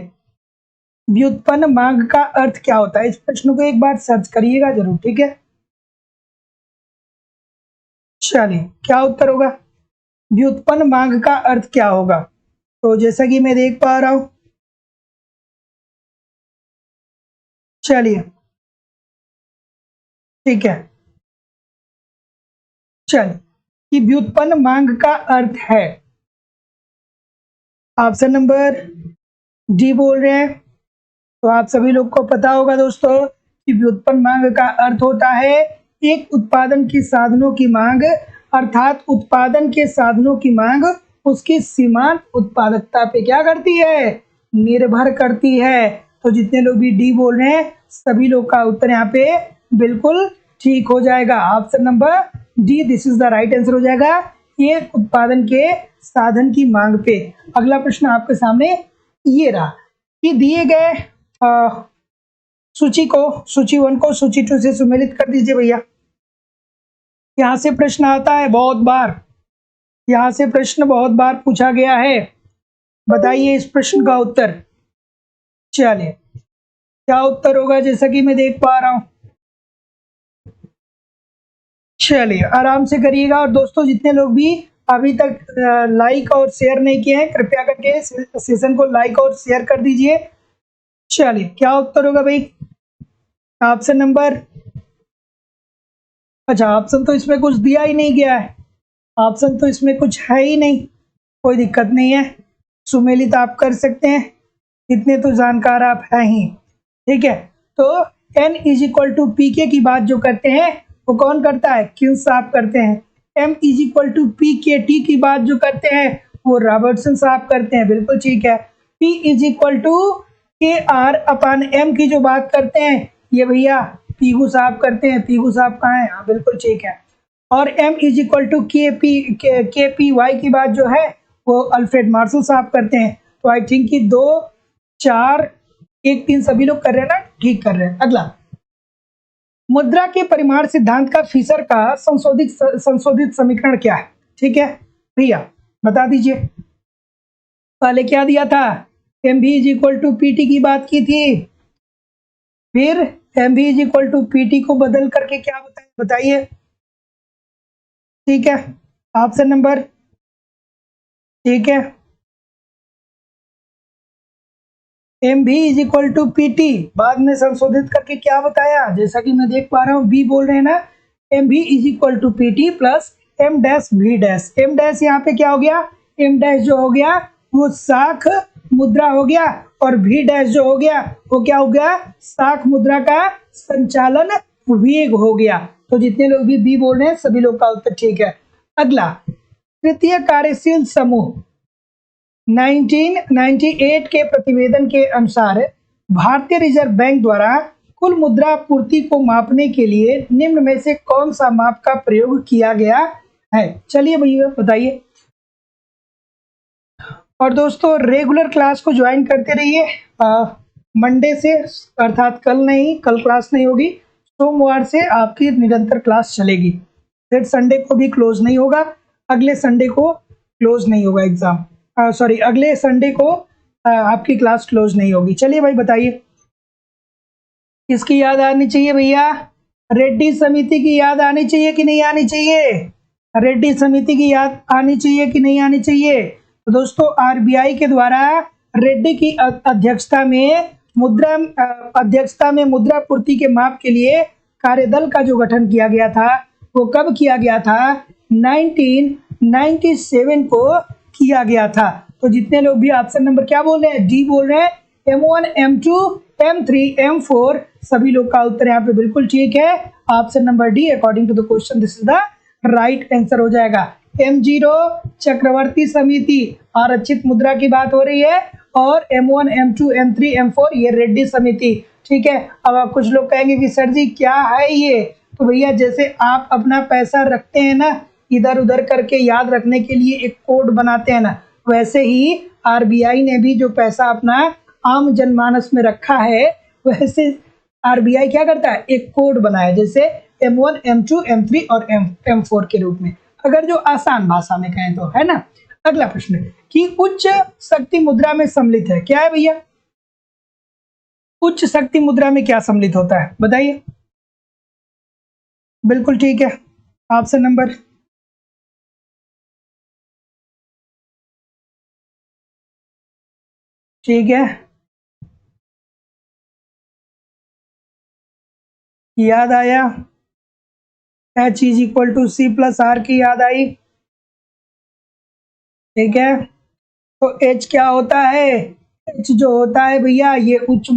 व्युत्पन्न मांग का अर्थ क्या होता है? इस प्रश्न को एक बार सर्च करिएगा जरूर। ठीक है, चलिए क्या उत्तर होगा? व्युत्पन्न मांग का अर्थ क्या होगा? तो जैसा कि मैं देख पा रहा हूं, चलिए ठीक है, चलिए कि व्युत्पन्न मांग का अर्थ है, ऑप्शन नंबर डी बोल रहे हैं। तो आप सभी लोग को पता होगा दोस्तों कि व्युत्पन्न मांग का अर्थ होता है एक उत्पादन के साधनों की मांग, अर्थात उत्पादन के साधनों की मांग उसकी सीमांत उत्पादकता पे क्या करती है? निर्भर करती है। तो जितने लोग भी डी बोल रहे हैं सभी लोग का उत्तर यहाँ पे बिल्कुल ठीक हो जाएगा। Option number D this is the right answer हो जाएगा, एक उत्पादन के साधन की मांग पे। अगला प्रश्न आपके सामने ये रहा कि दिए गए सूची 1 को सूची 2 से सुमेलित कर दीजिए भैया। यहाँ से प्रश्न आता है बहुत बार, यहाँ से प्रश्न बहुत बार पूछा गया है। बताइए इस प्रश्न का उत्तर। चलिए क्या उत्तर होगा, जैसा कि मैं देख पा रहा हूं। चलिए आराम से करिएगा। और दोस्तों जितने लोग भी अभी तक लाइक और शेयर नहीं किए हैं, कृपया करके सेशन को लाइक और शेयर कर दीजिए। चलिए क्या उत्तर होगा भाई। ऑप्शन नंबर, अच्छा ऑप्शन तो इसमें कुछ दिया ही नहीं गया है, ऑप्शन तो इसमें कुछ है ही नहीं। कोई दिक्कत नहीं है, सुमेलित आप कर सकते हैं, इतने तो जानकार आप हैं ही। ठीक है, तो n is equal to P K की बात जो करते हैं वो कौन करता है, क्यू साहब करते हैं। m is equal to P K T की बात जो करते हैं वो रॉबर्टसन साहब करते हैं, बिल्कुल ठीक है। p इज इक्वल टू के आर अपान एम की जो बात करते हैं ये भैया पीगू साहब करते हैं। पीगू साहब कहाँ है, हाँ बिल्कुल ठीक है। और m इज इक्वल टू के पी वाई की बात जो है वो अल्फ्रेड मार्शल साहब करते हैं। तो आई थिंक कि 2 4 1 3 सभी लोग कर रहे हैं ना, ठीक कर रहे हैं। अगला, मुद्रा के परिमाण सिद्धांत का फीसर का संशोधित समीकरण क्या है। ठीक है भैया बता दीजिए। पहले क्या दिया था, M V is equal to P T की बात की थी, फिर M V is equal to P T को बदल करके क्या बताइए। ठीक है, ऑप्शन नंबर, ठीक है, M V is equal to P T बाद में संशोधित करके क्या बताया, जैसा कि मैं देख पा रहा हूँ बी बोल रहे हैं ना, M V is equal to P T plus M dash V dash. M dash यहाँ पे क्या हो गया, एम डैश जो हो गया वो साख मुद्रा हो गया, और वी डैश जो हो गया वो क्या हो गया, साख मुद्रा का संचालन वेग हो गया। तो जितने लोग भी बी बोल रहे हैं सभी लोग का उत्तर ठीक है। अगला, तृतीय कार्यशील समूह 1998 के प्रतिवेदन के अनुसार भारतीय रिजर्व बैंक द्वारा कुल मुद्रा पूर्ति को मापने के लिए निम्न में से कौन सा माप का प्रयोग किया गया है। चलिए भैया बताइए। और दोस्तों रेगुलर क्लास को ज्वाइन करते रहिए, मंडे से अर्थात कल नहीं, कल क्लास नहीं होगी, सोमवार से आपकी निरंतर क्लास चलेगी। फिर संडे को भी क्लोज नहीं होगा, अगले संडे को क्लोज नहीं होगा एग्जाम, सॉरी अगले संडे को आपकी क्लास क्लोज नहीं होगी। चलिए भाई बताइए, किसकी याद आनी चाहिए भैया, रेड्डी समिति की याद आनी चाहिए कि नहीं आनी चाहिए, रेड्डी समिति की याद आनी चाहिए कि नहीं आनी चाहिए। तो दोस्तों आरबीआई के द्वारा रेड्डी की अध्यक्षता में मुद्रा पूर्ति के माप के लिए कार्यदल का जो गठन किया गया था वो कब किया गया था, 1997 को किया गया था। तो जितने लोग भी ऑप्शन नंबर क्या बोल रहे हैं, डी बोल रहे हैं, M1 M2 M3 M4 सभी लोग का उत्तर यहाँ पे बिल्कुल ठीक है। Option number D according to the question this is the right answer हो जाएगा। M0 चक्रवर्ती समिति आरक्षित मुद्रा की बात हो रही है, और M1 M2 M3 M4 ये रेड्डी समिति। ठीक है, अब कुछ लोग कहेंगे कि सर जी क्या है ये, तो भैया जैसे आप अपना पैसा रखते हैं ना इधर उधर करके याद रखने के लिए एक कोड बनाते हैं ना, वैसे ही आरबीआई ने भी जो पैसा अपना आम जनमानस में रखा है वैसे आरबीआई क्या करता है, एक कोड बनाया, जैसे M1 M2 M3 और M4 के रूप में, अगर जो आसान भाषा में कहें तो, है ना। अगला प्रश्न कि उच्च शक्ति मुद्रा में सम्मिलित है, क्या है भैया, उच्च शक्ति मुद्रा में क्या सम्मिलित होता है बताइए। बिल्कुल ठीक है, ऑप्शन नंबर, ठीक है, याद आया, H is equal to C plus R की याद आई। ठीक है, तो H क्या होता है, H जो होता है भैया ये उच्च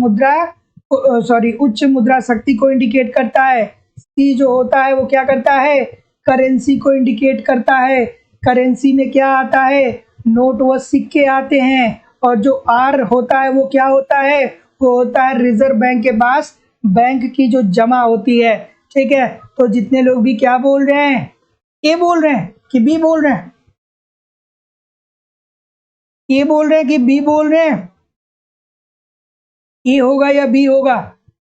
मुद्रा शक्ति को इंडिकेट करता है। C जो होता है वो क्या करता है, करेंसी को इंडिकेट करता है। करेंसी में क्या आता है, नोट व सिक्के आते हैं। और जो R होता है वो क्या होता है, वो होता है रिजर्व बैंक के पास बैंक की जो जमा होती है। ठीक है, तो जितने लोग भी क्या बोल रहे हैं, ए बोल रहे हैं कि बी बोल रहे हैं, ए बोल रहे हैं कि बी बोल रहे हैं, ए होगा या बी होगा,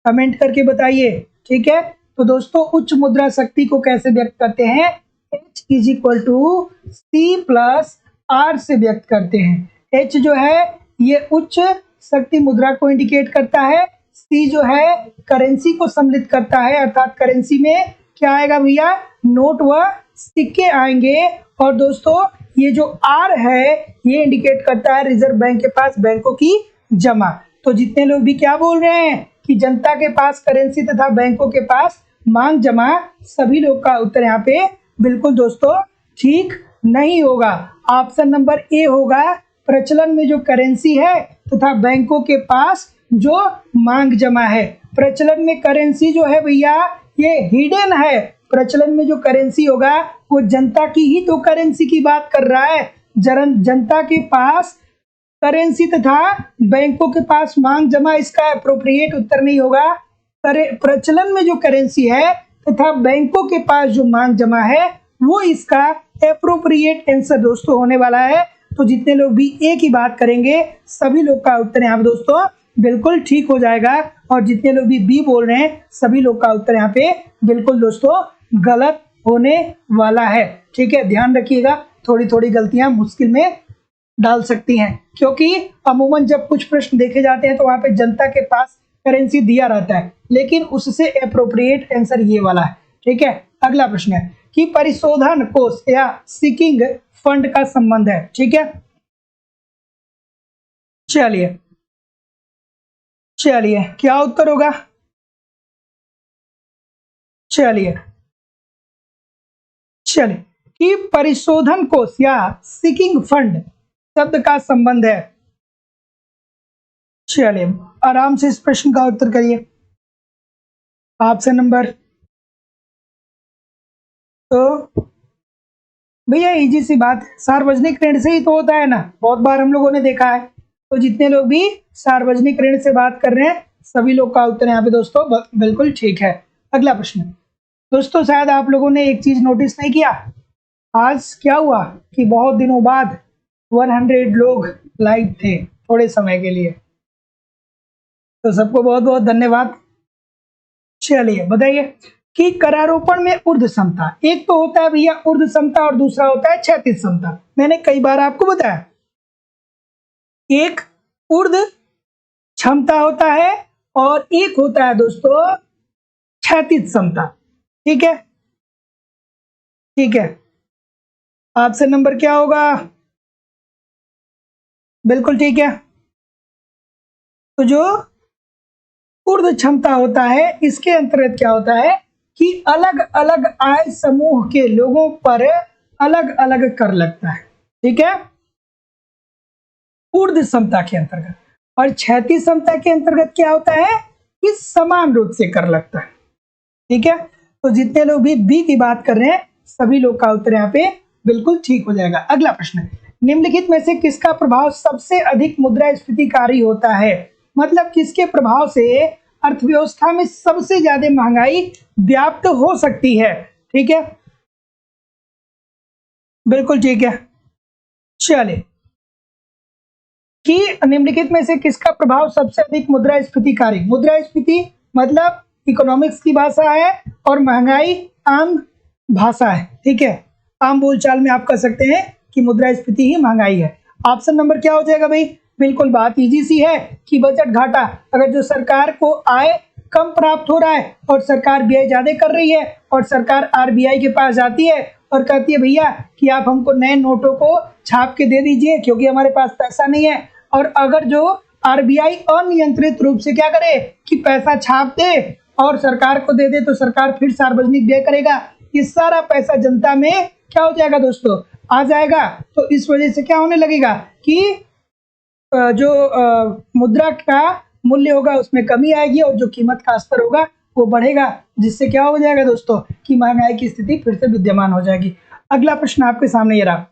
कमेंट करके बताइए। ठीक है, तो दोस्तों उच्च मुद्रा शक्ति को कैसे व्यक्त करते हैं? H is equal to C plus R से व्यक्त करते हैं। H जो है ये उच्च शक्ति मुद्रा को इंडिकेट करता है, C जो है करेंसी को सम्मिलित करता है, अर्थात करेंसी में क्या आएगा भैया? नोट व सिक्के आएंगे। और दोस्तों ये जो R है ये इंडिकेट करता है रिजर्व बैंक के पास बैंकों की जमा। तो जितने लोग भी क्या बोल रहे हैं कि जनता के पास करेंसी तथा बैंकों के पास मांग जमा, सभी लोग का उत्तर यहाँ पे बिल्कुल दोस्तों ठीक नहीं होगा। ऑप्शन नंबर ए होगा, प्रचलन में जो करेंसी है तथा बैंकों के पास जो मांग जमा है। प्रचलन में करेंसी जो है भैया ये हिडन है। प्रचलन में जो करेंसी होगा वो जनता की ही तो करेंसी की बात कर रहा है। जनता के पास करेंसी तथा बैंकों के पास मांग जमा, इसका अप्रोप्रिएट उत्तर नहीं होगा। प्रचलन में जो करेंसी है तथा बैंकों के पास जो मांग जमा है वो इसका अप्रोप्रिएट आंसर दोस्तों होने वाला है। तो जितने लोग भी एक ही बात करेंगे सभी लोग का उत्तर यहाँ पे दोस्तों बिल्कुल ठीक हो जाएगा। और जितने लोग भी बी बोल रहे हैं सभी लोग का उत्तर यहाँ पे बिल्कुल दोस्तों गलत होने वाला है। ठीक है, ध्यान रखिएगा, थोड़ी थोड़ी गलतियां मुश्किल में डाल सकती हैं, क्योंकि अमूमन जब कुछ प्रश्न देखे जाते हैं तो वहां पे जनता के पास करेंसी दिया रहता है, लेकिन उससे अप्रोप्रिएट आंसर ये वाला है। ठीक है, अगला प्रश्न है कि परिशोधन कोष या सीकिंग फंड का संबंध है। ठीक है, चलिए चलिए क्या उत्तर होगा? चलिए कि परिशोधन कोष या सीकिंग फंड शब्द का संबंध है। चलिए आराम से इस प्रश्न का उत्तर करिए। ऑप्शन नंबर, तो भैया इजी सी बात है, सार्वजनिक ऋण से ही तो होता है ना, बहुत बार हम लोगों ने देखा है। तो जितने लोग भी सार्वजनिक ऋण से बात कर रहे हैं सभी लोग का उत्तर यहाँ पे दोस्तों बिल्कुल ठीक है। अगला प्रश्न दोस्तों, शायद आप लोगों ने एक चीज नोटिस नहीं किया, आज क्या हुआ कि बहुत दिनों बाद 100 लोग लाइव थे थोड़े समय के लिए, तो सबको बहुत बहुत धन्यवाद। चलिए बताइए कि करारोपण में ऊर्ध्व क्षमता, एक तो होता है भैया ऊर्ध्व क्षमता और दूसरा होता है क्षैतिज क्षमता। मैंने कई बार आपको बताया, एक ऊर्ध्व क्षमता होता है और एक होता है दोस्तों क्षैतिज क्षमता। ठीक है, ठीक है, ऑप्शन नंबर क्या होगा? बिल्कुल ठीक है, तो जो ऊर्ध्व क्षमता होता है इसके अंतर्गत क्या होता है कि अलग अलग आय समूह के लोगों पर अलग अलग कर लगता है। ठीक है, ऊर्ध्व क्षमता के अंतर्गत। और क्षैतिज क्षमता के अंतर्गत क्या होता है कि समान रूप से कर लगता है। ठीक है, तो जितने लोग भी बी की बात कर रहे हैं सभी लोग का उत्तर यहाँ पे बिल्कुल ठीक हो जाएगा। अगला प्रश्न, निम्नलिखित में से किसका प्रभाव सबसे अधिक मुद्रास्फीतिकारी होता है? मतलब किसके प्रभाव से अर्थव्यवस्था में सबसे ज्यादा महंगाई व्याप्त हो सकती है? ठीक है, बिल्कुल ठीक है। चलिए कि निम्नलिखित में से किसका प्रभाव सबसे अधिक मुद्रास्फीतिकारी? मुद्रास्फीति मतलब इकोनॉमिक्स की भाषा है और महंगाई आम भाषा है। ठीक है, आम बोलचाल में आप कह सकते हैं कि मुद्रास्फीति ही महंगाई है। ऑप्शन नंबर क्या हो जाएगा भाई? बिल्कुल बात इजी सी है कि बजट घाटा। अगर जो सरकार को आय कम प्राप्त हो रहा है और सरकार व्यय ज्यादा कर रही है और सरकार आरबीआई के पास जाती है और कहती है भैया कि आप हमको नए नोटों को छाप के दे दीजिए क्योंकि हमारे पास पैसा नहीं है, और अगर जो आरबीआई अनियंत्रित रूप से क्या करे कि पैसा छाप दे और सरकार को दे दे, तो सरकार फिर सार्वजनिक व्यय करेगा, ये सारा पैसा जनता में क्या हो जाएगा दोस्तों? आ जाएगा। तो इस वजह से क्या होने लगेगा कि जो मुद्रा का मूल्य होगा उसमें कमी आएगी और जो कीमत का स्तर होगा वो बढ़ेगा, जिससे क्या हो जाएगा दोस्तों कि महंगाई की स्थिति फिर से विद्यमान हो जाएगी। अगला प्रश्न आपके सामने ये रहा,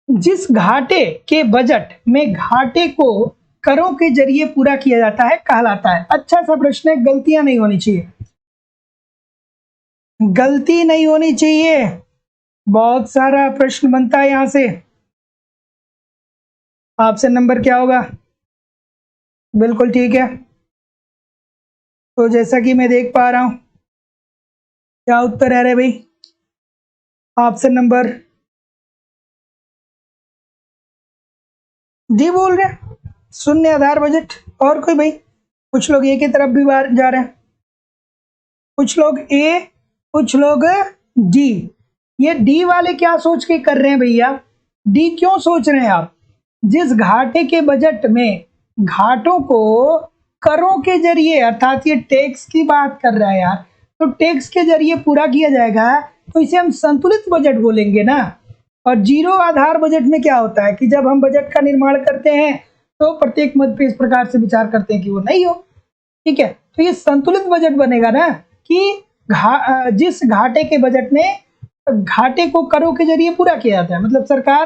जिस घाटे के बजट में घाटे को करों के जरिए पूरा किया जाता है कहलाता है। अच्छा सा प्रश्न है, गलतियां नहीं होनी चाहिए, गलती नहीं होनी चाहिए, बहुत सारा प्रश्न बनता है यहां से। ऑप्शन नंबर क्या होगा? बिल्कुल ठीक है। तो जैसा कि मैं देख पा रहा हूँ, क्या उत्तर है रे भाई? ऑप्शन नंबर डी बोल रहे हैं, शून्य आधार बजट। और कोई भाई? कुछ लोग ए की तरफ भी बाहर जा रहे हैं, कुछ लोग ए, कुछ लोग डी। ये डी वाले क्या सोच के कर रहे हैं भैया? डी क्यों सोच रहे हैं आप? जिस घाटे के बजट में घाटों को करों के जरिए, अर्थात ये टैक्स की बात कर रहा है यार, तो टैक्स के जरिए पूरा किया जाएगा, तो इसे हम संतुलित बजट बोलेंगे ना। और जीरो आधार बजट में क्या होता है कि जब हम बजट का निर्माण करते हैं तो प्रत्येक मद पे इस प्रकार से विचार करते हैं कि वो नहीं हो। ठीक है, तो ये संतुलित बजट बनेगा ना कि जिस घाटे के बजट में घाटे को करों के जरिए पूरा किया जाता है। मतलब सरकार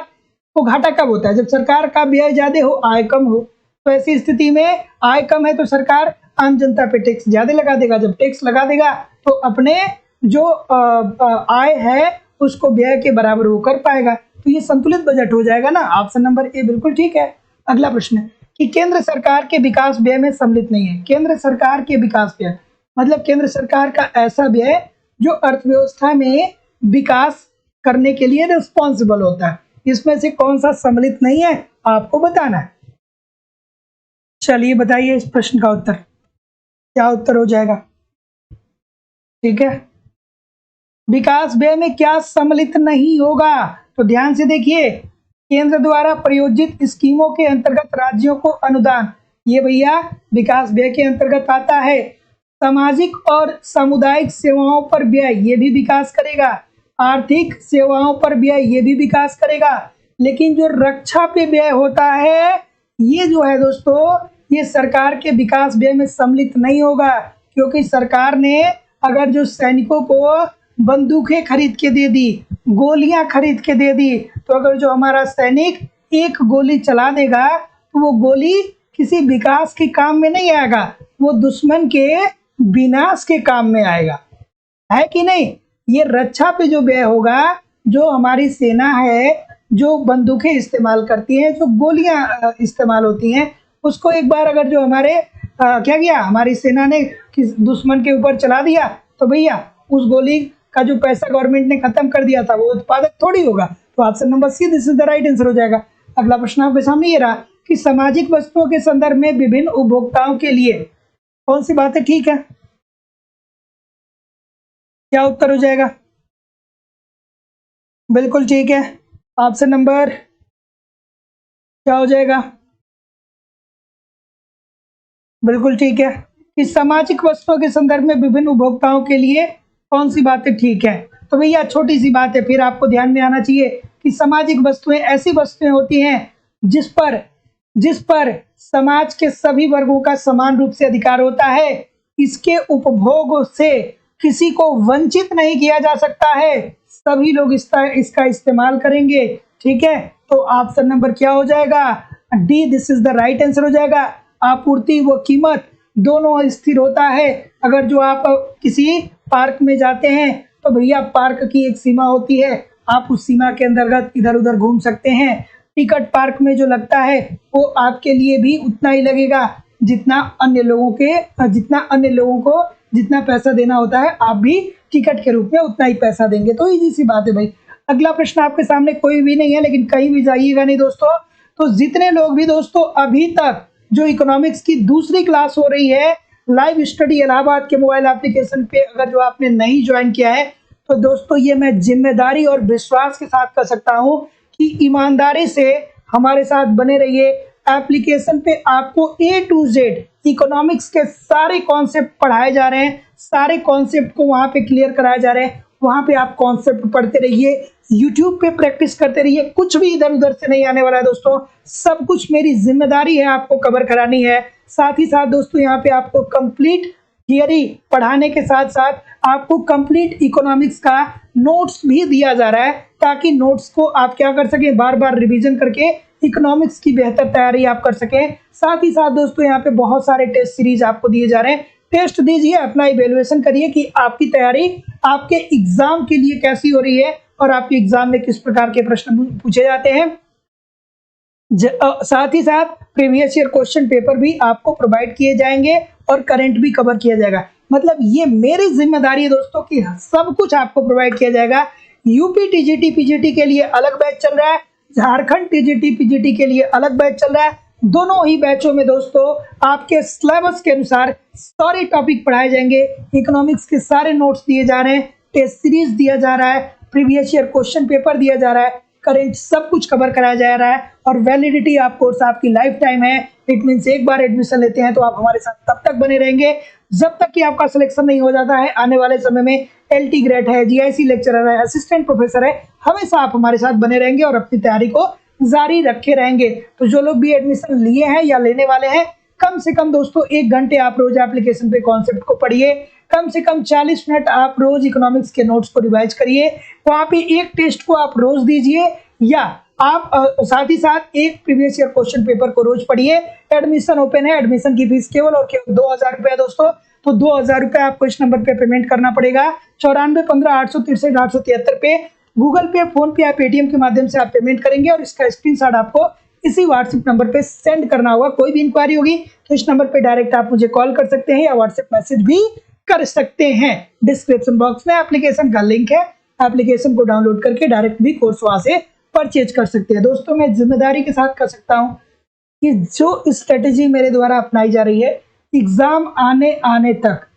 को घाटा कब होता है? जब सरकार का व्यय ज्यादा हो, आय कम हो। तो ऐसी स्थिति में आय कम है तो सरकार आम जनता पे टैक्स ज्यादा लगा देगा। जब टैक्स लगा देगा तो अपने जो आय है उसको व्यय के बराबर वो कर पाएगा, तो ये संतुलित बजट हो जाएगा ना। ऑप्शन नंबर ए बिल्कुल ठीक है। अगला प्रश्न कि केंद्र सरकार के विकास व्यय में सम्मिलित नहीं है। केंद्र सरकार के विकास व्यय मतलब केंद्र सरकार का ऐसा व्यय जो अर्थव्यवस्था में विकास करने के लिए रिस्पॉन्सिबल होता है, इसमें से कौन सा सम्मिलित नहीं है आपको बताना है। चलिए बताइए इस प्रश्न का उत्तर, क्या उत्तर हो जाएगा? ठीक है, विकास व्यय में क्या सम्मिलित नहीं होगा? तो ध्यान से देखिए, केंद्र द्वारा प्रायोजित स्कीमों के अंतर्गत राज्यों को अनुदान, ये भैया विकास व्यय के अंतर्गत आता है। सामाजिक और सामुदायिक सेवाओं पर व्यय, ये भी विकास करेगा। आर्थिक सेवाओं पर व्यय, ये भी विकास करेगा। लेकिन जो रक्षा पे व्यय होता है, ये जो है दोस्तों, ये सरकार के विकास व्यय में सम्मिलित नहीं होगा, क्योंकि सरकार ने अगर जो सैनिकों को बंदूकें खरीद के दे दी, गोलियां खरीद के दे दी, तो अगर जो हमारा सैनिक एक गोली चला देगा तो वो गोली किसी विकास के काम में नहीं आएगा, वो दुश्मन के विनाश के काम में आएगा, है कि नहीं? ये रक्षा पे जो व्यय होगा, जो हमारी सेना है जो बंदूकें इस्तेमाल करती है, जो गोलियां इस्तेमाल होती हैं, उसको एक बार अगर जो हमारे क्या किया, हमारी सेना ने किस दुश्मन के ऊपर चला दिया, तो भैया उस गोली का जो पैसा गवर्नमेंट ने खत्म कर दिया था वो उत्पादक थोड़ी होगा। तो option number C this is the right answer हो जाएगा। अगला प्रश्न आपके सामने ये रहा कि सामाजिक वस्तुओं के संदर्भ में विभिन्न उपभोक्ताओं के लिए कौन सी बातें ठीक है? क्या उत्तर हो जाएगा? बिल्कुल ठीक है। ऑप्शन नंबर क्या हो जाएगा? बिल्कुल ठीक है कि सामाजिक वस्तुओं के संदर्भ में विभिन्न उपभोक्ताओं के लिए कौन सी बातें ठीक है? तो भैया छोटी सी बात है, फिर आपको ध्यान में आना चाहिए कि सामाजिक वस्तुएं ऐसी वस्तुएं होती हैं जिस पर समाज के सभी वर्गों का समान रूप से अधिकार होता है। इसके उपभोग से किसी को वंचित नहीं किया जा सकता है, सभी लोग इसका इस्तेमाल करेंगे। ठीक है, तो ऑप्शन नंबर क्या हो जाएगा? D this is the right answer हो जाएगा। आपूर्ति व कीमत दोनों स्थिर होता है। अगर जो आप किसी पार्क में जाते हैं तो भैया पार्क की एक सीमा होती है, आप उस सीमा के अंतर्गत इधर उधर घूम सकते हैं। टिकट पार्क में जो लगता है वो आपके लिए भी उतना ही लगेगा जितना अन्य लोगों को जितना पैसा देना होता है, आप भी टिकट के रूप में उतना ही पैसा देंगे। तो इजी सी बात है भाई। अगला प्रश्न आपके सामने कोई भी नहीं है, लेकिन कहीं भी जाइएगा नहीं दोस्तों। तो जितने लोग भी दोस्तों अभी तक जो इकोनॉमिक्स की दूसरी क्लास हो रही है लाइव स्टडी इलाहाबाद के मोबाइल एप्लीकेशन पे, अगर जो आपने नहीं ज्वाइन किया है, तो दोस्तों ये मैं जिम्मेदारी और विश्वास के साथ कर सकता हूँ कि ईमानदारी से हमारे साथ बने रहिए। एप्लीकेशन पे आपको A to Z इकोनॉमिक्स के सारे कॉन्सेप्ट पढ़ाए जा रहे हैं, सारे कॉन्सेप्ट को वहाँ पे क्लियर कराए जा रहे हैं। वहाँ पे आप कॉन्सेप्ट पढ़ते रहिए, यूट्यूब पे प्रैक्टिस करते रहिए, कुछ भी इधर उधर से नहीं आने वाला है दोस्तों। सब कुछ मेरी जिम्मेदारी है आपको कवर करानी है। साथ ही साथ दोस्तों यहाँ पे आपको कंप्लीट थियरी पढ़ाने के साथ साथ आपको कंप्लीट इकोनॉमिक्स का नोट्स भी दिया जा रहा है, ताकि नोट्स को आप क्या कर सकें, बार बार रिवीजन करके इकोनॉमिक्स की बेहतर तैयारी आप कर सकें। साथ ही साथ दोस्तों यहाँ पे बहुत सारे टेस्ट सीरीज आपको दिए जा रहे हैं। टेस्ट दीजिए, अपना इवेल्युएशन करिए कि आपकी तैयारी आपके एग्जाम के लिए कैसी हो रही है और आपके एग्जाम में किस प्रकार के प्रश्न पूछे जाते हैं। साथ ही साथ प्रीवियस ईयर क्वेश्चन पेपर भी आपको प्रोवाइड किए जाएंगे और करंट भी कवर किया जाएगा। मतलब ये मेरी जिम्मेदारी है दोस्तों कि सब कुछ आपको प्रोवाइड किया जाएगा। यूपी टीजीटी पीजीटी के लिए अलग बैच चल रहा है, झारखंड टीजीटी पीजीटी के लिए अलग बैच चल रहा है। दोनों ही बैचों में दोस्तों आपके सिलेबस के अनुसार सारे टॉपिक पढ़ाए जाएंगे। इकोनॉमिक्स के सारे नोट्स दिए जा रहे हैं, टेस्ट सीरीज दिया जा रहा है, प्रीवियस ईयर क्वेश्चन पेपर दिया जा रहा है, करेंट सब कुछ कवर कराया जा रहा है। और वैलिडिटी ऑफ कोर्स आपकी लाइफ टाइम है। इट मीन्स एक बार एडमिशन लेते हैं तो आप हमारे साथ तब तक बने रहेंगे जब तक कि आपका सिलेक्शन नहीं हो जाता है। आने वाले समय में एलटी ग्रेड है, जीआईसी लेक्चरर है, असिस्टेंट प्रोफेसर है, हमेशा आप हमारे साथ बने रहेंगे और अपनी तैयारी को जारी रखे रहेंगे। तो जो लोग भी एडमिशन लिए हैं या लेने वाले हैं, कम से कम दोस्तों 1 घंटे आप रोज एप्लीकेशन पे कॉन्सेप्ट को पढ़िए, कम से कम 40 मिनट आप रोज इकोनॉमिक्स के नोट्स को रिवाइज करिए। वहां पे एक टेस्ट को आप रोज दीजिए या आप साथ ही साथ एक प्रीवियस ईयर क्वेश्चन पेपर को रोज पढ़िए। एडमिशन ओपन है, एडमिशन की फीस केवल और केवल 2000 रुपए दोस्तों। तो 2000 रुपए आपको इस नंबर पे पेमेंट करना पड़ेगा, 9415 863 पे गूगल पे, फोन पे या पेटीएम के माध्यम से आप पेमेंट करेंगे और इसका स्क्रीनशॉट आपको इसी व्हाट्सएप नंबर पे सेंड करना होगा। कोई भी इंक्वायरी होगी तो इस नंबर पे डायरेक्ट आप मुझे कॉल कर सकते हैं या व्हाट्सएप मैसेज भी कर सकते हैं। डिस्क्रिप्शन बॉक्स में एप्लीकेशन का लिंक है, एप्लीकेशन को डाउनलोड करके डायरेक्ट भी कोर्स वहां से परचेज कर सकते हैं। दोस्तों मैं जिम्मेदारी के साथ कर सकता हूं कि जो स्ट्रेटेजी मेरे द्वारा अपनाई जा रही है, एग्जाम आने तक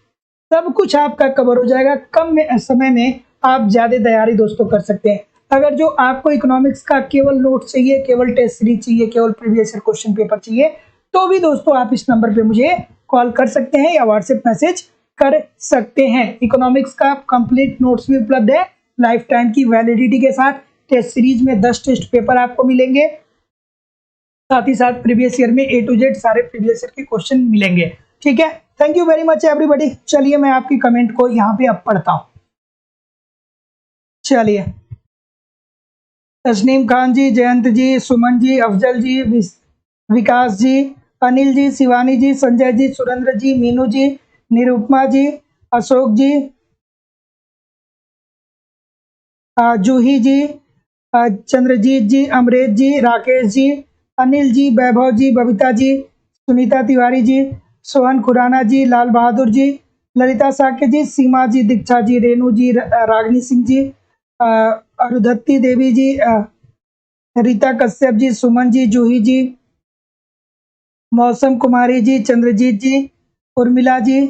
सब कुछ आपका कवर हो जाएगा। कम समय में आप ज्यादा तैयारी दोस्तों कर सकते हैं। अगर जो आपको इकोनॉमिक्स का केवल नोट चाहिए, केवल टेस्ट सीरीज चाहिए, केवल प्रीवियस ईयर क्वेश्चन पेपर चाहिए, तो भी दोस्तों आप इस नंबर पे मुझे कॉल कर सकते हैं या व्हाट्सएप मैसेज कर सकते हैं। इकोनॉमिक्स का कंप्लीट नोट्स भी उपलब्ध है लाइफ टाइम की वैलिडिटी के साथ। टेस्ट सीरीज में 10 टेस्ट पेपर आपको मिलेंगे, साथ ही साथ प्रीवियस ईयर में A to Z सारे प्रीवियस ईयर के क्वेश्चन मिलेंगे। ठीक है, thank you very much everybody. चलिए मैं आपकी कमेंट को यहाँ पे अब पढ़ता हूँ। चलिए, तस्नीम खान जी, जयंत जी, सुमन जी, अफजल जी, विकास जी, अनिल जी, शिवानी जी, संजय जी, सुरेंद्र जी, मीनू जी, निरुपमा जी, अशोक जी, जूही जी, चंद्रजीत जी, अमरेश जी, राकेश जी, अनिल जी, वैभव जी, बबीता जी, सुनीता तिवारी जी, सोहन खुराना जी, लाल बहादुर जी, ललिता साके जी, सीमा जी, दीक्षा जी, रेणु जी, रागिनी सिंह जी, अरुधत्ती देवी जी, रीता कश्यप जी, सुमन जी, जूही जी, मौसम कुमारी जी, चंद्रजीत जी, Urmila ji,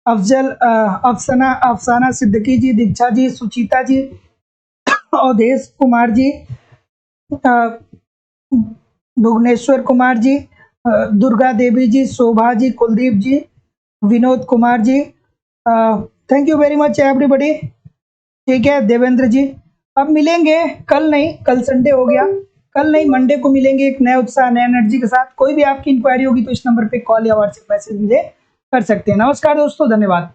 Afzal, Afsana Siddiqui ji, Diksha ji, Suchita ji, Avdhesh Kumar ji, Bhuvneshwar Kumar ji, Durga Devi ji, Shobha ji, Kuldeep ji, Vinod Kumar ji, thank you very much everybody. ठीक है, देवेंद्र जी। अब मिलेंगे कल, नहीं कल संडे हो गया, कल नहीं मंडे को मिलेंगे एक नए उत्साह नए एनर्जी के साथ। कोई भी आपकी इंक्वायरी होगी तो इस नंबर पे कॉल या व्हाट्सएप मैसेज मुझे कर सकते हैं। नमस्कार दोस्तों, धन्यवाद।